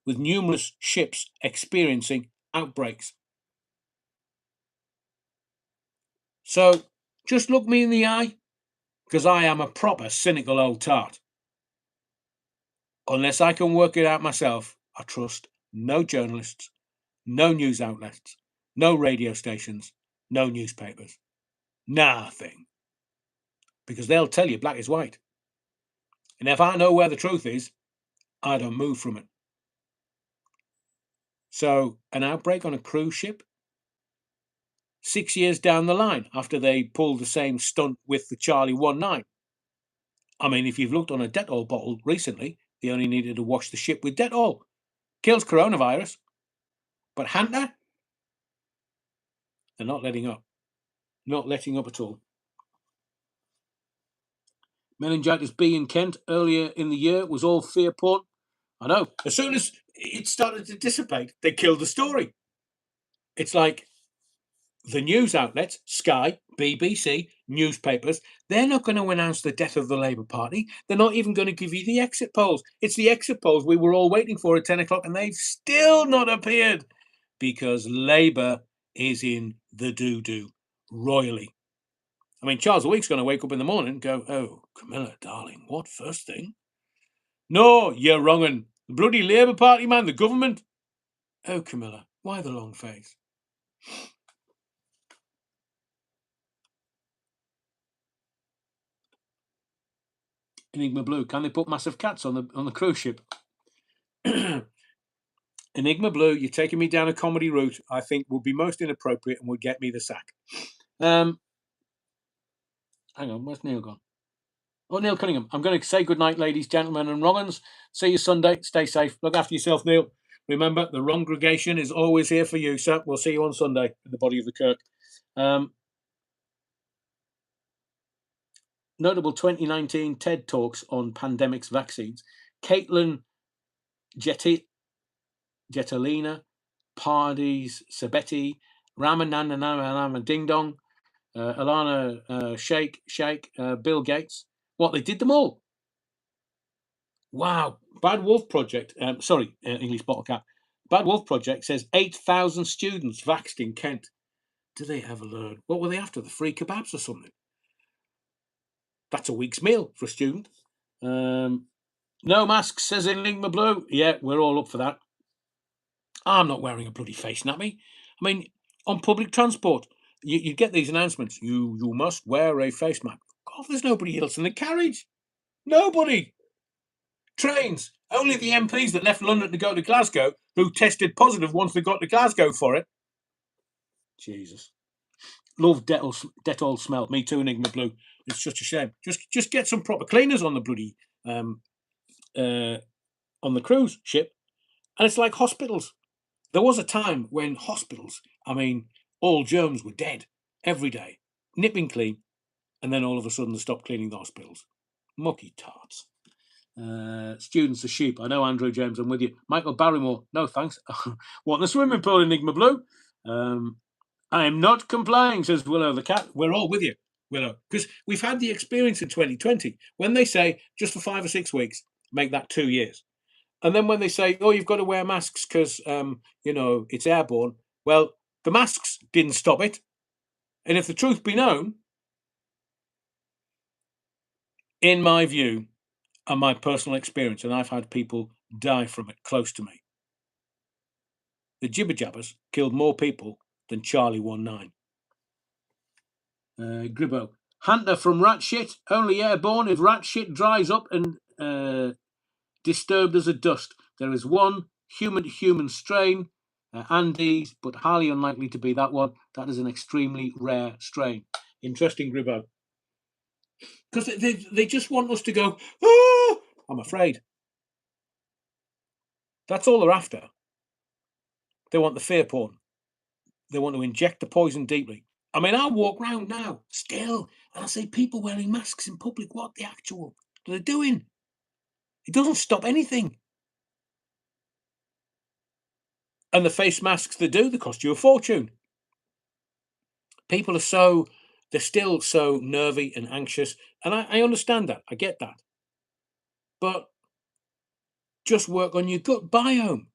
A: with numerous ships experiencing outbreaks. So just look me in the eye, because I am a proper cynical old tart. Unless I can work it out myself, I trust no journalists, no news outlets, no radio stations, no newspapers. Nothing. Because they'll tell you black is white. And if I know where the truth is, I don't move from it. So an outbreak on a cruise ship, 6 years down the line, after they pulled the same stunt with the Charlie 19. I mean, if you've looked on a Dettol bottle recently, they only needed to wash the ship with Dettol. Kills coronavirus. But Hanta, they're not letting up. Not letting up at all. Meningitis B in Kent earlier in the year was all fear porn. I know. As soon as it started to dissipate, they killed the story. It's like the news outlets, Sky, BBC, newspapers, they're not going to announce the death of the Labour Party. They're not even going to give you the exit polls. It's the exit polls we were all waiting for at 10 o'clock, and they've still not appeared because Labour is in the doo-doo royally. I mean, Charles Week's going to wake up in the morning and go, "Oh, Camilla, darling, what first thing?" "No, you're wrongin'. The bloody Labour Party, man, the government." "Oh, Camilla, why the long face?" Enigma Blue, can they put massive cats on the cruise ship? Enigma Blue, you're taking me down a comedy route I think would be most inappropriate and would get me the sack. Hang on, where's Neil gone? Oh, Neil Cunningham. I'm going to say good night, ladies, gentlemen, and wrong-uns. See you Sunday. Stay safe. Look after yourself, Neil. Remember, the wrongregation is always here for you, sir. We'll see you on Sunday in the body of the Kirk. Notable 2019 TED Talks on pandemics vaccines. Caitlin Jetalina, Pardis Sabetti, Ramananda Ding Dong, Alana Sheikh, Bill Gates. What, they did them all? Wow. Bad Wolf Project, English Bottle Cap. Bad Wolf Project says 8,000 students vaxxed in Kent. Do they ever learn? What were they after? The free kebabs or something? That's a week's meal for a student. No masks, says Enigma Blue. Yeah, we're all up for that. I'm not wearing a bloody face nappy. I mean, on public transport, you get these announcements. You must wear a face mask. God, there's nobody else in the carriage. Nobody. Trains. Only the MPs that left London to go to Glasgow who tested positive once they got to Glasgow for it. Jesus. Love Dettol smell. Me too, Enigma Blue. It's such a shame. Just get some proper cleaners on the bloody on the cruise ship. And it's like hospitals. There was a time when hospitals, I mean, all germs were dead every day, nipping clean, and then all of a sudden they stopped cleaning the hospitals. Mucky tarts. Students are sheep. I know, Andrew James, I'm with you. Michael Barrymore, no thanks. Want the swimming pool, Enigma Blue? I am not complying, says Willow the cat. We're all with you, Willow, because we've had the experience in 2020 when they say just for 5 or 6 weeks, make that 2 years. And then when they say, "Oh, you've got to wear masks because it's airborne," well, the masks didn't stop it. And if the truth be known, in my view and my personal experience, and I've had people die from it close to me, the jibber jabbers killed more people than Charlie 19. Gribbo. Hanta from rat shit, only airborne if rat shit dries up and disturbed as a dust. There is one human-to-human strain, Andes, but highly unlikely to be that one. That is an extremely rare strain. Interesting, Gribbo. Because they just want us to go, "Oh, I'm afraid." That's all they're after. They want the fear porn. They want to inject the poison deeply. I mean, I walk round now, still, and I see people wearing masks in public. What the actual are they doing? It doesn't stop anything. And the face masks they do, they cost you a fortune. People are they're still so nervy and anxious. And I understand that. I get that. But just work on your gut biome.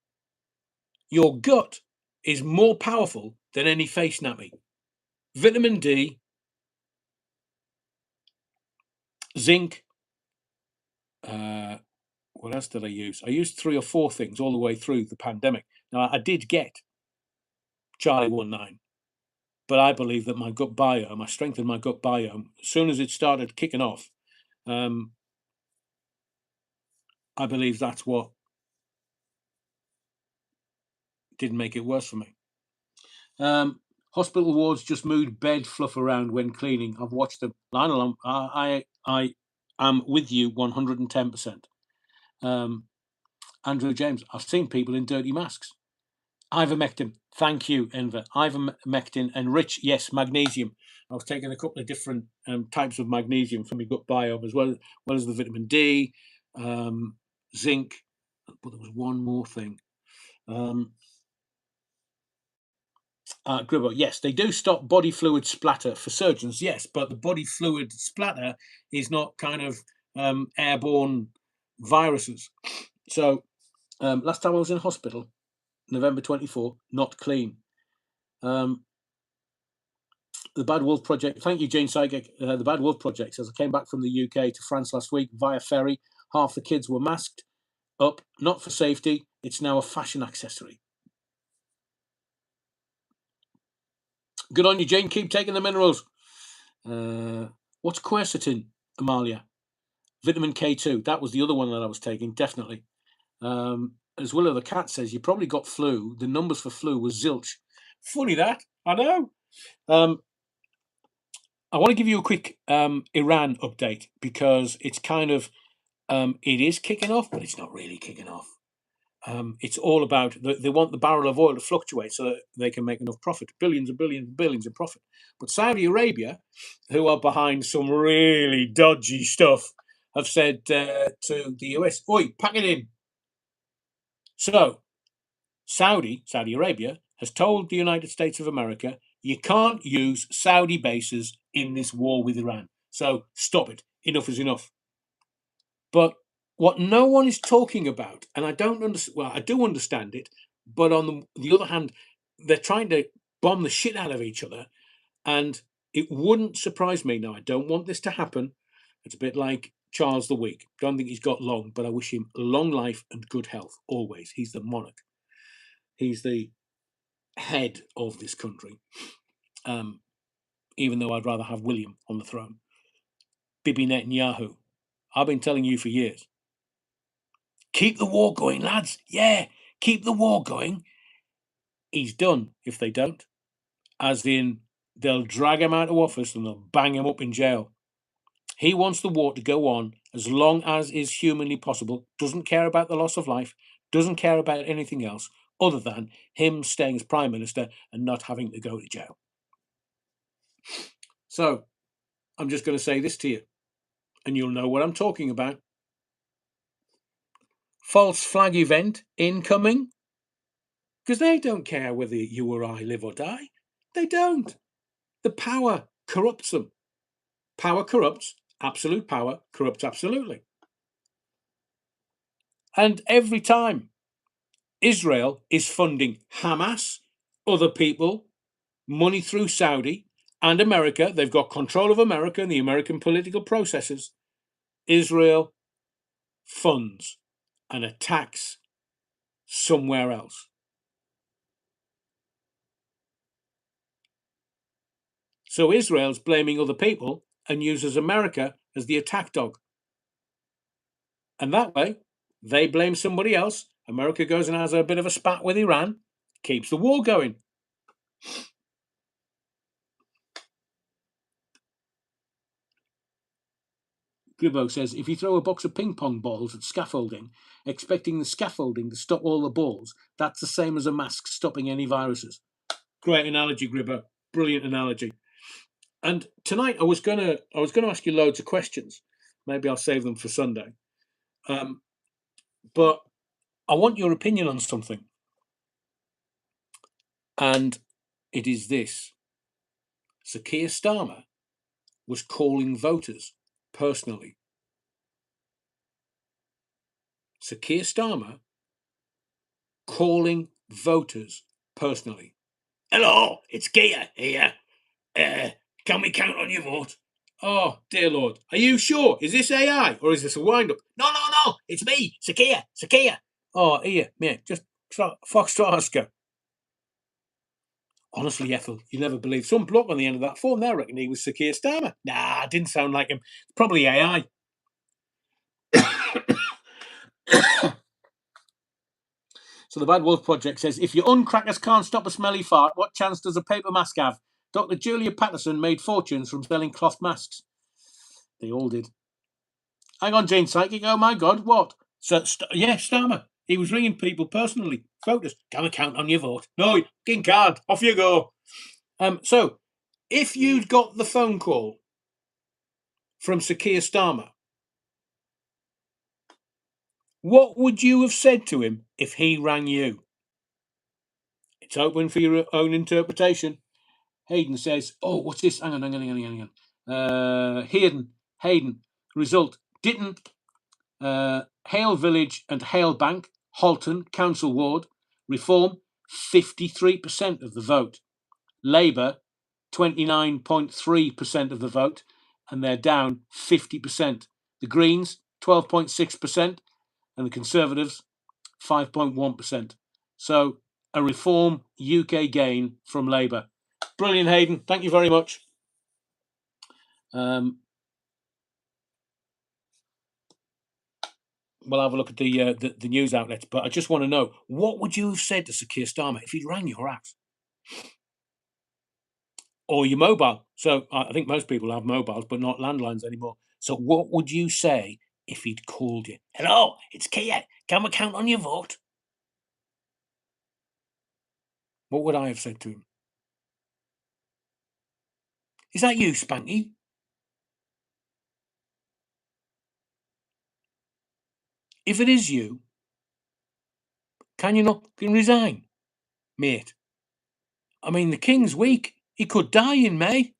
A: Your gut is more powerful than any face nappy. Vitamin D, zinc, what else did I use? I used 3 or 4 things all the way through the pandemic. Now, I did get Charlie 19, but I believe that my gut biome, I strengthened my gut biome as soon as it started kicking off. I believe that's what didn't make it worse for me. Hospital wards just moved bed fluff around when cleaning. I've watched them. Lionel, I am with you 110%. Andrew James, I've seen people in dirty masks. Ivermectin, thank you, Enver. Ivermectin and rich, yes, magnesium. I was taking a couple of different types of magnesium for my gut biome, as well as the vitamin D, zinc. But there was one more thing. Gribbo, yes, they do stop body fluid splatter for surgeons, yes, but the body fluid splatter is not kind of airborne viruses. So last time I was in hospital, November 24, not clean. The Bad Wolf Project, thank you, Jane Seiger. The Bad Wolf Project says, I came back from the UK to France last week via ferry. Half the kids were masked up, not for safety. It's now a fashion accessory. Good on you, Jane. Keep taking the minerals. What's quercetin, Amalia? Vitamin K2. That was the other one that I was taking, definitely. As Willow the Cat says, you probably got flu. The numbers for flu was zilch. Funny that. I know. I want to give you a quick Iran update because it's kind of, it is kicking off, but it's not really kicking off. It's all about, they want the barrel of oil to fluctuate so that they can make enough profit, billions and billions and billions in profit. But Saudi Arabia, who are behind some really dodgy stuff, have said to the US, oi, pack it in. So Saudi Arabia has told the United States of America, you can't use Saudi bases in this war with Iran. So stop it. Enough is enough. But what no one is talking about, and I don't understand, well, I do understand it, but on the other hand, they're trying to bomb the shit out of each other. And it wouldn't surprise me. Now, I don't want this to happen. It's a bit like Charles the Weak. Don't think he's got long, but I wish him long life and good health always. He's the monarch. He's the head of this country. Even though I'd rather have William on the throne. Bibi Netanyahu. I've been telling you for years. Keep the war going, lads. Yeah, keep the war going. He's done if they don't. As in, they'll drag him out of office and they'll bang him up in jail. He wants the war to go on as long as is humanly possible, doesn't care about the loss of life, doesn't care about anything else other than him staying as Prime Minister and not having to go to jail. So, I'm just going to say this to you, and you'll know what I'm talking about. False flag event incoming. Because they don't care whether you or I live or die. They don't. The power corrupts them. Power corrupts. Absolute power corrupts absolutely. And every time Israel is funding Hamas, other people, money through Saudi and America, they've got control of America and the American political processes, Israel funds and attacks somewhere else. So Israel's blaming other people and uses America as the attack dog. And that way, they blame somebody else. America goes and has a bit of a spat with Iran, keeps the war going. Gribbo says, if you throw a box of ping pong balls at scaffolding, expecting the scaffolding to stop all the balls, that's the same as a mask stopping any viruses. Great analogy, Gribbo. Brilliant analogy. And tonight I was gonna ask you loads of questions. Maybe I'll save them for Sunday. But I want your opinion on something. And it is this. Sir Keir Starmer was calling voters personally. Sir Keir Starmer calling voters personally. Hello, it's Keir here. Can we count on your vote? Oh, dear Lord. Are you sure? Is this AI or is this a wind-up? No. It's me, Sir Keir. Oh, here, mate. Just Foxtrot Oscar. Honestly, Ethel, you never believe. Some bloke on the end of that phone there reckoned he was Sir Keir Starmer. Nah, didn't sound like him. Probably AI. So the Bad Wolf Project says, if your uncrackers can't stop a smelly fart, what chance does a paper mask have? Dr. Julia Patterson made fortunes from selling cloth masks. They all did. Hang on, Jane Psychic. Oh my God, what? So, Starmer. He was ringing people personally. Voters, come and count on your vote. No, you can't. Off you go. So, if you'd got the phone call from Sir Keir Starmer, what would you have said to him if he rang you? It's open for your own interpretation. Hayden says, oh, what's this? Hang on. Hayden. Result. Ditton, Hale Village and Hale Bank, Halton, Council Ward, Reform, 53% of the vote. Labour, 29.3% of the vote, and they're down 50%. The Greens, 12.6%, and the Conservatives, 5.1%. So a Reform UK gain from Labour. Brilliant, Hayden. Thank you very much. We'll have a look at the news outlets, but I just want to know, what would you have said to Sir Keir Starmer if he'd rang your house? Or your mobile. So I think most people have mobiles, but not landlines anymore. So what would you say if he'd called you? Hello, it's Keir. Can we count on your vote? What would I have said to him? Is that you, Spanky? If it is you, can you not resign, mate? I mean, the King's weak. He could die in May.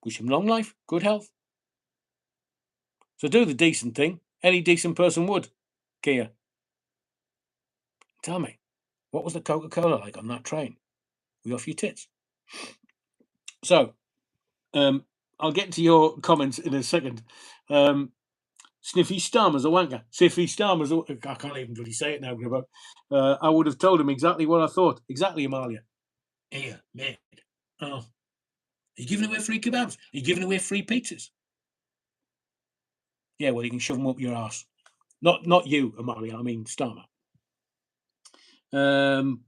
A: Wish him long life, good health. So do the decent thing. Any decent person would, Keir. Tell me, what was the Coca-Cola like on that train? Were you off your tits? So, I'll get to your comments in a second. Sniffy Starmer's a wanker. Sniffy Starmer's I can't even bloody say it now, but I would have told him exactly what I thought. Exactly, Amalia. Here, mate. Oh. Are you giving away free kebabs? Are you giving away free pizzas? Yeah, well, you can shove them up your arse. Not you, Amalia. I mean Starmer.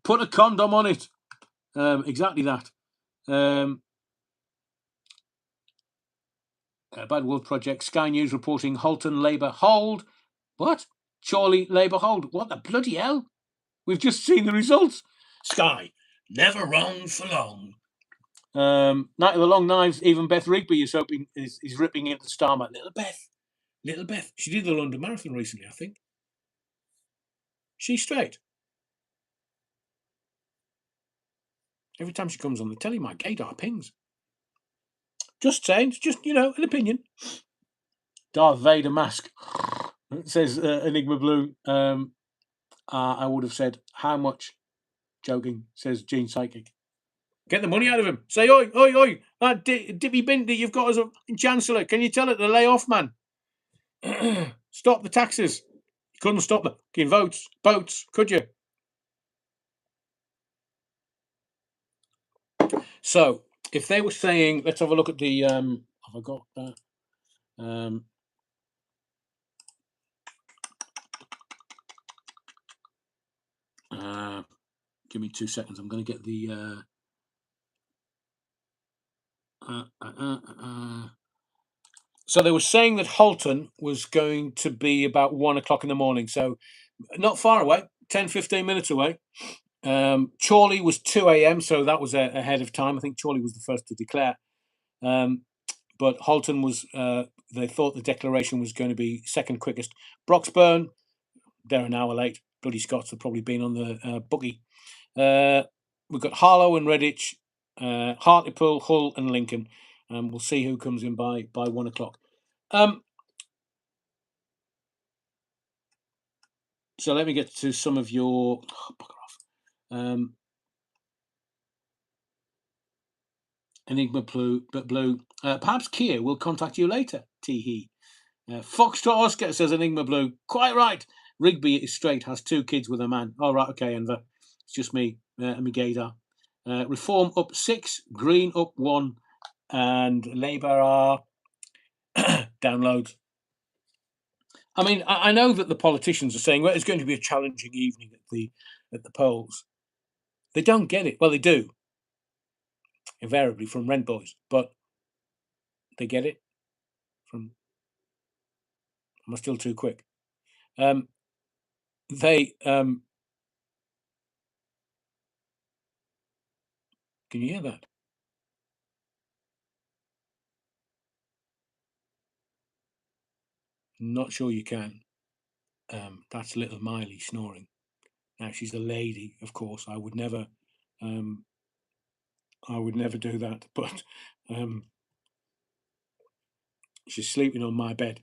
A: Put a condom on it. Exactly that. Bad Wolf Project. Sky News reporting Halton Labour hold. What? Chorley Labour hold. What the bloody hell? We've just seen the results. Sky, never wrong for long. Night of the Long Knives, even Beth Rigby is hoping is ripping into Starmer. Little Beth. She did the London Marathon recently, I think. She's straight. Every time she comes on the telly, my gaydar pings. Just saying, it's just, an opinion. Darth Vader mask. It says Enigma Blue. I would have said, how much? Joking, says Gene Psychic. Get the money out of him. Say, oi, oi, oi, that Dippy Binty you've got as a Chancellor. Can you tell it to lay off, man? Stop the taxes. You couldn't stop the fucking boats, could you? So, if they were saying, let's have a look at the, have I got that? Give me 2 seconds. I'm going to get the, So they were saying that Halton was going to be about 1 o'clock in the morning. So not far away, 10, 15 minutes away. Chorley was 2 a.m. So that was ahead of time. I think Chorley was the first to declare. But Halton was, they thought the declaration was going to be second quickest. Broxburn, they're an hour late. Bloody Scots have probably been on the buggy. We've got Harlow and Redditch, Hartlepool, Hull and Lincoln. We'll see who comes in by 1 o'clock. So let me get to some of your... bugger off. Enigma Blue. Perhaps Keir will contact you later, tee-hee. Foxtrot Oscar says Enigma Blue. Quite right. Rigby is straight, has 2 kids with a man. All right, okay, Enver. It's just me and me gaydar. Reform up 6, Green up 1, and Labour are downloads. I mean, I know that the politicians are saying, well, it's going to be a challenging evening at the polls. They don't get it. Well, they do, invariably from rent boys, but they get it from. Am I still too quick? Um, they Can you hear that? Not sure you can. That's little Miley snoring. Now she's a lady, of course. I would never do that. But she's sleeping on my bed,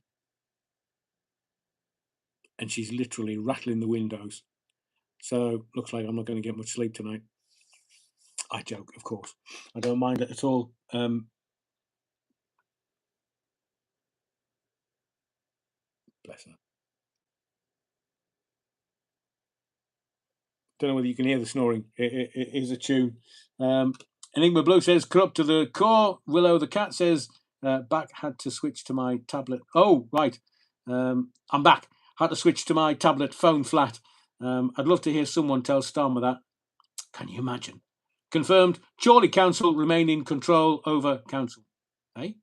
A: and she's literally rattling the windows. So looks like I'm not going to get much sleep tonight. I joke, of course. I don't mind it at all. Bless her. Don't know whether you can hear the snoring. It is a tune. Enigma Blue says, corrupt to the core. Willow the cat says, back, had to switch to my tablet. Oh, right. I'm back. Had to switch to my tablet, phone flat. I'd love to hear someone tell Starmer that. Can you imagine? Confirmed. Chorley Council remain in control over council. Hey?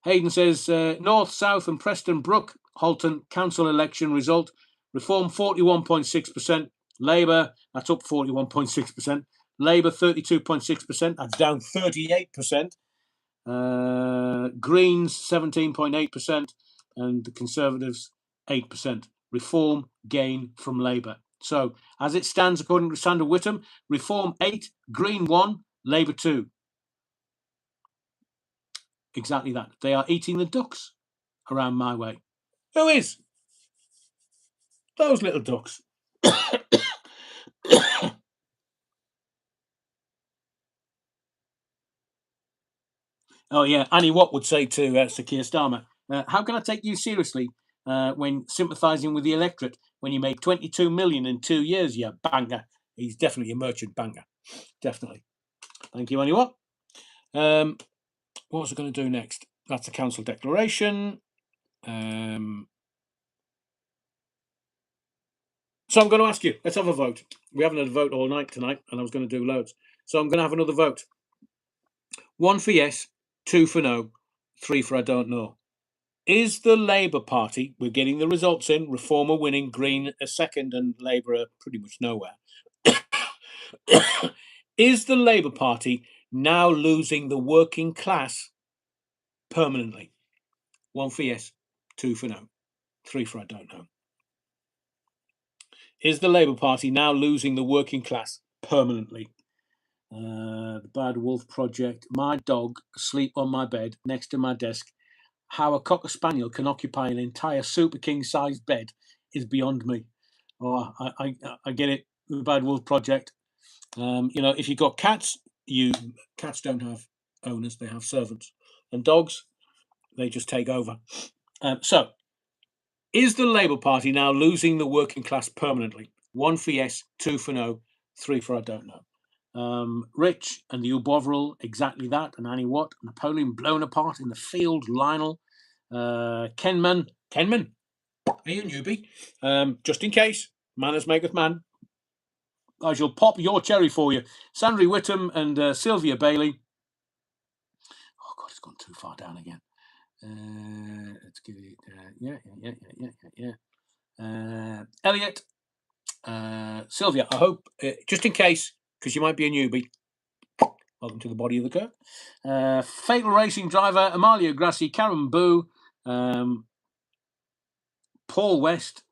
A: Hayden says, North, South and Preston Brook, Halton council election result. Reform 41.6%. Labour, that's up 41.6%. Labour 32.6%, that's down 38%. Greens 17.8%, and the Conservatives 8%. Reform gain from Labour. So, as it stands, according to Sandra Whittam, Reform 8, Green 1, Labour 2. Exactly that. They are eating the ducks around my way. Who is? Those little ducks. Oh, yeah. Annie Watt would say to Sir Keir Starmer, how can I take you seriously when sympathising with the electorate when you made 22 million in 2 years, you banger? He's definitely a merchant banger. Definitely. Thank you, Annie Watt. What was I going to do next? That's a council declaration. So I'm going to ask you, let's have a vote. We haven't had a vote all night tonight, and I was going to do loads. So I'm going to have another vote. 1 for yes, 2 for no, 3 for I don't know. Is the Labour Party, we're getting the results in, Reform are winning, Green a second, and Labour are pretty much nowhere. Is the Labour Party now losing the working class permanently? 1 for yes, 2 for no, 3 for I don't know. Is the Labour Party now losing the working class permanently? The Bad Wolf Project, my dog asleep on my bed next to my desk. How a Cocker Spaniel can occupy an entire Super King sized bed is beyond me. Oh, I get it. The Bad Wolf Project. If you've got cats, cats don't have owners; they have servants, and dogs, they just take over. So, is the Labour Party now losing the working class permanently? 1 for yes, 2 for no, 3 for I don't know. Rich and the Bovril, exactly that. And Annie Watt, Napoleon blown apart in the field. Lionel, Kenman, are you a newbie? Just in case, manners maketh man. I shall pop your cherry for you. Sandra Whittam and Sylvia Bailey. Oh God, it's gone too far down again. Let's give it. Elliot, Sylvia. I hope, just in case, because you might be a newbie. Welcome to the body of the curve. Fatal Racing Driver, Amalia Grassi, Karen Boo, Paul West,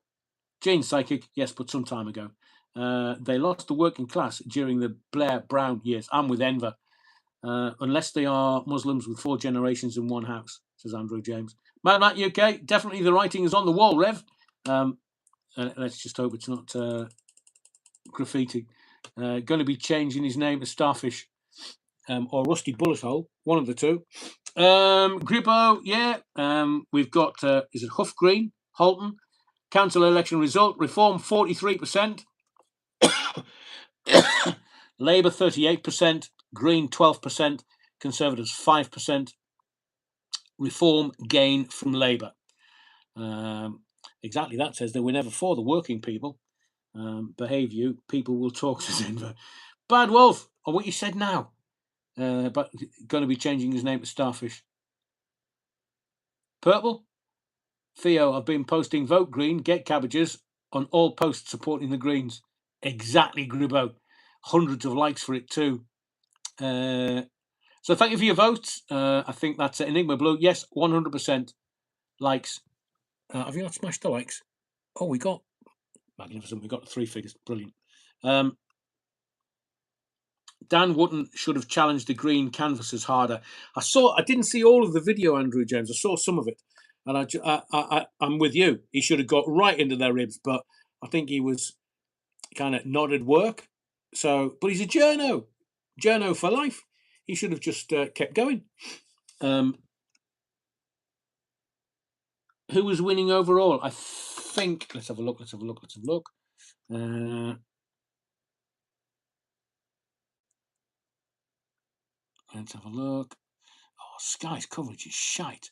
A: Jane Psychic, yes, but some time ago. They lost the working class during the Blair Brown years. I'm with Enver. Unless they are Muslims with 4 generations in one house, says Andrew James. Mad Matt UK, definitely the writing is on the wall, Rev. Let's just hope it's not graffiti. Going to be changing his name to Starfish. Or Rusty Bullet Hole, one of the two. Grippo, yeah. We've got, is it Huff Green, Halton? Council election result, Reform 43%, Labour 38%, Green 12%, Conservatives 5%, Reform gain from Labour. Exactly, that says they were never for the working people. Behave you, people will talk to Denver. Bad Wolf, on what you said now, but going to be changing his name to Starfish. Purple, Theo, I've been posting vote Green, get cabbages on all posts supporting the Greens. Exactly, Gribbo. Hundreds of likes for it too. So thank you for your votes. I think that's Enigma Blue. Yes, 100% likes. Have you not smashed the likes? Oh, we got magnificent. We got 3 figures. Brilliant. Dan Wootton should have challenged the green canvassers harder. I didn't see all of the video, Andrew James. I saw some of it, and I'm with you. He should have got right into their ribs, but I think he was kind of nodded work. So, but he's a journo for life. He should have just kept going. Who was winning overall? I think. Let's have a look. Let's have a look. Oh, Sky's coverage is shite.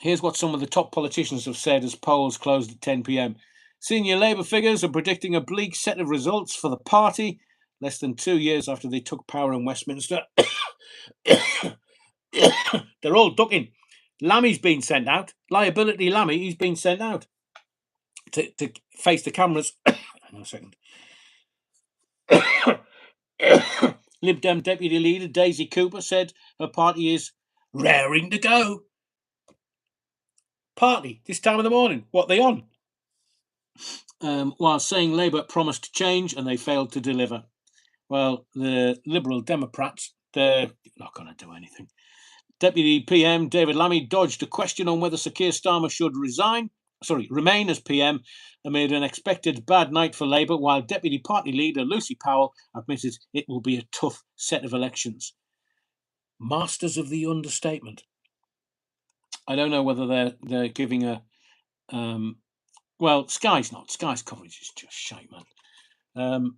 A: Here's what some of the top politicians have said as polls closed at 10 p.m. Senior Labour figures are predicting a bleak set of results for the party less than 2 years after they took power in Westminster. They're all ducking. Lammy's been sent out. Liability Lammy, he's been sent out to face the cameras. Hang on a second. Lib Dem Deputy Leader Daisy Cooper said her party is raring to go. Party this time of the morning. What are they on? While saying Labour promised change and they failed to deliver. Well, the Liberal Democrats, they're not going to do anything. Deputy PM David Lammy dodged a question on whether Sir Keir Starmer should remain as PM amid an expected bad night for Labour, while Deputy Party Leader Lucy Powell admitted it will be a tough set of elections. Masters of the understatement. I don't know whether they're giving a well, Sky's not. Sky's coverage is just shite, man.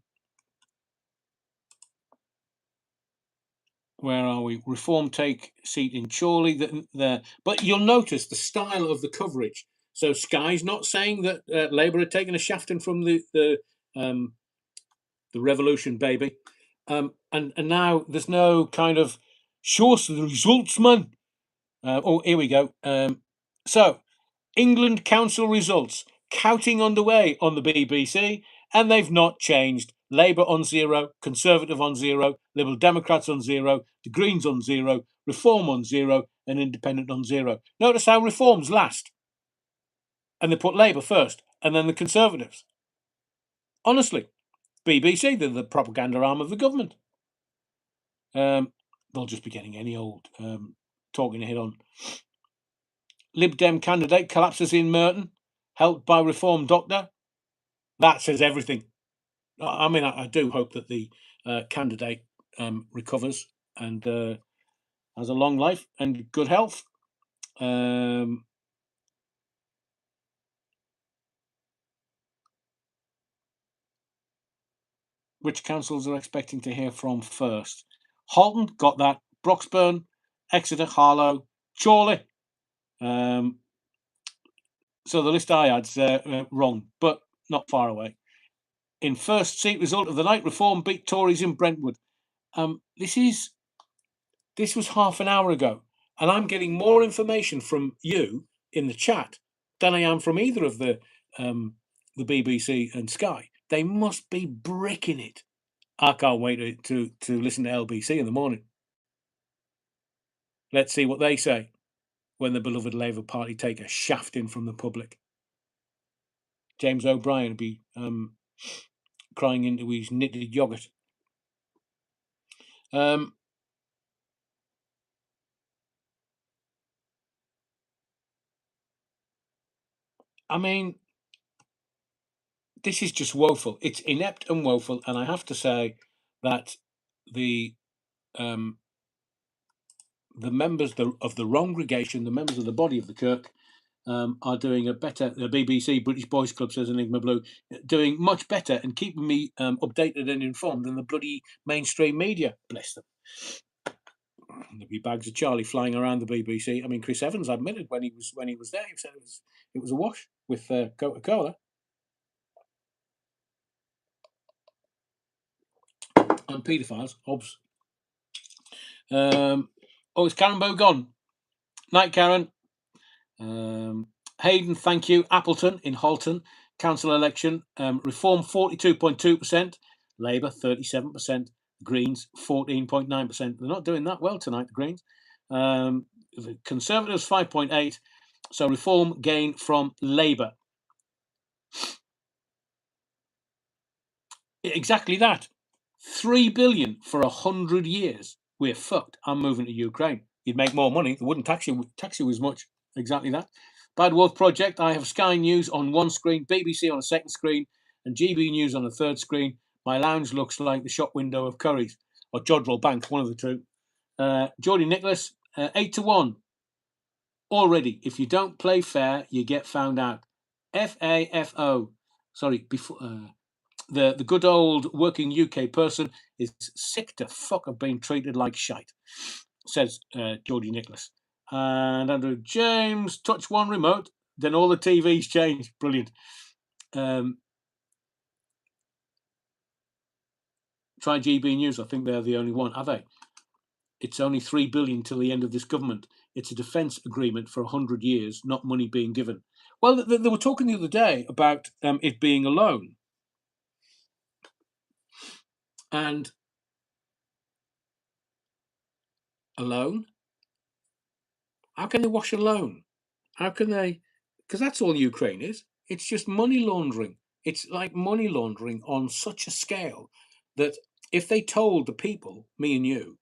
A: Where are we? Reform take seat in Chorley. There, but you'll notice the style of the coverage. So Sky's not saying that Labour had taken a shafting from the revolution, baby, and now there's no kind of show us the results, man. Oh, here we go. So England Council results. Counting underway on the BBC, and they've not changed. Labour on 0, Conservative on 0, Liberal Democrats on 0, the Greens on 0, Reform on 0, and Independent on 0. Notice how Reform's last. And they put Labour first, and then the Conservatives. Honestly, BBC, they're the propaganda arm of the government. They'll just be getting any old talking head on. Lib Dem candidate collapses in Merton, helped by Reform doctor. That says everything. I mean, I do hope that the candidate recovers and has a long life and good health. Which councils are expecting to hear from first? Halton, got that. Broxburn, Exeter, Harlow, Chorley. So the list I had's wrong, but not far away. In first seat result of the night, Reform beat Tories in Brentwood. This was half an hour ago, and I'm getting more information from you in the chat than I am from either of the BBC and Sky. They must be bricking it. I can't wait to listen to LBC in the morning. Let's see what they say when the beloved Labour Party take a shafting from the public. James O'Brien will be crying into his knitted yoghurt. I mean, this is just woeful. It's inept and woeful, and I have to say that the members of the Wrongregation, the members of the body of the Kirk, are doing a better. The BBC, British Boys Club, says Enigma Blue, doing much better and keeping me updated and informed than the bloody mainstream media. Bless them. there'd be bags of Charlie flying around the BBC. I mean, Chris Evans admitted when he was there, he said it was a wash with Coca-Cola and paedophiles. Obs. It's Karen Bow gone. Night, Karen. Hayden, thank you. Appleton in Halton, council election. Reform 42.2%, Labour 37%, Greens 14.9%. They're not doing that well tonight, the Greens. The Conservatives 5.8%. So Reform gain from Labour. Exactly that. 3 billion for 100 years. We're fucked. I'm moving to Ukraine. You'd make more money. They wouldn't tax you as much. Exactly that. Bad Wolf Project. I have Sky News on one screen, BBC on a second screen, and GB News on a third screen. My lounge looks like the shop window of Curry's or Jodrell Bank, one of the two. Geordie Nicholas, 8-1. Already, if you don't play fair, you get found out. FAFO. Sorry, before the good old working UK person is sick to fuck of being treated like shite, says Geordie Nicholas. And Andrew James, touch one remote, then all the TVs change. Brilliant. Try GB News. I think they're the only one. Are they? It's only 3 billion till the end of this government. It's a defence agreement for 100 years, not money being given. Well, they were talking the other day about it being a loan. And a loan? How can they wash a loan? How can they? Because that's all Ukraine is. It's just money laundering. It's like money laundering on such a scale that if they told the people, me and you,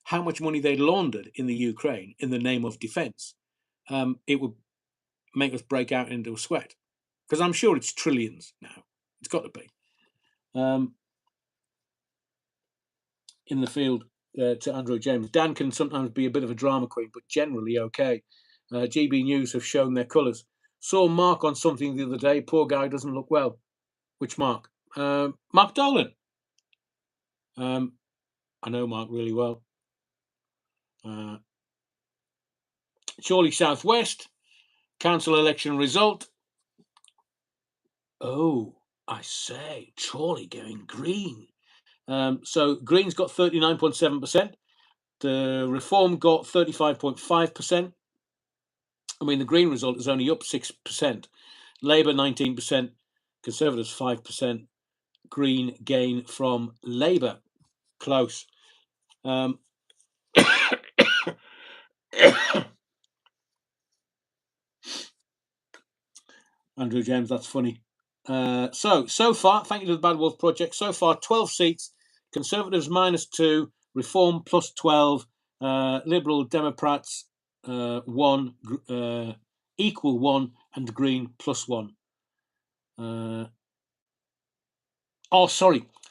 A: how much money they laundered in the Ukraine in the name of defence, it would make us break out into a sweat. Because I'm sure it's trillions now. It's got to be. In the field to Andrew James. Dan can sometimes be a bit of a drama queen, but generally okay. GB News have shown their colours. Saw Mark on something the other day. Poor guy doesn't look well. Which Mark? Mark Dolan. I know Mark really well. Chorley Southwest. Council election result. Oh, I say, Chorley going green. So Green's got 39.7%. The Reform got 35.5%. I mean, the Green result is only up 6%. Labour 19%, Conservatives 5%. Green gain from Labour. Close. Andrew James, that's funny. So far, thank you to the Bad Wolf Project, so far 12 seats, Conservatives -2, Reform +12, Liberal Democrats 1, Equal 1, and Green +1.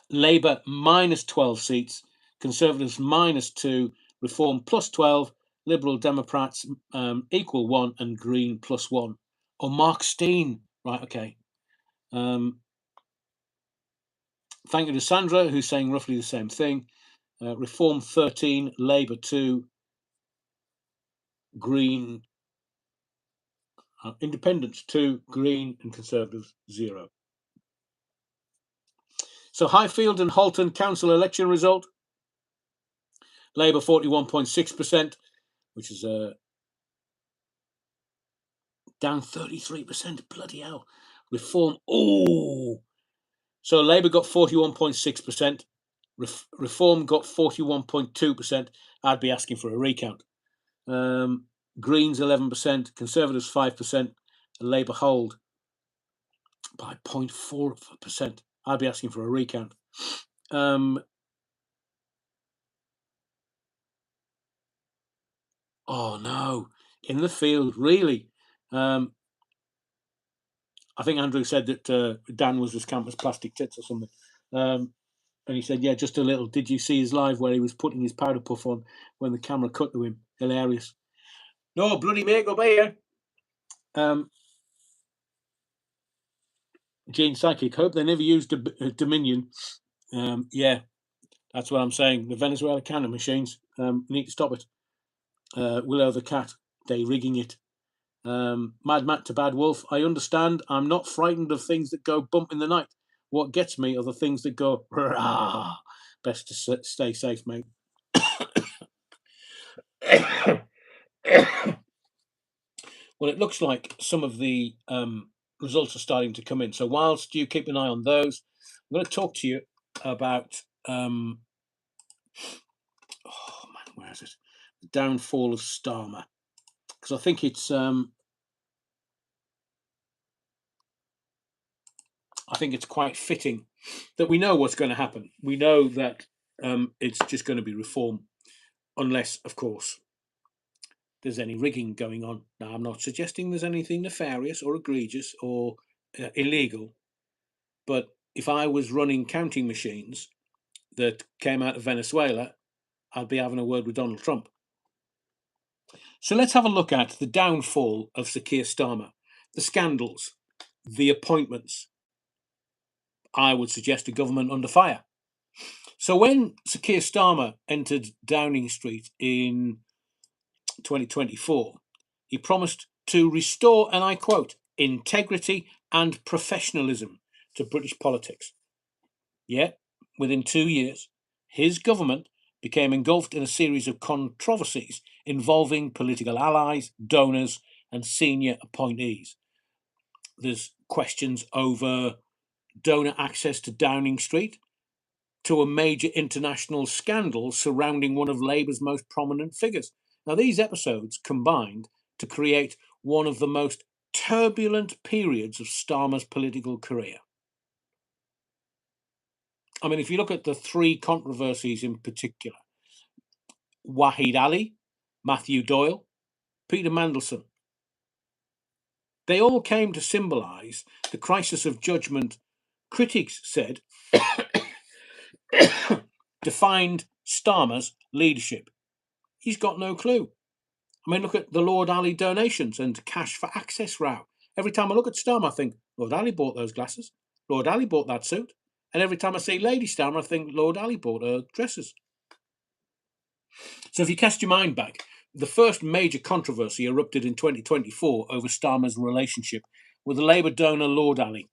A: Labour -12 seats, Conservatives -2, Reform +12, Liberal Democrats Equal 1, and Green +1. Oh, Mark Steen. Right, okay. Thank you to Sandra, who's saying roughly the same thing. Reform 13, Labour 2, Green, Independents 2, Green, and Conservatives 0. So Highfield and Halton council election result. Labour 41.6%, which is down 33%. Bloody hell. Reform. Oh. So Labour got 41.6%. Reform got 41.2%. I'd be asking for a recount. Greens 11%, Conservatives 5%, Labour hold by 0.4%. I'd be asking for a recount. Oh no, in the field, really. I think Andrew said that Dan was as camp as plastic tits or something. And he said, yeah, just a little. Did you see his live where he was putting his powder puff on when the camera cut to him? Hilarious. No, bloody mate, go by here. Gene Psychic, hope they never used Dominion. Yeah, that's what I'm saying. The Venezuela cannon machines. We need to stop it. Willow the cat, they rigging it. Mad Matt to Bad Wolf, I understand. I'm not frightened of things that go bump in the night. What gets me are the things that go rah. Best to stay safe, mate. Well, it looks like some of the results are starting to come in. So whilst you keep an eye on those, I'm going to talk to you about oh man, where is it? The downfall of Starmer, because I think it's quite fitting that we know what's going to happen. We know that it's just going to be reform, unless, of course, there's any rigging going on. Now, I'm not suggesting there's anything nefarious or egregious or illegal, but if I was running counting machines that came out of Venezuela, I'd be having a word with Donald Trump. So let's have a look at the downfall of Sir Keir Starmer, the scandals, the appointments. I would suggest a government under fire. So when Sir Keir Starmer entered Downing Street in 2024, he promised to restore, and I quote, integrity and professionalism to British politics. Yet, within 2 years, his government became engulfed in a series of controversies involving political allies, donors, and senior appointees. There's questions over donor access to Downing Street, to a major international scandal surrounding one of Labour's most prominent figures. Now, these episodes combined to create one of the most turbulent periods of Starmer's political career. I mean, if you look at the three controversies in particular, Wahid Ali, Matthew Doyle, Peter Mandelson, they all came to symbolise the crisis of judgment critics said defined Starmer's leadership. He's got no clue. I mean, look at the Lord Ali donations and cash for access row. Every time I look at Starmer, I think, Lord Ali bought those glasses. Lord Ali bought that suit. And every time I see Lady Starmer, I think Lord Ali bought her dresses. So if you cast your mind back, the first major controversy erupted in 2024 over Starmer's relationship with the Labour donor Lord Ali.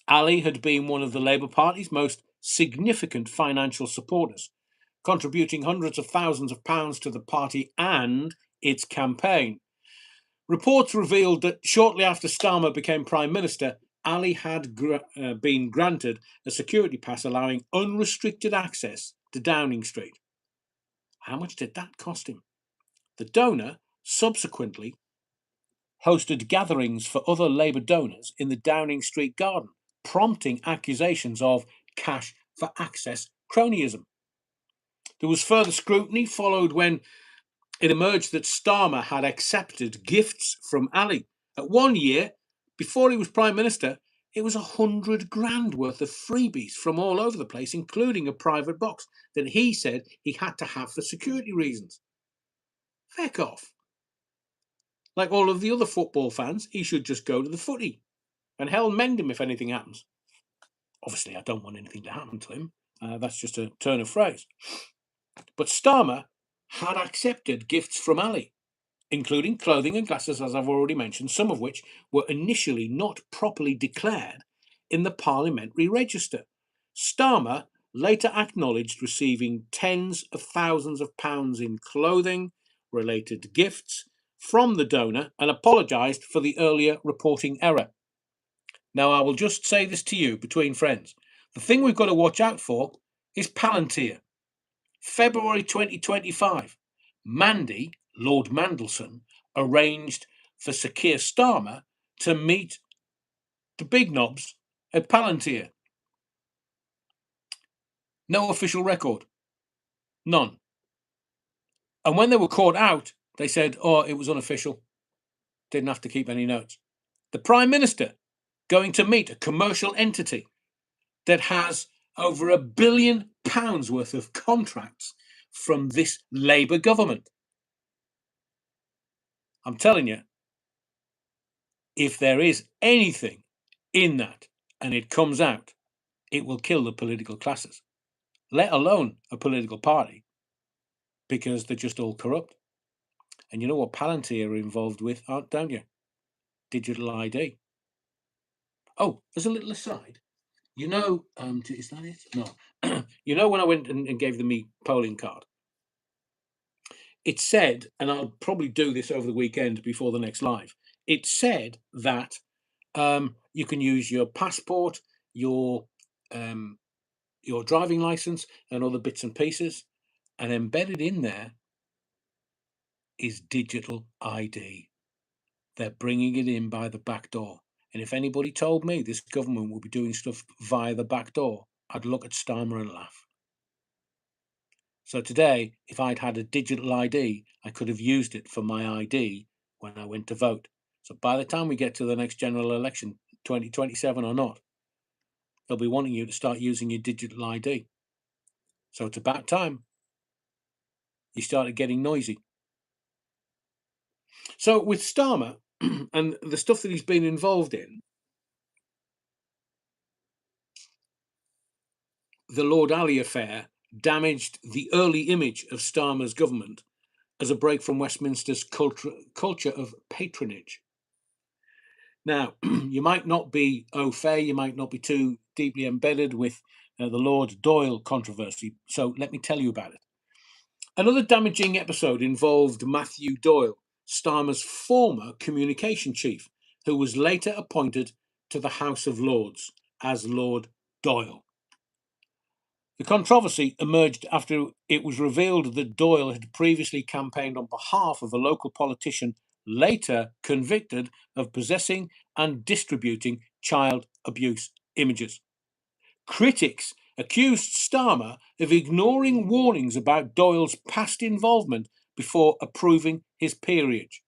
A: Ali had been one of the Labour Party's most significant financial supporters, contributing hundreds of thousands of pounds to the party and its campaign. Reports revealed that shortly after Starmer became Prime Minister, Ali had been granted a security pass allowing unrestricted access to Downing Street. How much did that cost him? The donor subsequently hosted gatherings for other Labour donors in the Downing Street garden, prompting accusations of cash for access cronyism. There was further scrutiny followed when it emerged that Starmer had accepted gifts from Ali. At 1 year, before he was Prime Minister, it was 100 grand worth of freebies from all over the place, including a private box that he said he had to have for security reasons. Feck off. Like all of the other football fans, he should just go to the footy and hell mend him if anything happens. Obviously, I don't want anything to happen to him. That's just a turn of phrase. But Starmer had accepted gifts from Ali, including clothing and glasses, as I've already mentioned, some of which were initially not properly declared in the parliamentary register. Starmer later acknowledged receiving tens of thousands of pounds in clothing, related gifts from the donor, and apologised for the earlier reporting error. Now, I will just say this to you between friends. The thing we've got to watch out for is Palantir. February 2025. Mandy, Lord Mandelson, arranged for Sir Keir Starmer to meet the big knobs at Palantir. No official record. None. And when they were caught out, they said, oh, it was unofficial. Didn't have to keep any notes. The Prime Minister going to meet a commercial entity that has over £1 billion worth of contracts from this Labour government. I'm telling you, if there is anything in that and it comes out, it will kill the political classes, let alone a political party, because they're just all corrupt. And you know what Palantir are involved with, don't you? Digital ID. Oh, as a little aside, you know, is that it? No. You know, when I went and gave them me polling card, it said, and I'll probably do this over the weekend before the next live, it said that you can use your passport, your driving license, and other bits and pieces, and embedded in there is digital ID. They're bringing it in by the back door. And if anybody told me this government would be doing stuff via the back door, I'd look at Starmer and laugh. So today, if I'd had a digital ID, I could have used it for my ID when I went to vote. So by the time we get to the next general election, 2027 or not, they'll be wanting you to start using your digital ID. So it's about time you started getting noisy. So with Starmer and the stuff that he's been involved in, the Lord Ali affair damaged the early image of Starmer's government as a break from Westminster's culture of patronage. Now, you might not be au fait, you might not be too deeply embedded with the Lord Doyle controversy, so let me tell you about it. Another damaging episode involved Matthew Doyle, Starmer's former communication chief, who was later appointed to the House of Lords as Lord Doyle. The controversy emerged after it was revealed that Doyle had previously campaigned on behalf of a local politician later convicted of possessing and distributing child abuse images. Critics accused Starmer of ignoring warnings about Doyle's past involvement before approving his peerage.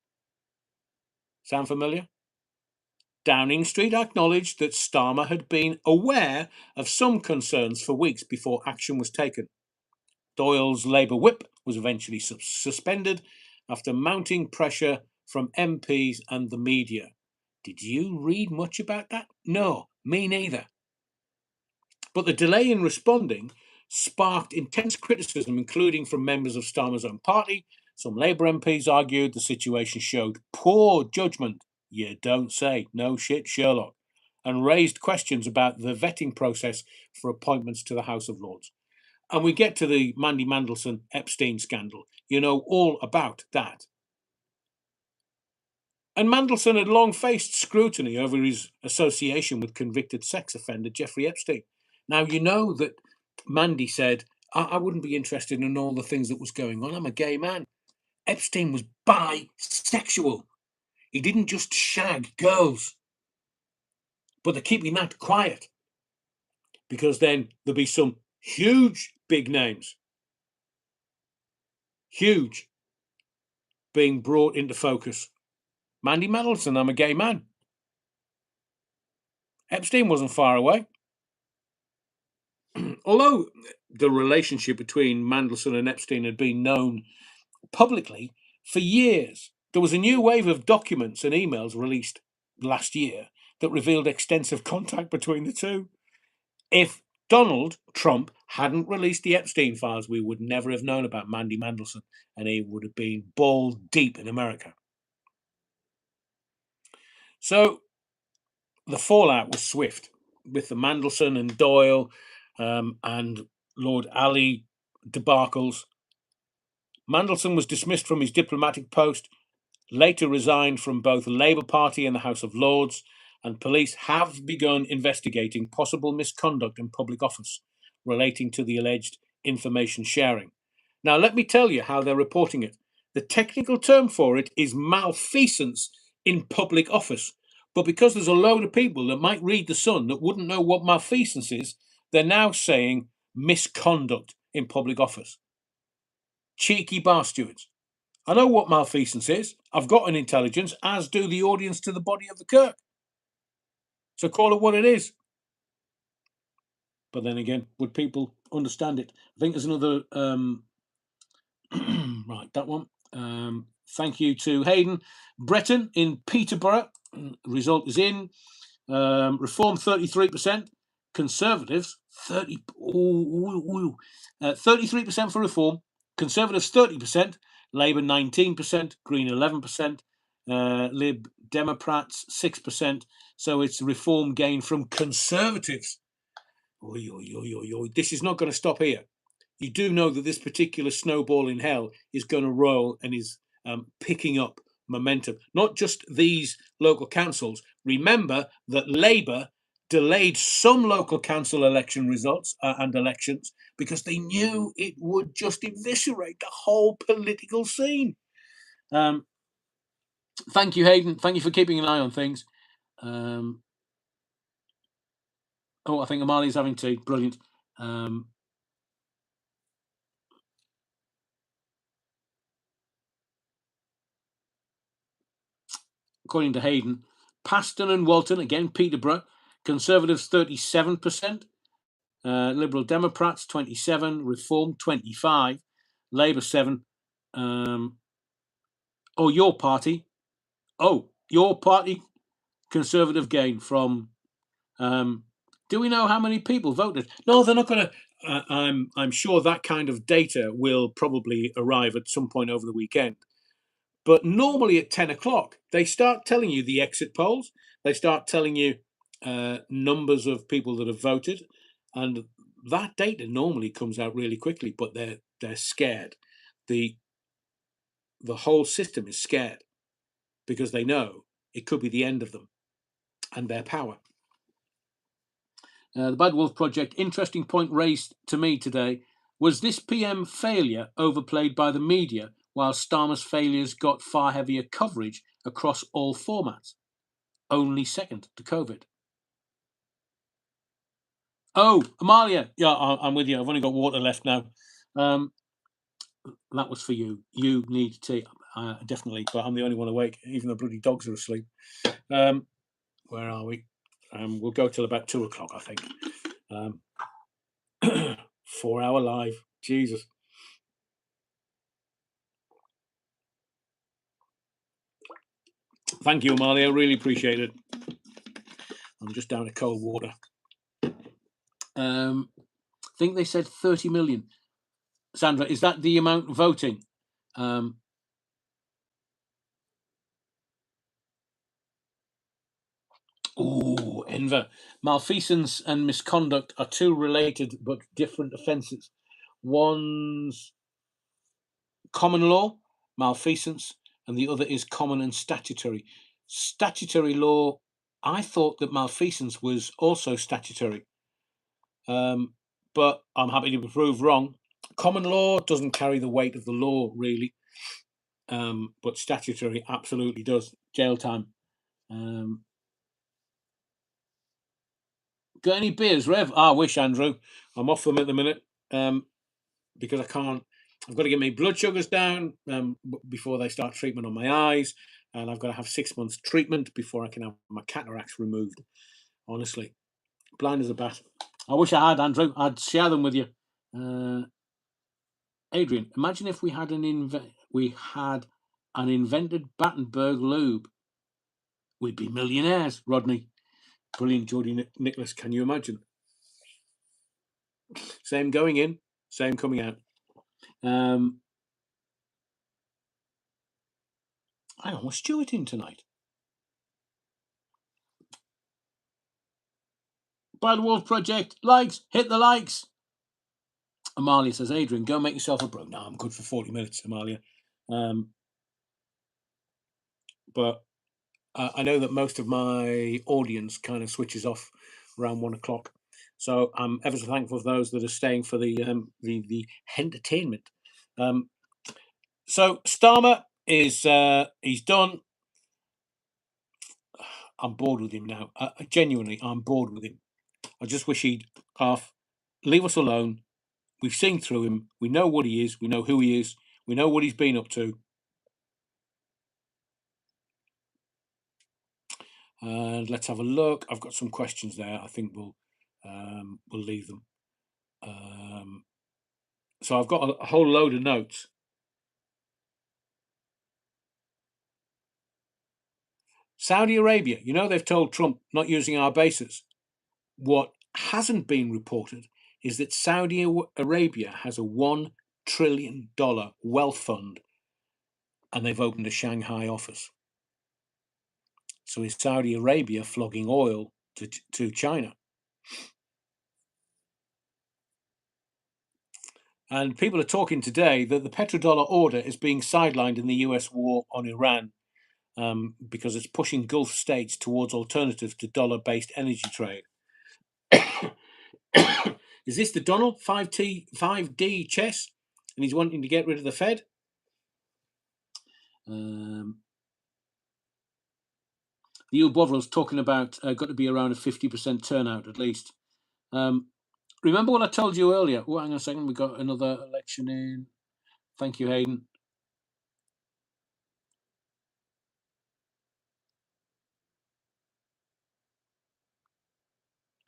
A: Sound familiar? Downing Street acknowledged that Starmer had been aware of some concerns for weeks before action was taken. Doyle's Labour whip was eventually suspended after mounting pressure from MPs and the media. Did you read much about that? No, me neither. But the delay in responding sparked intense criticism, including from members of Starmer's own party. Some Labour MPs argued the situation showed poor judgment. You don't say. No shit, Sherlock. And raised questions about the vetting process for appointments to the House of Lords. And we get to the Mandy Mandelson Epstein scandal. You know all about that. And Mandelson had long faced scrutiny over his association with convicted sex offender Jeffrey Epstein. Now, you know that Mandy said, I wouldn't be interested in all the things that was going on. I'm a gay man. Epstein was bisexual. He didn't just shag girls. But they're keeping that quiet because then there'll be some huge big names, huge, being brought into focus. Mandy Mandelson, I'm a gay man. Epstein wasn't far away. Although the relationship between Mandelson and Epstein had been known publicly for years, there was a new wave of documents and emails released last year that revealed extensive contact between the two. If Donald Trump hadn't released the Epstein files, we would never have known about Mandy Mandelson, and he would have been balls deep in America. So the fallout was swift with the Mandelson and Doyle and Lord Ali debacles. Mandelson was dismissed from his diplomatic post, later resigned from both the Labour Party and the House of Lords, and police have begun investigating possible misconduct in public office relating to the alleged information sharing. Now, let me tell you how they're reporting it. The technical term for it is malfeasance in public office. But because there's a load of people that might read The Sun that wouldn't know what malfeasance is, they're now saying misconduct in public office. Cheeky bar stewards. I know what malfeasance is. I've got an intelligence, as do the audience to the body of the Kirk. So call it what it is. But then again, would people understand it? I think there's another... right, that one. Thank you to Hayden Breton in Peterborough. Result is in. Reform 33%. Conservatives 33% for reform, Conservatives 30%, Labour 19%, Green 11%, Lib Democrats 6%. So it's a reform gain from Conservatives. Oy, oy, oy, oy, oy. This is not going to stop here. You do know that this particular snowball in hell is going to roll and is picking up momentum. Not just these local councils. Remember that Labour delayed some local council election results and elections because they knew it would just eviscerate the whole political scene. Thank you, Hayden. Thank you for keeping an eye on things. I think Amalia's having tea. Brilliant. According to Hayden, Paston and Walton, again, Peterborough, Conservatives 37%, Liberal Democrats 27%, Reform 25%, Labour 7%. Your party. Your party, Conservative gain from. Do we know how many people voted? No, they're not going to. I'm sure that kind of data will probably arrive at some point over the weekend. But normally at 10 o'clock, they start telling you the exit polls. They start telling you numbers of people that have voted. And that data normally comes out really quickly, but they're scared. The whole system is scared because they know it could be the end of them and their power. The Bad Wolf Project, interesting point raised to me today. Was this PM failure overplayed by the media while Starmer's failures got far heavier coverage across all formats? Only second to COVID. Oh, Amalia. Yeah, I'm with you. I've only got water left now. That was for you. You need tea. Definitely, but I'm the only one awake. Even the bloody dogs are asleep. Where are we? We'll go till about 2 o'clock, I think. 4 hour live. Jesus. Thank you, Amalia. Really appreciate it. I'm just down to cold water. I think they said 30 million. Sandra, is that the amount voting? Enver. Malfeasance and misconduct are two related but different offences. One's common law, malfeasance, and the other is common and statutory. Statutory law, I thought that malfeasance was also statutory. But I'm happy to be proved wrong. Common law doesn't carry the weight of the law, really. But statutory absolutely does. Jail time. Got any beers, Rev? I wish, Andrew. I'm off them at the minute because I can't. I've got to get my blood sugars down before they start treatment on my eyes, and I've got to have 6 months treatment before I can have my cataracts removed. Honestly, blind as a bat. I wish I had, Andrew. I'd share them with you. Adrian, imagine if we had an invented Battenberg lube. We'd be millionaires, Rodney. Brilliant, Geordie Nicholas. Can you imagine? Same going in, same coming out. Hang on, was Stuart in tonight? Bad Wolf Project, likes, hit the likes. Amalia says, Adrian, go make yourself a brew. No, I'm good for 40 minutes, Amalia. But I know that most of my audience kind of switches off around 1 o'clock. So I'm ever so thankful for those that are staying for the entertainment. So Starmer is he's done. I'm bored with him now. Genuinely, I'm bored with him. I just wish he'd leave us alone. We've seen through him. We know what he is. We know who he is. We know what he's been up to. And let's have a look. I've got some questions there. I think we'll leave them. So I've got a whole load of notes. Saudi Arabia, they've told Trump not using our bases. What hasn't been reported is that Saudi Arabia has a $1 trillion wealth fund, and they've opened a Shanghai office. So is Saudi Arabia flogging oil to China? And people are talking today that the petrodollar order is being sidelined in the US war on Iran because it's pushing Gulf states towards alternatives to dollar-based energy trade. Is this the Donald 5D chess? And he's wanting to get rid of the Fed? The U Bovril's talking about got to be around a 50% turnout at least. Remember what I told you earlier? Oh, hang on a second. We've got another election in. Thank you, Hayden.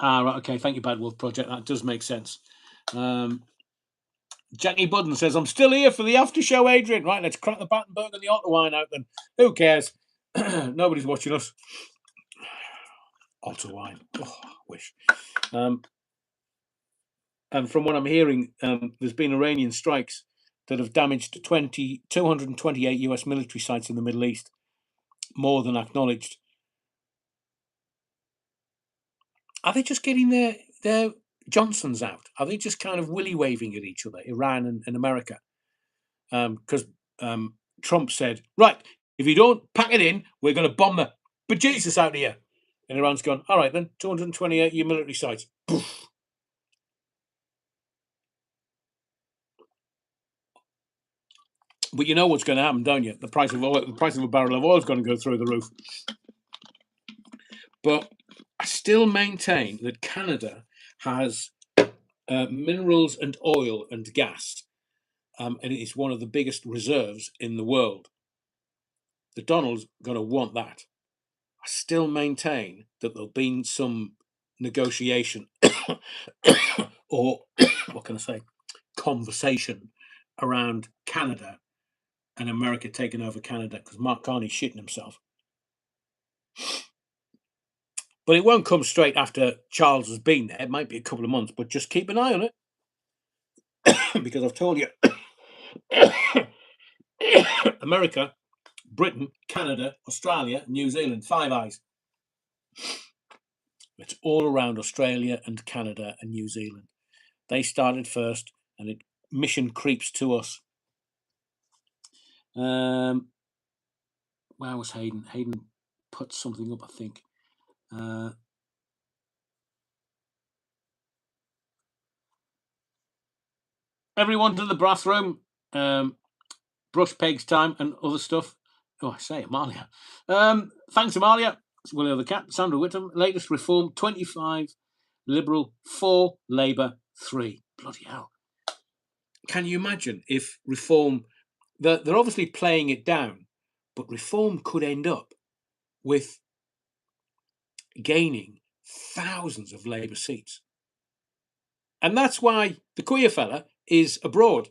A: Right, okay. Thank you, Bad Wolf Project. That does make sense. Jackie Budden says, I'm still here for the after show, Adrian. Right, let's crack the Battenberg and the Otter wine out then. Who cares? Nobody's watching us. Otter wine. Oh, I wish. And from what I'm hearing, there's been Iranian strikes that have damaged 228 US military sites in the Middle East, more than acknowledged. Are they just getting their Johnsons out? Are they just kind of willy-waving at each other, Iran and America? Because Trump said, right, if you don't pack it in, we're going to bomb the bejesus out of here. And Iran's gone, all right then, 228 your military sites. Poof. But you know what's going to happen, don't you? The price of oil, the price of a barrel of oil is going to go through the roof. But I still maintain that Canada has minerals and oil and gas, and it is one of the biggest reserves in the world. The Donald's going to want that. I still maintain that there'll be some negotiation or what can I say, conversation around Canada and America taking over Canada, because Mark Carney's shitting himself. But it won't come straight after Charles has been there. It might be a couple of months, but just keep an eye on it. Because I've told you, America, Britain, Canada, Australia, New Zealand, Five Eyes. It's all around Australia and Canada and New Zealand. They started first, and it mission creeps to us. Where was Hayden? Hayden put something up, I think. Everyone to the bathroom. Brush pegs time and other stuff. Oh, I say, Amalia. Thanks, Amalia. Willie the Cat, Sandra Whittam. Latest reform, 25 Liberal, 4 Labour, 3. Bloody hell. Can you imagine if reform... They're obviously playing it down, but reform could end up with gaining thousands of Labour seats. And that's why the queer fella is abroad.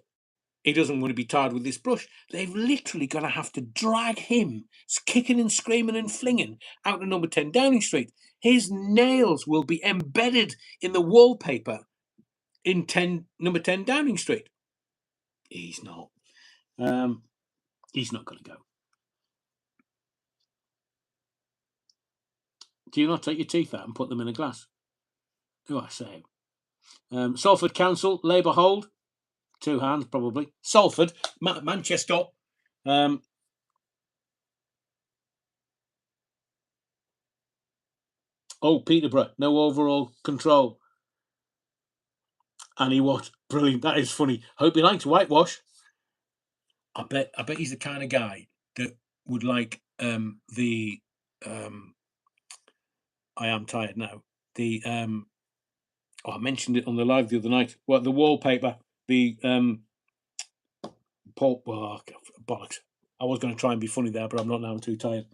A: He doesn't want to be tied with this brush. They've literally got to have to drag him, kicking and screaming and flinging, out to number 10 Downing Street. His nails will be embedded in the wallpaper in number 10 Downing Street. He's not. He's not going to go. Do you not take your teeth out and put them in a glass? Oh, I say. Salford Council, Labour hold. 2 hands, probably. Salford, Manchester. Peterborough, no overall control. And he was brilliant. That is funny. Hope he likes whitewash. I bet he's the kind of guy that would like the I am tired now. The I mentioned it on the live the other night. What, the wallpaper, the bollocks. I was going to try and be funny there, but I'm not now. I'm too tired.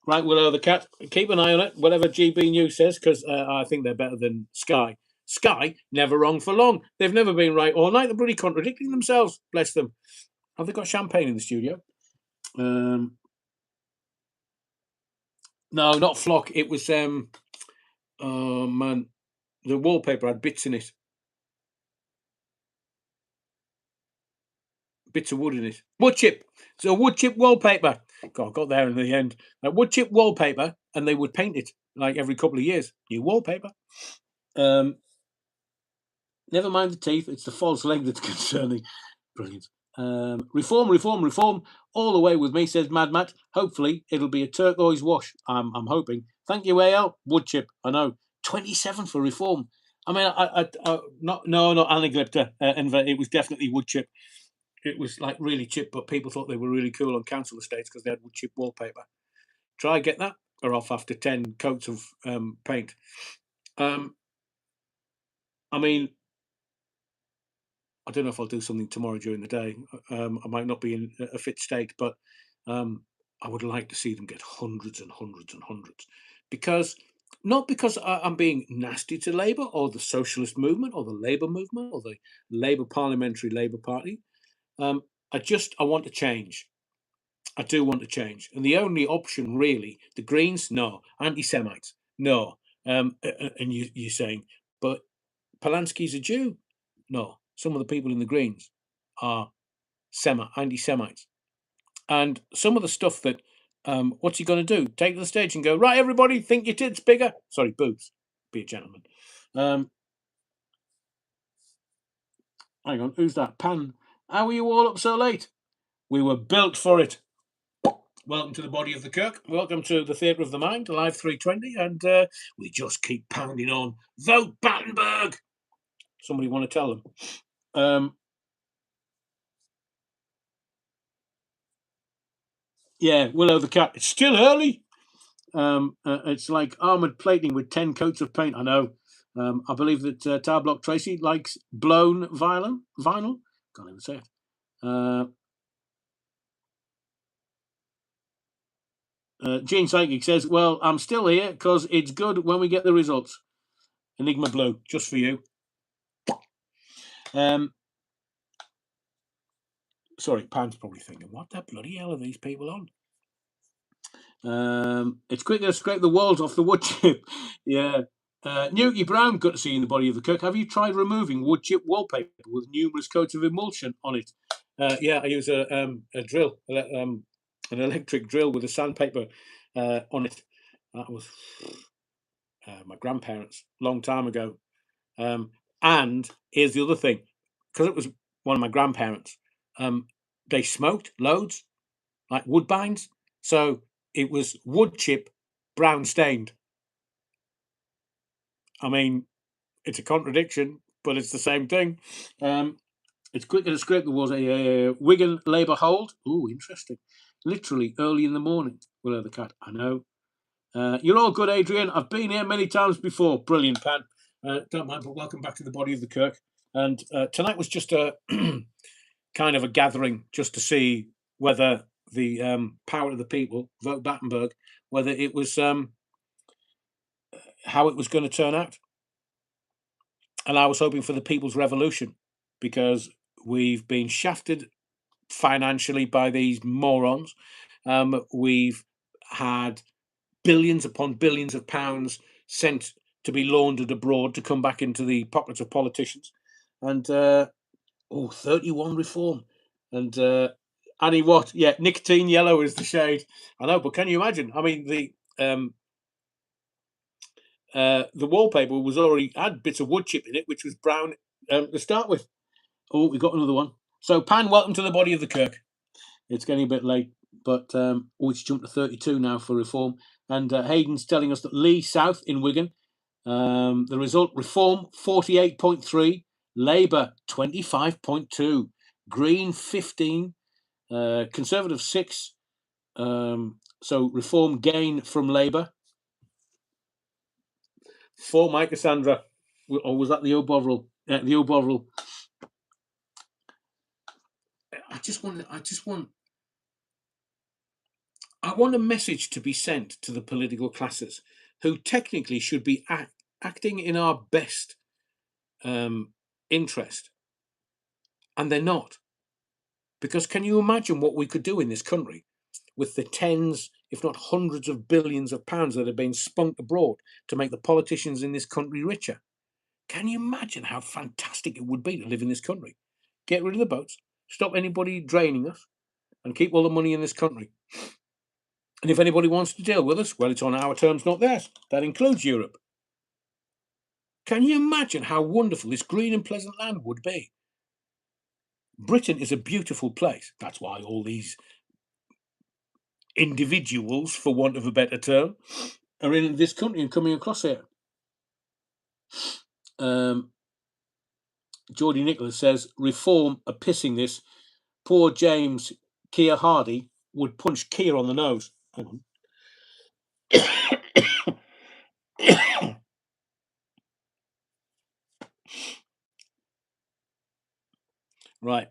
A: Right, Willow the Cat. Keep an eye on it, whatever GB News says, because I think they're better than Sky. Sky, never wrong for long. They've never been right all night. They're bloody contradicting themselves. Bless them. Have they got champagne in the studio? No, not flock. It was oh man, the wallpaper had bits in it, bits of wood in it. Wood chip. So wood chip wallpaper. God, got there in the end. Wood chip wallpaper, and they would paint it like every couple of years. New wallpaper. Um, Never mind the teeth. It's the false leg that's concerning. Brilliant. Reform, reform, reform. All the way with me, says Mad Matt. Hopefully, it'll be a turquoise wash. I'm hoping. Thank you, AL. Wood chip. I know. 27 for reform. I mean, not anaglypta. It was definitely wood chip. It was like really chip, but people thought they were really cool on council estates because they had wood chip wallpaper. Try get that, or off after 10 coats of paint. Um, I mean, I don't know if I'll do something tomorrow during the day. I might not be in a fit state, but I would like to see them get hundreds and hundreds and hundreds. Because not because I'm being nasty to Labour or the socialist movement or the Labour movement or the Labour Parliamentary Labour Party. Um, I want to change. I do want to change. And the only option really, the Greens, no. Anti-Semites, no. And you're saying, but Polanski's a Jew. No, some of the people in the Greens are anti-Semites, and some of the stuff that what's he going to do? Take to the stage and go, right, everybody, think your tits bigger. Sorry, boobs. Be a gentleman. Hang on, who's that? Pan. How are you all up so late? We were built for it. Welcome to the Body of the Kirk. Welcome to the Theatre of the Mind, Live 320, and we just keep pounding on. Vote Battenberg. Somebody want to tell them? Yeah, Willow the cat. It's still early. It's like armoured plating with 10 coats of paint. I know. I believe that Tower Block Tracy likes blown vinyl. Can't even say it. Gene Psychic says, well, I'm still here because it's good when we get the results. Enigma Blue, just for you. Sorry, Pan's probably thinking, what the bloody hell are these people on? It's quicker to scrape the walls off the wood chip. Yeah. Newty Brown, good to see you in the Body of the Cook. Have you tried removing wood chip wallpaper with numerous coats of emulsion on it? Yeah, I use a drill, an electric drill with a sandpaper on it. That was my grandparents, long time ago. And here's the other thing, because it was one of my grandparents, they smoked loads, like woodbines. So it was wood chip, brown stained. I mean, it's a contradiction, but it's the same thing. It's quicker to scrape the walls. A Wigan Labour hold. Oh, interesting. Literally early in the morning. Willow the cat. I know. You're all good, Adrian. I've been here many times before. Brilliant, Pan. Don't mind, but welcome back to the Body of the Kirk. And tonight was just a kind of a gathering just to see whether the power of the people, vote Battenberg, whether it was how it was going to turn out. And I was hoping for the people's revolution because we've been shafted financially by these morons. We've had billions upon billions of pounds sent to be laundered abroad to come back into the pockets of politicians. And 31 reform. And Annie Watt, yeah, nicotine yellow is the shade. I know, but can you imagine? I mean, the wallpaper was already had bits of wood chip in it, which was brown to start with. Oh, we got another one. So, Pan, welcome to the Body of the Kirk. It's getting a bit late, but it's jumped to 32 now for reform. And Hayden's telling us that Lee South in Wigan, the result, Reform 48.3, Labour 25.2, Green 15, Conservative 6. So Reform gain from Labour. For Mike Cassandra. Or was that the O'Bovril? The O'Bovril. I want a message to be sent to the political classes who technically should be acting in our best interest. And they're not. Because can you imagine what we could do in this country with the tens, if not hundreds of billions of pounds that have been spunked abroad to make the politicians in this country richer. Can you imagine how fantastic it would be to live in this country? Get rid of the boats, stop anybody draining us, and keep all the money in this country. And if anybody wants to deal with us, well, it's on our terms, not theirs. That includes Europe. Can you imagine how wonderful this green and pleasant land would be? Britain is a beautiful place. That's why all these individuals, for want of a better term, are in this country and coming across here. Geordie Nicholas says, reform are pissing this. Poor James Keir Hardy would punch Keir on the nose. Hang on. Right.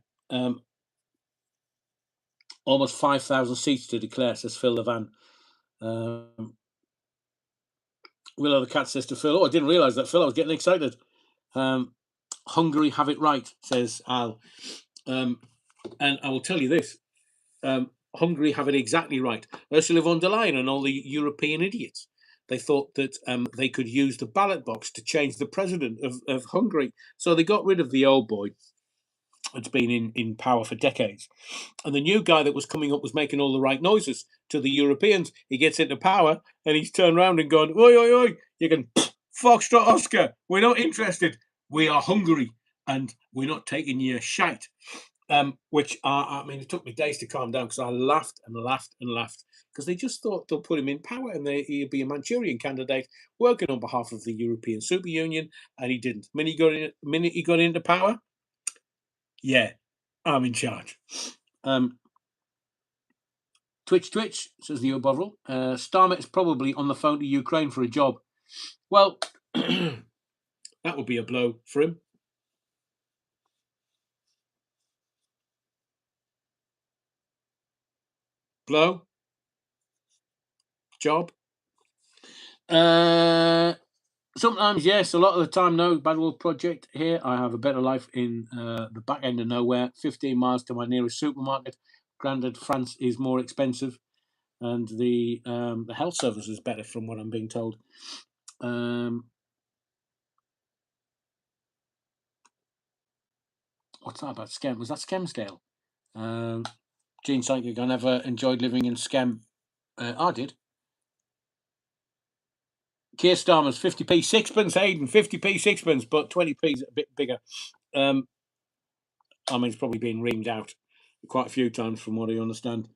A: Almost 5,000 seats to declare, says Phil Levan. Willow the Cat says to Phil, I didn't realise that, Phil. I was getting excited. Hungary have it right, says Al. And I will tell you this. Hungary have it exactly right. Ursula von der Leyen and all the European idiots, they thought that they could use the ballot box to change the president of Hungary. So they got rid of the old boy that's been in power for decades. And the new guy that was coming up was making all the right noises to the Europeans. He gets into power and he's turned around and gone, oi, oi, oi, you can Foxtrot Oscar. We're not interested. We are Hungary and we're not taking your shite. Which I mean, it took me days to calm down because I laughed and laughed and laughed because they just thought they'll put him in power and he'd be a Manchurian candidate working on behalf of the European Super Union, and he didn't. Minute he got into power, yeah, I'm in charge. Twitch, says the Bovril. Starmer is probably on the phone to Ukraine for a job. Well, that would be a blow for him. Blow. Job. Sometimes, yes. A lot of the time, no. Bad Wolf Project here. I have a better life in the back end of nowhere. 15 miles to my nearest supermarket. Granted, France is more expensive, and the health service is better, from what I'm being told. What's that about Skem? Was that Skemsdale? Gene Psychic. I never enjoyed living in Skem. I did. Keir Starmer's 50p sixpence, Hayden, 50p sixpence, but 20p is a bit bigger. I mean, it's probably been reamed out quite a few times from what I understand.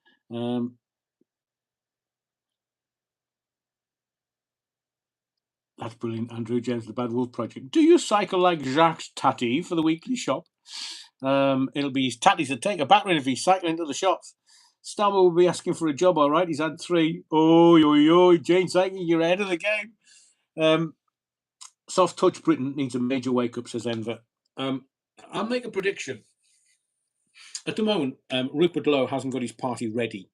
A: That's brilliant. Andrew James, the Bad Wolf Project. Do you cycle like Jacques Tati for the weekly shop? It'll be his tatties that take a battering if he's cycling to the shops. Starmer will be asking for a job, all right. He's had 3. Oh, Jane Cycling, you're ahead of the game. Soft touch Britain needs a major wake-up, says Enver. I'll make a prediction. At the moment, Rupert Lowe hasn't got his party ready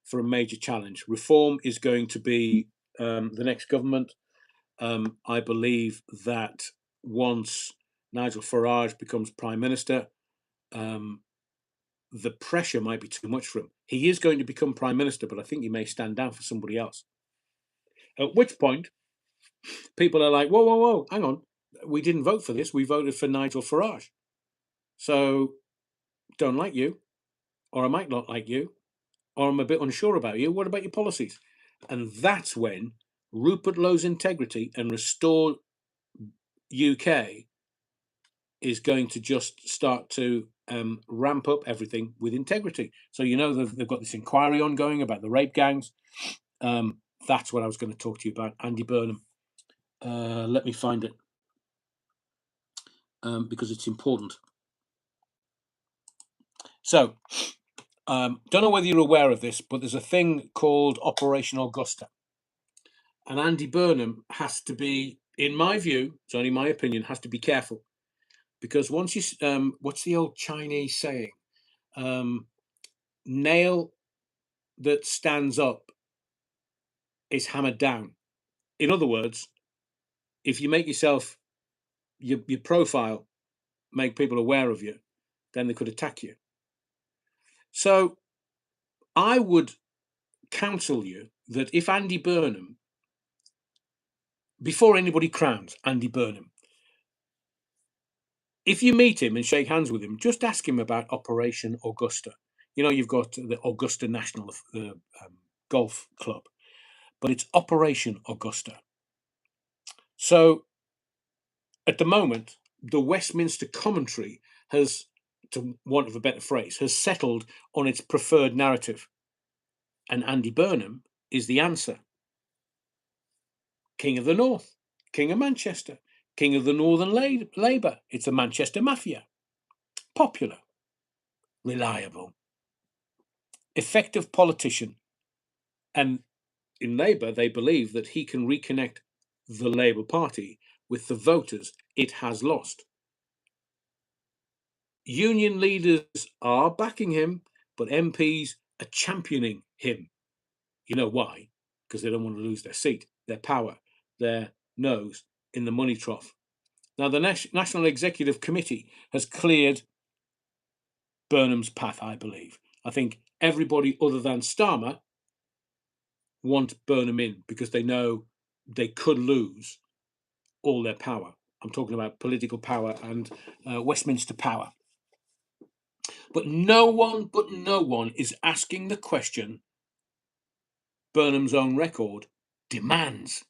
A: for a major challenge. Reform is going to be the next government. I believe that once Nigel Farage becomes Prime Minister, the pressure might be too much for him. He is going to become Prime Minister, but I think he may stand down for somebody else. At which point, people are like, whoa, hang on. We didn't vote for this. We voted for Nigel Farage. So, don't like you, or I might not like you, or I'm a bit unsure about you. What about your policies? And that's when Rupert Lowe's integrity and Restore UK is going to just start to ramp up everything with integrity. So, they've got this inquiry ongoing about the rape gangs. That's what I was going to talk to you about. Andy Burnham. Let me find it because it's important. So, don't know whether you're aware of this, but there's a thing called Operation Augusta. And Andy Burnham has to be, in my view, it's only my opinion, has to be careful. Because once you, what's the old Chinese saying? Nail that stands up is hammered down. In other words, if you make yourself, your profile, make people aware of you, then they could attack you. So I would counsel you that if Andy Burnham, before anybody crowns Andy Burnham, if you meet him and shake hands with him, just ask him about Operation Augusta. You know, you've got the Augusta National Golf Club, but it's Operation Augusta. So at the moment, the Westminster commentary has, to want of a better phrase, has settled on its preferred narrative. And Andy Burnham is the answer. King of the North, King of Manchester, King of the Northern Labour. It's the Manchester Mafia. Popular, reliable, effective politician. And in Labour, they believe that he can reconnect the Labour Party with the voters it has lost. Union leaders are backing him, but MPs are championing him. You know why? Because they don't want to lose their seat, their power, their nose in the money trough. Now, the National Executive Committee has cleared Burnham's path, I believe. I think everybody other than Starmer want Burnham in because they know they could lose all their power. I'm talking about political power and Westminster power. But no one is asking the question Burnham's own record demands.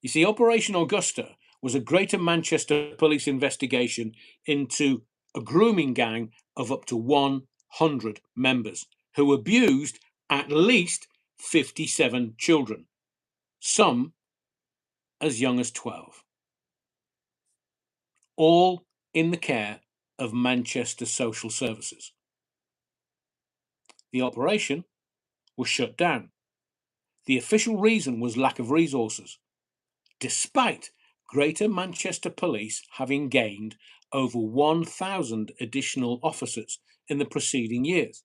A: You see, Operation Augusta was a Greater Manchester police investigation into a grooming gang of up to 100 members who abused at least 57 children, some as young as 12, all in the care of Manchester Social Services. The operation was shut down. The official reason was lack of resources, despite Greater Manchester Police having gained over 1,000 additional officers in the preceding years.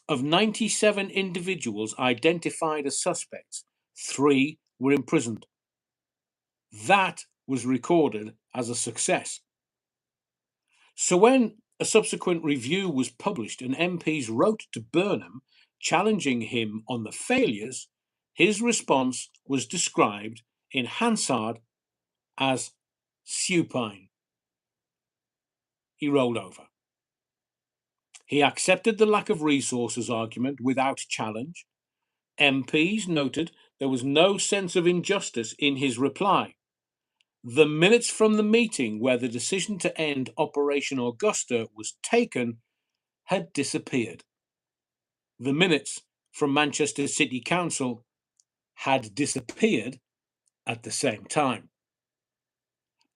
A: Of 97 individuals identified as suspects, 3 were imprisoned. That was recorded as a success. So when a subsequent review was published and MPs wrote to Burnham challenging him on the failures, his response was described in Hansard as supine. He rolled over. He accepted the lack of resources argument without challenge. MPs noted there was no sense of injustice in his reply. The minutes from the meeting where the decision to end Operation Augusta was taken had disappeared. The minutes from Manchester City Council had disappeared at the same time.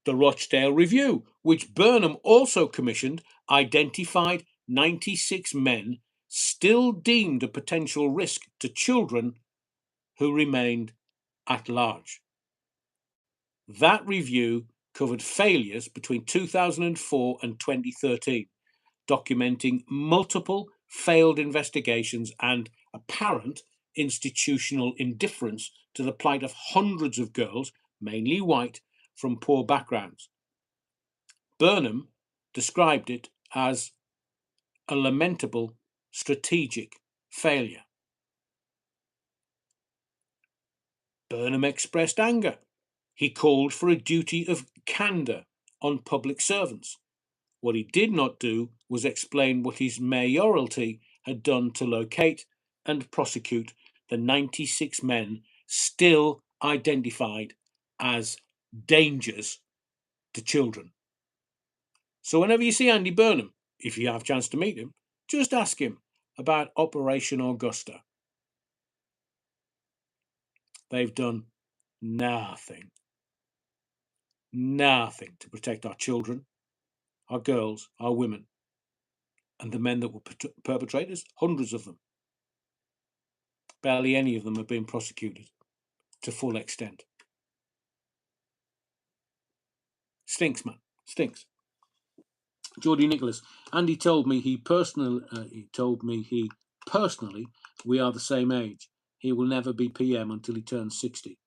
A: The Rochdale Review, which Burnham also commissioned, identified 96 men still deemed a potential risk to children who remained at large. That review covered failures between 2004 and 2013, documenting multiple failed investigations and apparent institutional indifference to the plight of hundreds of girls, mainly white, from poor backgrounds. Burnham described it as a lamentable strategic failure. Burnham expressed anger. He called for a duty of candour on public servants. What he did not do was explain what his mayoralty had done to locate and prosecute the 96 men still identified as dangers to children. So whenever you see Andy Burnham, if you have a chance to meet him, just ask him about Operation Augusta. They've done nothing to protect our children, our girls, our women, and the men that were perpetrators, hundreds of them. Barely any of them have been prosecuted to full extent. Stinks, man. Stinks. Geordie Nicholas. Andy told me he personally, we are the same age. He will never be PM until he turns 60.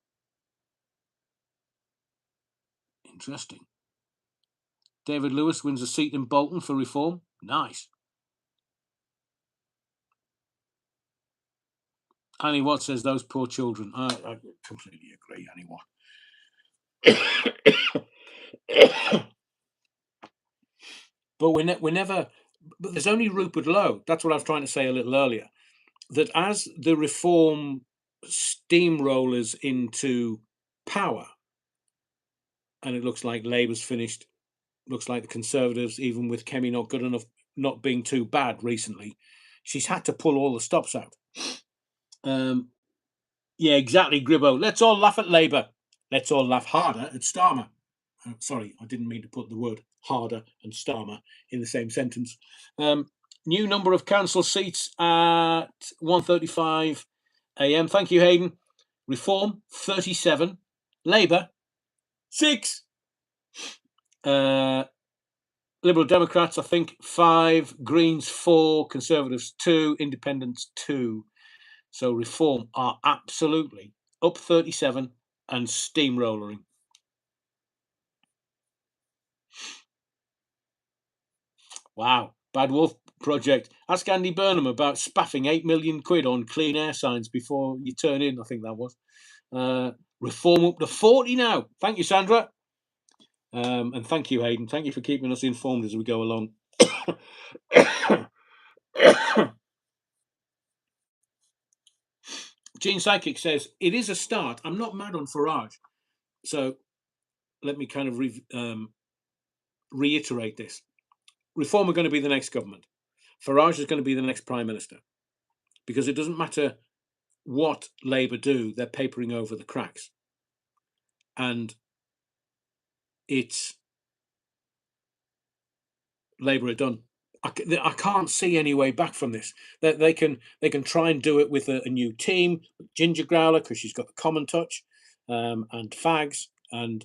A: Interesting. David Lewis wins a seat in Bolton for reform. Nice. Annie Watt says those poor children. I completely agree, Annie Watt. But we're never. But there's only Rupert Lowe. That's what I was trying to say a little earlier. That as the reform steamrollers into power, and it looks like Labour's finished. Looks like the Conservatives, even with Kemi not good enough, not being too bad recently, she's had to pull all the stops out. Yeah, exactly, Gribbo. Let's all laugh at Labour. Let's all laugh harder at Starmer. Sorry, I didn't mean to put the word harder and Starmer in the same sentence. New number of council seats at 1:35 a.m. Thank you, Hayden. Reform 37, Labour 6. Liberal Democrats, I think 5, Greens 4, Conservatives 2, Independents 2. So Reform are absolutely up 37 and steamrolling. Wow. Bad Wolf Project. Ask Andy Burnham about spaffing 8 million quid on clean air signs before you turn in, I think that was. Reform up to 40 now. Thank you, Sandra. And thank you, Hayden. Thank you for keeping us informed as we go along. Gene Psychic says, it is a start. I'm not mad on Farage. So let me kind of reiterate this. Reform are going to be the next government. Farage is going to be the next Prime Minister. Because it doesn't matter what Labour do, they're papering over the cracks. And it's Labour are done. I can't see any way back from this. They can try and do it with a new team, Ginger Growler, because she's got the common touch, and Fags, and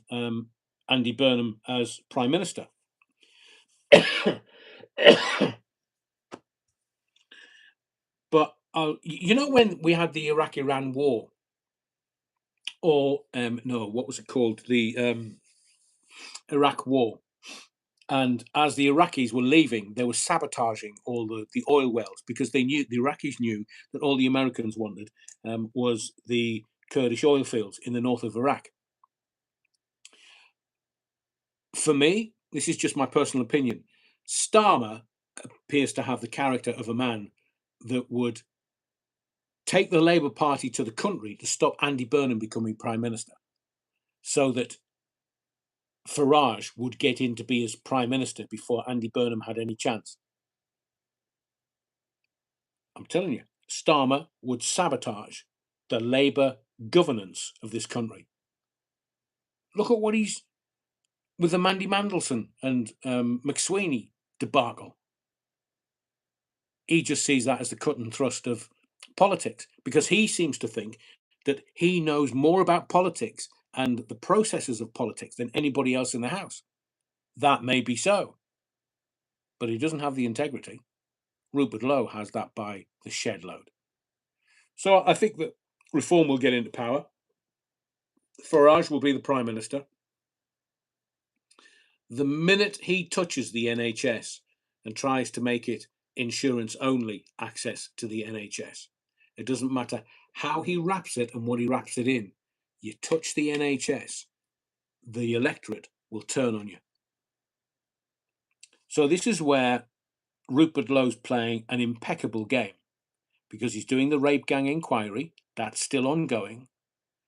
A: Andy Burnham as Prime Minister. But you know, when we had the Iraq-Iran war, or no, what was it called? The Iraq war. And as the Iraqis were leaving, they were sabotaging all the oil wells because the Iraqis knew that all the Americans wanted was the Kurdish oil fields in the north of Iraq. For me, this is just my personal opinion. Starmer appears to have the character of a man that would take the Labour Party to the country to stop Andy Burnham becoming Prime Minister, so that Farage would get in to be as Prime Minister before Andy Burnham had any chance. I'm telling you, Starmer would sabotage the Labour governance of this country. Look at what he's with the Mandy Mandelson and McSweeney debacle. He just sees that as the cut and thrust of politics, because he seems to think that he knows more about politics and the processes of politics than anybody else in the House. That may be so, but he doesn't have the integrity. Rupert Lowe has that by the shed load. So I think that Reform will get into power. Farage will be the Prime Minister. The minute he touches the NHS and tries to make it insurance only access to the NHS, it doesn't matter how he wraps it and what he wraps it in. You touch the NHS, the electorate will turn on you. So this is where Rupert Lowe's playing an impeccable game, because he's doing the rape gang inquiry. That's still ongoing.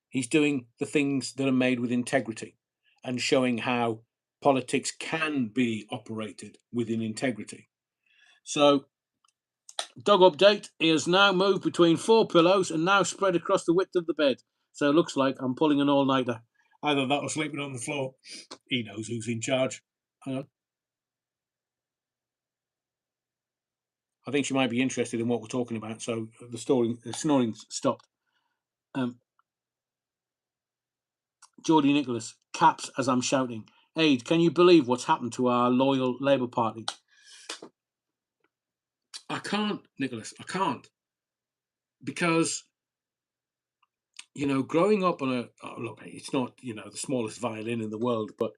A: He's doing the things that are made with integrity and showing how politics can be operated within integrity. So, dog update, he has now moved between 4 pillows and now spread across the width of the bed. So it looks like I'm pulling an all-nighter. Either that or sleeping on the floor. He knows who's in charge. Hang on. I think she might be interested in what we're talking about, so the snoring stopped. Geordie Nicholas, caps as I'm shouting. Aid, can you believe what's happened to our loyal Labour Party? I can't, Nicholas, I can't. Because, you know, growing up on look, it's not, you know, the smallest violin in the world, but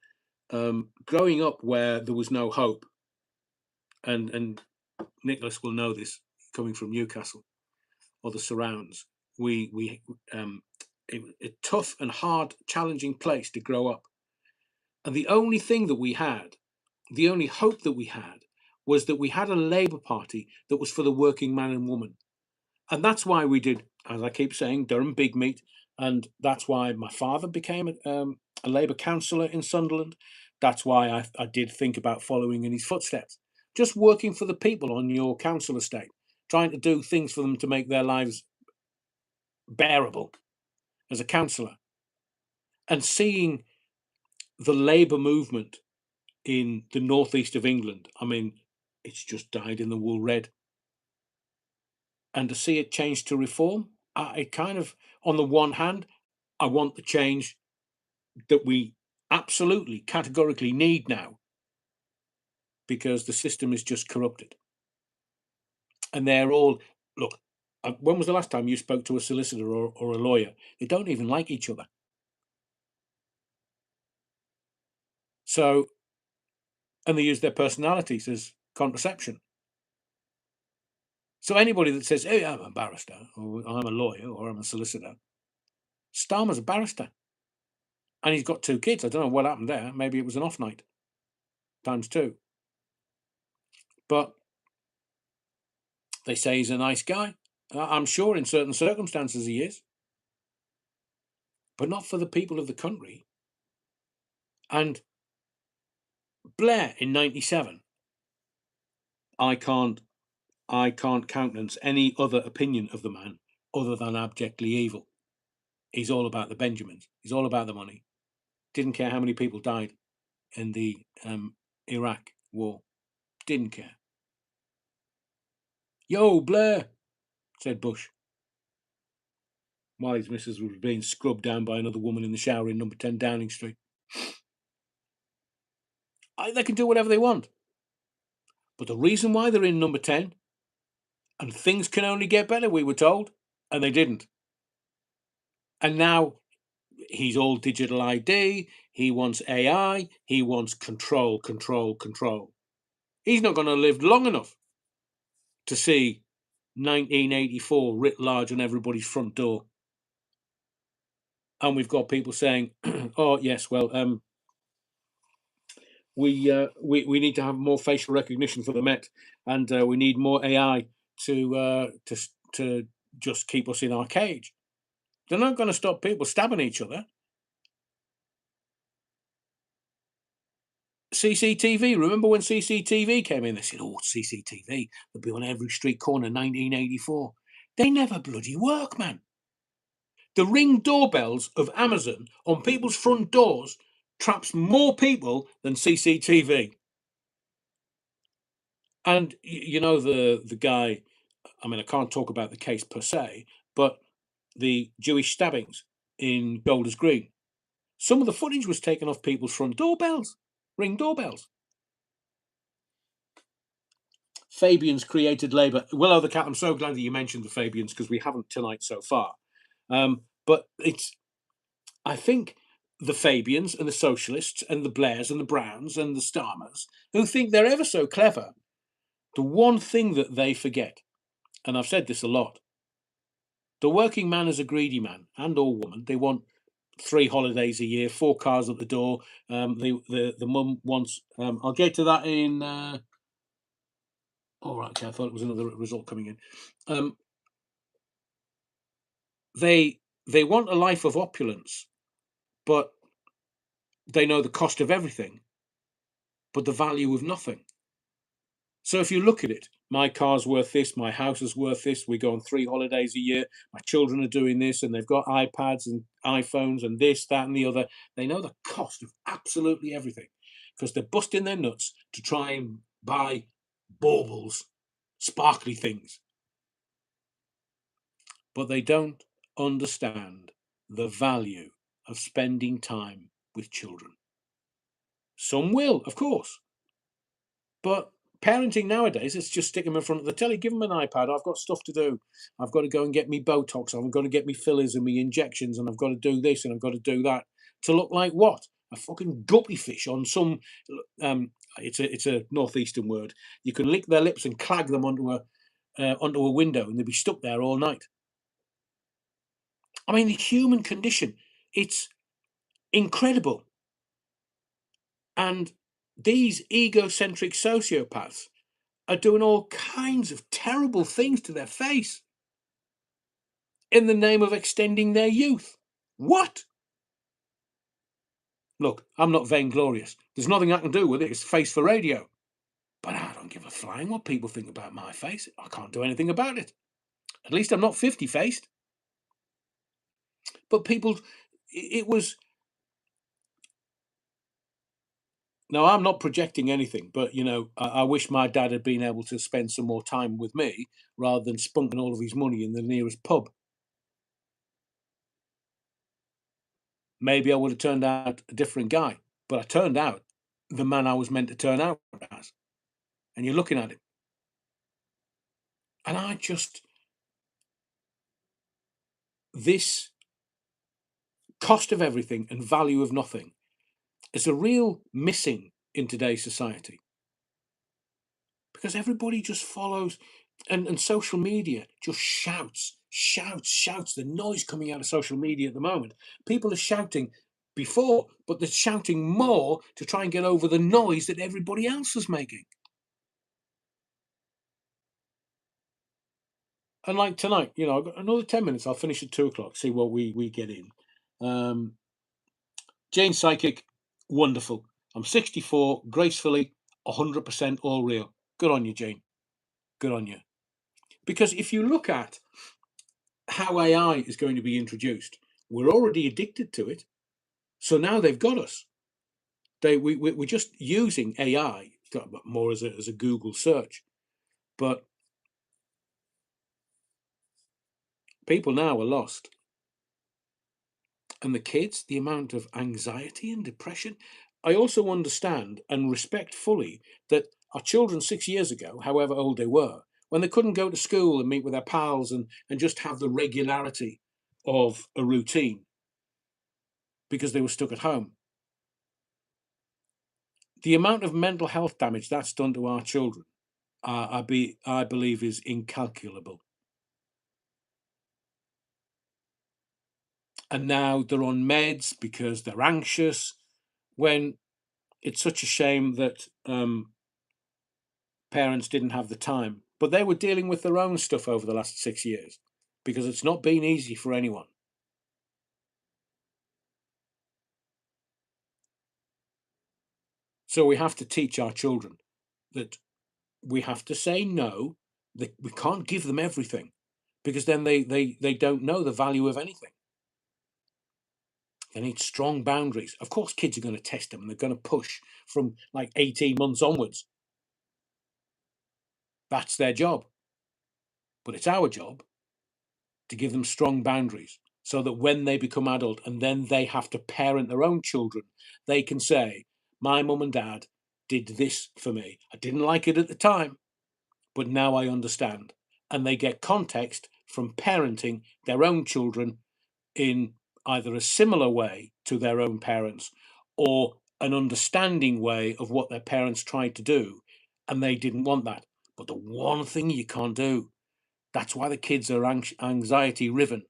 A: growing up where there was no hope, and Nicholas will know this, coming from Newcastle or the surrounds, a tough and hard, challenging place to grow up. And the only thing that we had, the only hope that we had, was that we had a Labour Party that was for the working man and woman. And that's why we did, as I keep saying, Durham Big Meat. And that's why my father became a Labour councillor in Sunderland. That's why I did think about following in his footsteps. Just working for the people on your council estate, trying to do things for them to make their lives bearable as a councillor. And seeing the Labour movement in the northeast of England, I mean, it's just died in the wool red. And to see it change to reform, it kind of, on the one hand, I want the change that we absolutely categorically need now, because the system is just corrupted. And they're all, look, when was the last time you spoke to a solicitor or a lawyer? They don't even like each other. So, and they use their personalities as contraception. So anybody that says, hey, I'm a barrister, or I'm a lawyer, or I'm a solicitor, Starmer's a barrister. And he's got 2 kids. I don't know what happened there. Maybe it was an off night times 2. But they say he's a nice guy. I'm sure in certain circumstances he is, but not for the people of the country. And Blair in 97, I can't countenance any other opinion of the man other than abjectly evil. He's all about the Benjamins. He's all about the money. Didn't care how many people died in the Iraq war. Didn't care. Yo, Blair, said Bush, while his missus was being scrubbed down by another woman in the shower in number 10 Downing Street. They can do whatever they want. But the reason why they're in number 10, and things can only get better, we were told, and they didn't. And now he's all digital ID, he wants AI, he wants control, control, control. He's not going to live long enough to see 1984 writ large on everybody's front door. And we've got people saying, oh, yes, well, we need to have more facial recognition for the Met, and we need more AI to just keep us in our cage. They're not going to stop people stabbing each other. CCTV. Remember when CCTV came in? They said, "Oh, CCTV. They'll be on every street corner." 1984. They never bloody work, man. The Ring doorbells of Amazon on people's front doors traps more people than CCTV. And you know the guy. I mean, I can't talk about the case per se, but the Jewish stabbings in Golders Green. Some of the footage was taken off people's front doorbells, Ring doorbells. Fabians created Labour. Willow the Cat, I'm so glad that you mentioned the Fabians, because we haven't tonight so far. But I think the Fabians and the Socialists and the Blairs and the Browns and the Starmers, who think they're ever so clever, the one thing that they forget, and I've said this a lot, the working man is a greedy man, and or woman. They want 3 holidays a year, 4 cars at the door. The mum wants. I'll get to that in. All right, okay, I thought it was another result coming in. They want a life of opulence, but they know the cost of everything, but the value of nothing. So if you look at it, my car's worth this, my house is worth this, we go on 3 holidays a year, my children are doing this, and they've got iPads and iPhones and this, that, and the other. They know the cost of absolutely everything, because they're busting their nuts to try and buy baubles, sparkly things. But they don't understand the value of spending time with children. Some will, of course. But parenting nowadays, it's just stick them in front of the telly, give them an iPad. I've got stuff to do. I've got to go and get me Botox. I've got to get me fillers and me injections, and I've got to do this and I've got to do that. To look like what? A fucking guppy fish on some. It's a northeastern word. You can lick their lips and clag them onto a window, and they'll be stuck there all night. I mean, the human condition, it's incredible. And these egocentric sociopaths are doing all kinds of terrible things to their face in the name of extending their youth. What? Look, I'm not vainglorious. There's nothing I can do with it. It's face for radio. But I don't give a flying what people think about my face. I can't do anything about it. At least I'm not 50-faced. But people, it was... Now, I'm not projecting anything, but, I wish my dad had been able to spend some more time with me rather than spunking all of his money in the nearest pub. Maybe I would have turned out a different guy, but I turned out the man I was meant to turn out as. And you're looking at him. And this cost of everything and value of nothing is a real missing in today's society. Because everybody just follows, and social media just shouts. The noise coming out of social media at the moment. People are shouting before, but they're shouting more to try and get over the noise that everybody else is making. And like tonight, I've got another 10 minutes. I'll finish at 2:00, see what we get in. Jane Psychic, wonderful. I'm 64, gracefully, 100% all real. Good on you, Jane. Good on you. Because if you look at how AI is going to be introduced, we're already addicted to it. So now they've got us. We're just using AI more as a Google search. But people now are lost. And the kids, the amount of anxiety and depression. I also understand and respect fully that our children 6 years ago, however old they were, when they couldn't go to school and meet with their pals and just have the regularity of a routine because they were stuck at home. The amount of mental health damage that's done to our children, I believe, is incalculable. And now they're on meds because they're anxious, when it's such a shame that parents didn't have the time. But they were dealing with their own stuff over the last 6 years because it's not been easy for anyone. So we have to teach our children that we have to say no, that we can't give them everything because then they don't know the value of anything. They need strong boundaries. Of course, kids are going to test them and they're going to push from like 18 months onwards. That's their job. But it's our job to give them strong boundaries so that when they become adult and then they have to parent their own children, they can say, my mum and dad did this for me. I didn't like it at the time, but now I understand. And they get context from parenting their own children in either a similar way to their own parents or an understanding way of what their parents tried to do, and they didn't want that. But the one thing you can't do, that's why the kids are anxiety riven.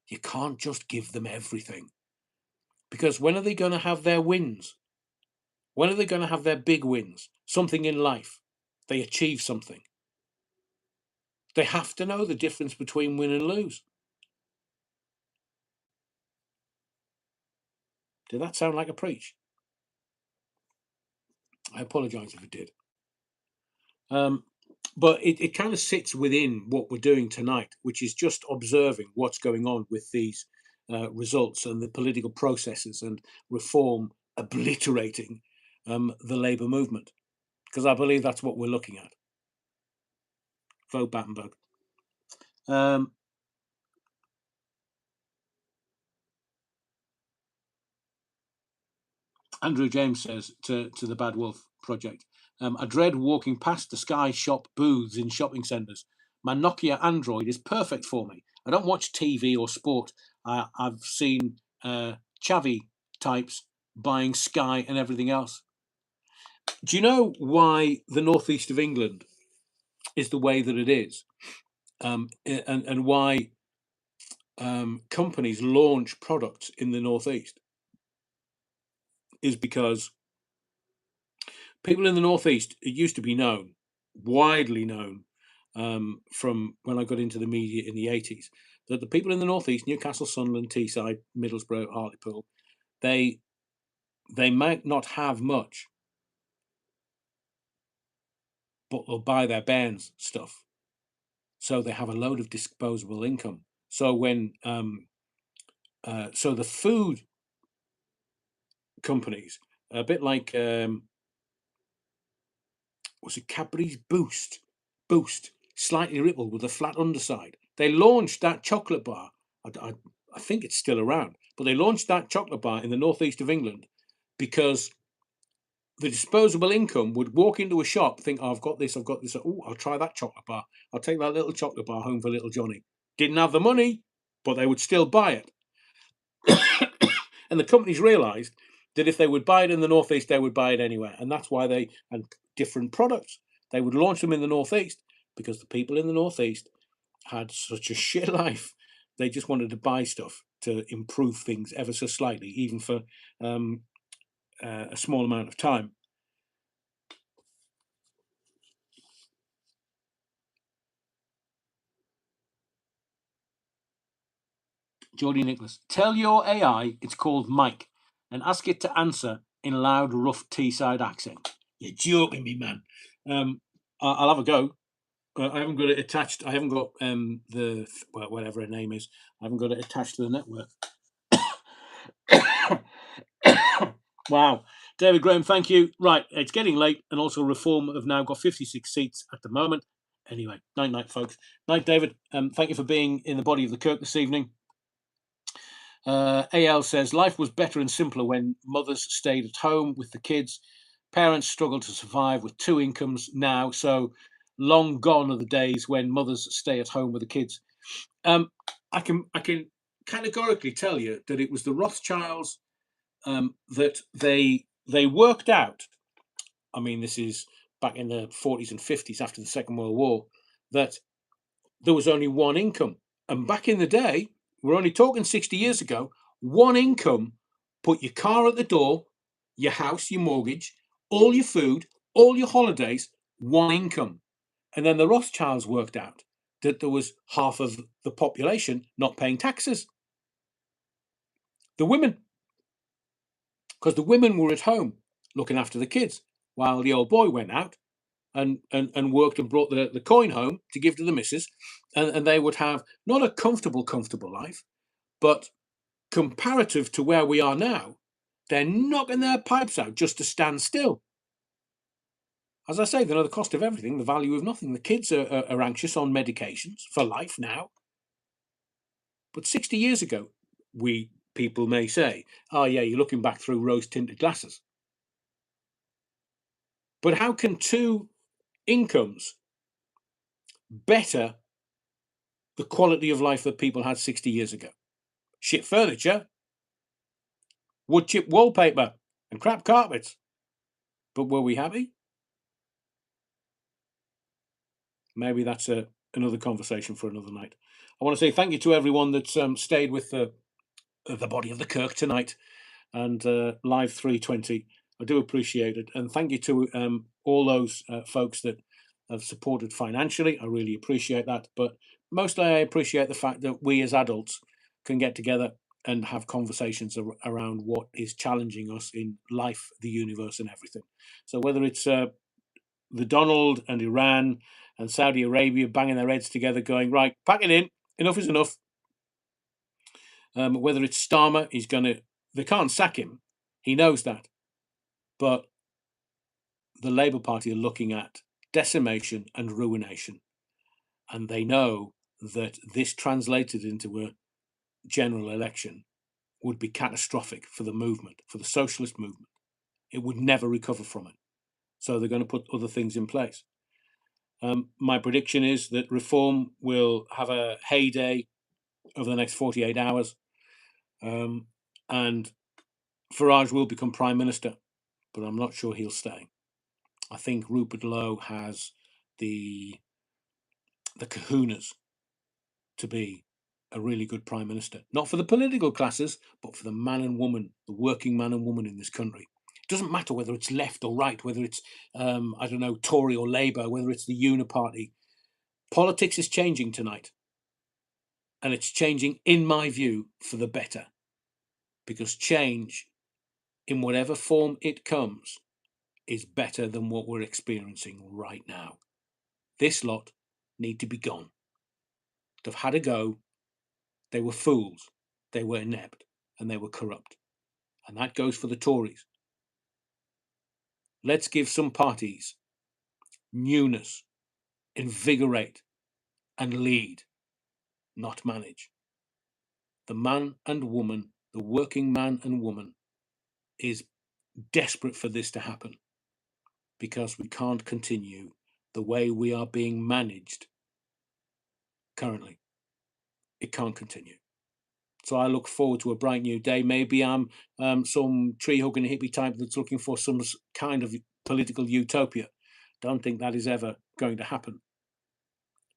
A: You can't just give them everything. Because when are they going to have their wins? When are they going to have their big wins? Something in life. They achieve something. They have to know the difference between win and lose. Did that sound like a preach? I apologise if it did. But it kind of sits within what we're doing tonight, which is just observing what's going on with these results and the political processes and reform obliterating the Labour movement. Because I believe that's what we're looking at. Vote Battenberg. Andrew James says to the Bad Wolf Project, I dread walking past the Sky Shop booths in shopping centres. My Nokia Android is perfect for me. I don't watch TV or sport. I've seen chavvy types buying Sky and everything else. Do you know why the northeast of England is the way that it is? And why companies launch products in the Northeast is because people in the Northeast, it used to be known, widely known, from when I got into the media in the 80s, that the people in the Northeast, Newcastle, Sunderland, Teesside, Middlesbrough, Hartlepool, they might not have much, but they'll buy their bairns stuff. So they have a load of disposable income. So when so the food companies, a bit like was it Cadbury's Boost, slightly rippled with a flat underside. They launched that chocolate bar. I think it's still around, but they launched that chocolate bar in the northeast of England because the disposable income would walk into a shop, think, oh, I've got this. Oh, I'll try that chocolate bar. I'll take that little chocolate bar home for little Johnny. Didn't have the money, but they would still buy it. And the companies realised that if they would buy it in the northeast, they would buy it anywhere, and that's why and different products they would launch them in the northeast because the people in the northeast had such a shit life. They just wanted to buy stuff to improve things ever so slightly, even for a small amount of time. Geordie Nicholas, tell your AI it's called Mike and ask it to answer in a loud, rough Teesside accent. You're joking me, man. I'll have a go. I haven't got it attached. I haven't got whatever her name is. I haven't got it attached to the network. Wow. David Graham, thank you. Right, it's getting late, and also Reform have now got 56 seats at the moment. Anyway, night, folks. Night, David. Thank you for being in the body of the Kirk this evening. AL says, life was better and simpler when mothers stayed at home with the kids. Parents struggle to survive with two incomes now, so long gone are the days when mothers stay at home with the kids. I can categorically tell you that it was the Rothschilds that they worked out. I mean, this is back in the 40s and 50s after the Second World War, that there was only one income. And back in the day, we're only talking 60 years ago, one income put your car at the door, your house, your mortgage, all your food, all your holidays, one income. And then the Rothschilds worked out that there was half of the population not paying taxes. The women. Because the women were at home looking after the kids while the old boy went out and worked and brought the coin home to give to the missus. And they would have not a comfortable life, but comparative to where we are now, they're knocking their pipes out just to stand still. As I say, they know the cost of everything, the value of nothing. The kids are anxious on medications for life now. But 60 years ago, people may say, oh yeah, you're looking back through rose-tinted glasses. But how can two incomes better the quality of life that people had 60 years ago? Shit furniture, wood chip wallpaper, and crap carpets. But were we happy? Maybe that's another conversation for another night. I want to say thank you to everyone that's stayed with the body of the Kirk tonight and live 320. I do appreciate it. And thank you to all those folks that have supported financially. I really appreciate that. But mostly I appreciate the fact that we as adults can get together and have conversations around what is challenging us in life, the universe, and everything. So whether it's the Donald and Iran and Saudi Arabia banging their heads together, going, right, pack it in, enough is enough. Whether it's Starmer, they can't sack him. He knows that. But the Labour Party are looking at decimation and ruination. And they know that this translated into a general election would be catastrophic for the movement, for the socialist movement. It would never recover from it. So they're going to put other things in place. My prediction is that Reform will have a heyday over the next 48 hours. And Farage will become Prime Minister, but I'm not sure he'll stay. I think Rupert Lowe has the kahunas to be a really good prime minister, not for the political classes, but for the man and woman, the working man and woman in this country. It doesn't matter whether it's left or right, whether it's, I don't know, Tory or Labour, whether it's the Uniparty. Politics is changing tonight. And it's changing, in my view, for the better. Because change, in whatever form it comes, is better than what we're experiencing right now. This lot need to be gone. They've had a go. They were fools. They were inept. And they were corrupt. And that goes for the Tories. Let's give some parties newness, invigorate, and lead, not manage. The man and woman, the working man and woman, is desperate for this to happen, because we can't continue the way we are being managed currently. It can't continue. So I look forward to a bright new day. Maybe I'm some tree-hugging hippie type that's looking for some kind of political utopia. Don't think that is ever going to happen.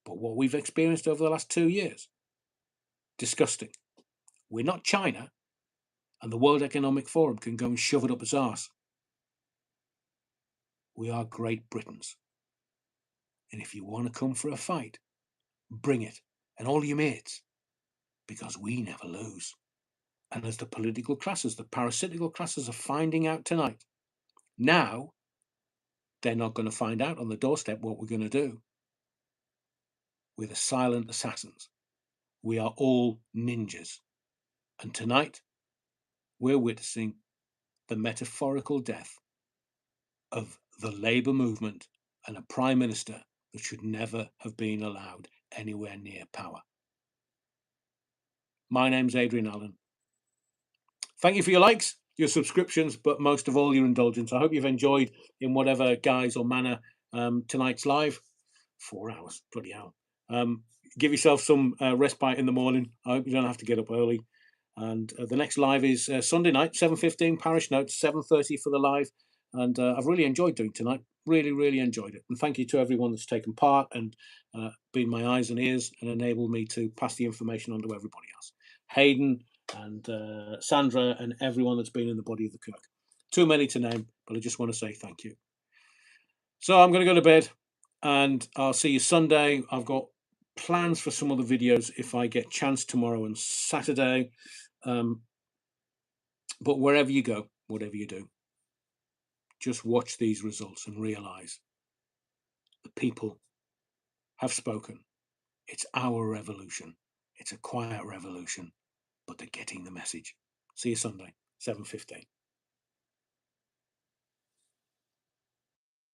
A: But what we've experienced over the last 2 years, disgusting. We're not China, and the World Economic Forum can go and shove it up its arse. We are Great Britons. And if you want to come for a fight, bring it, and all your mates, because we never lose. And as the political classes, the parasitical classes are finding out tonight, now they're not going to find out on the doorstep what we're going to do. We're the silent assassins. We are all ninjas. And tonight, we're witnessing the metaphorical death of the Labour movement and a Prime Minister that should never have been allowed anywhere near power. My name's Adrian Allen. Thank you for your likes, your subscriptions, but most of all, your indulgence. I hope you've enjoyed, in whatever guise or manner, tonight's live. 4 hours, bloody hell. Give yourself some respite in the morning. I hope you don't have to get up early. And the next live is Sunday night, 7:15, Parish Notes, 7:30 for the live. And I've really enjoyed doing tonight. Really, really enjoyed it. And thank you to everyone that's taken part and been my eyes and ears and enabled me to pass the information on to everybody else. Hayden and Sandra and everyone that's been in the body of the Kirk. Too many to name, but I just want to say thank you. So I'm going to go to bed, and I'll see you Sunday. I've got plans for some other videos if I get chance tomorrow and Saturday. But wherever you go, whatever you do, just watch these results and realize the people have spoken. It's our revolution. It's a quiet revolution, but they're getting the message. See you Sunday, 7:15.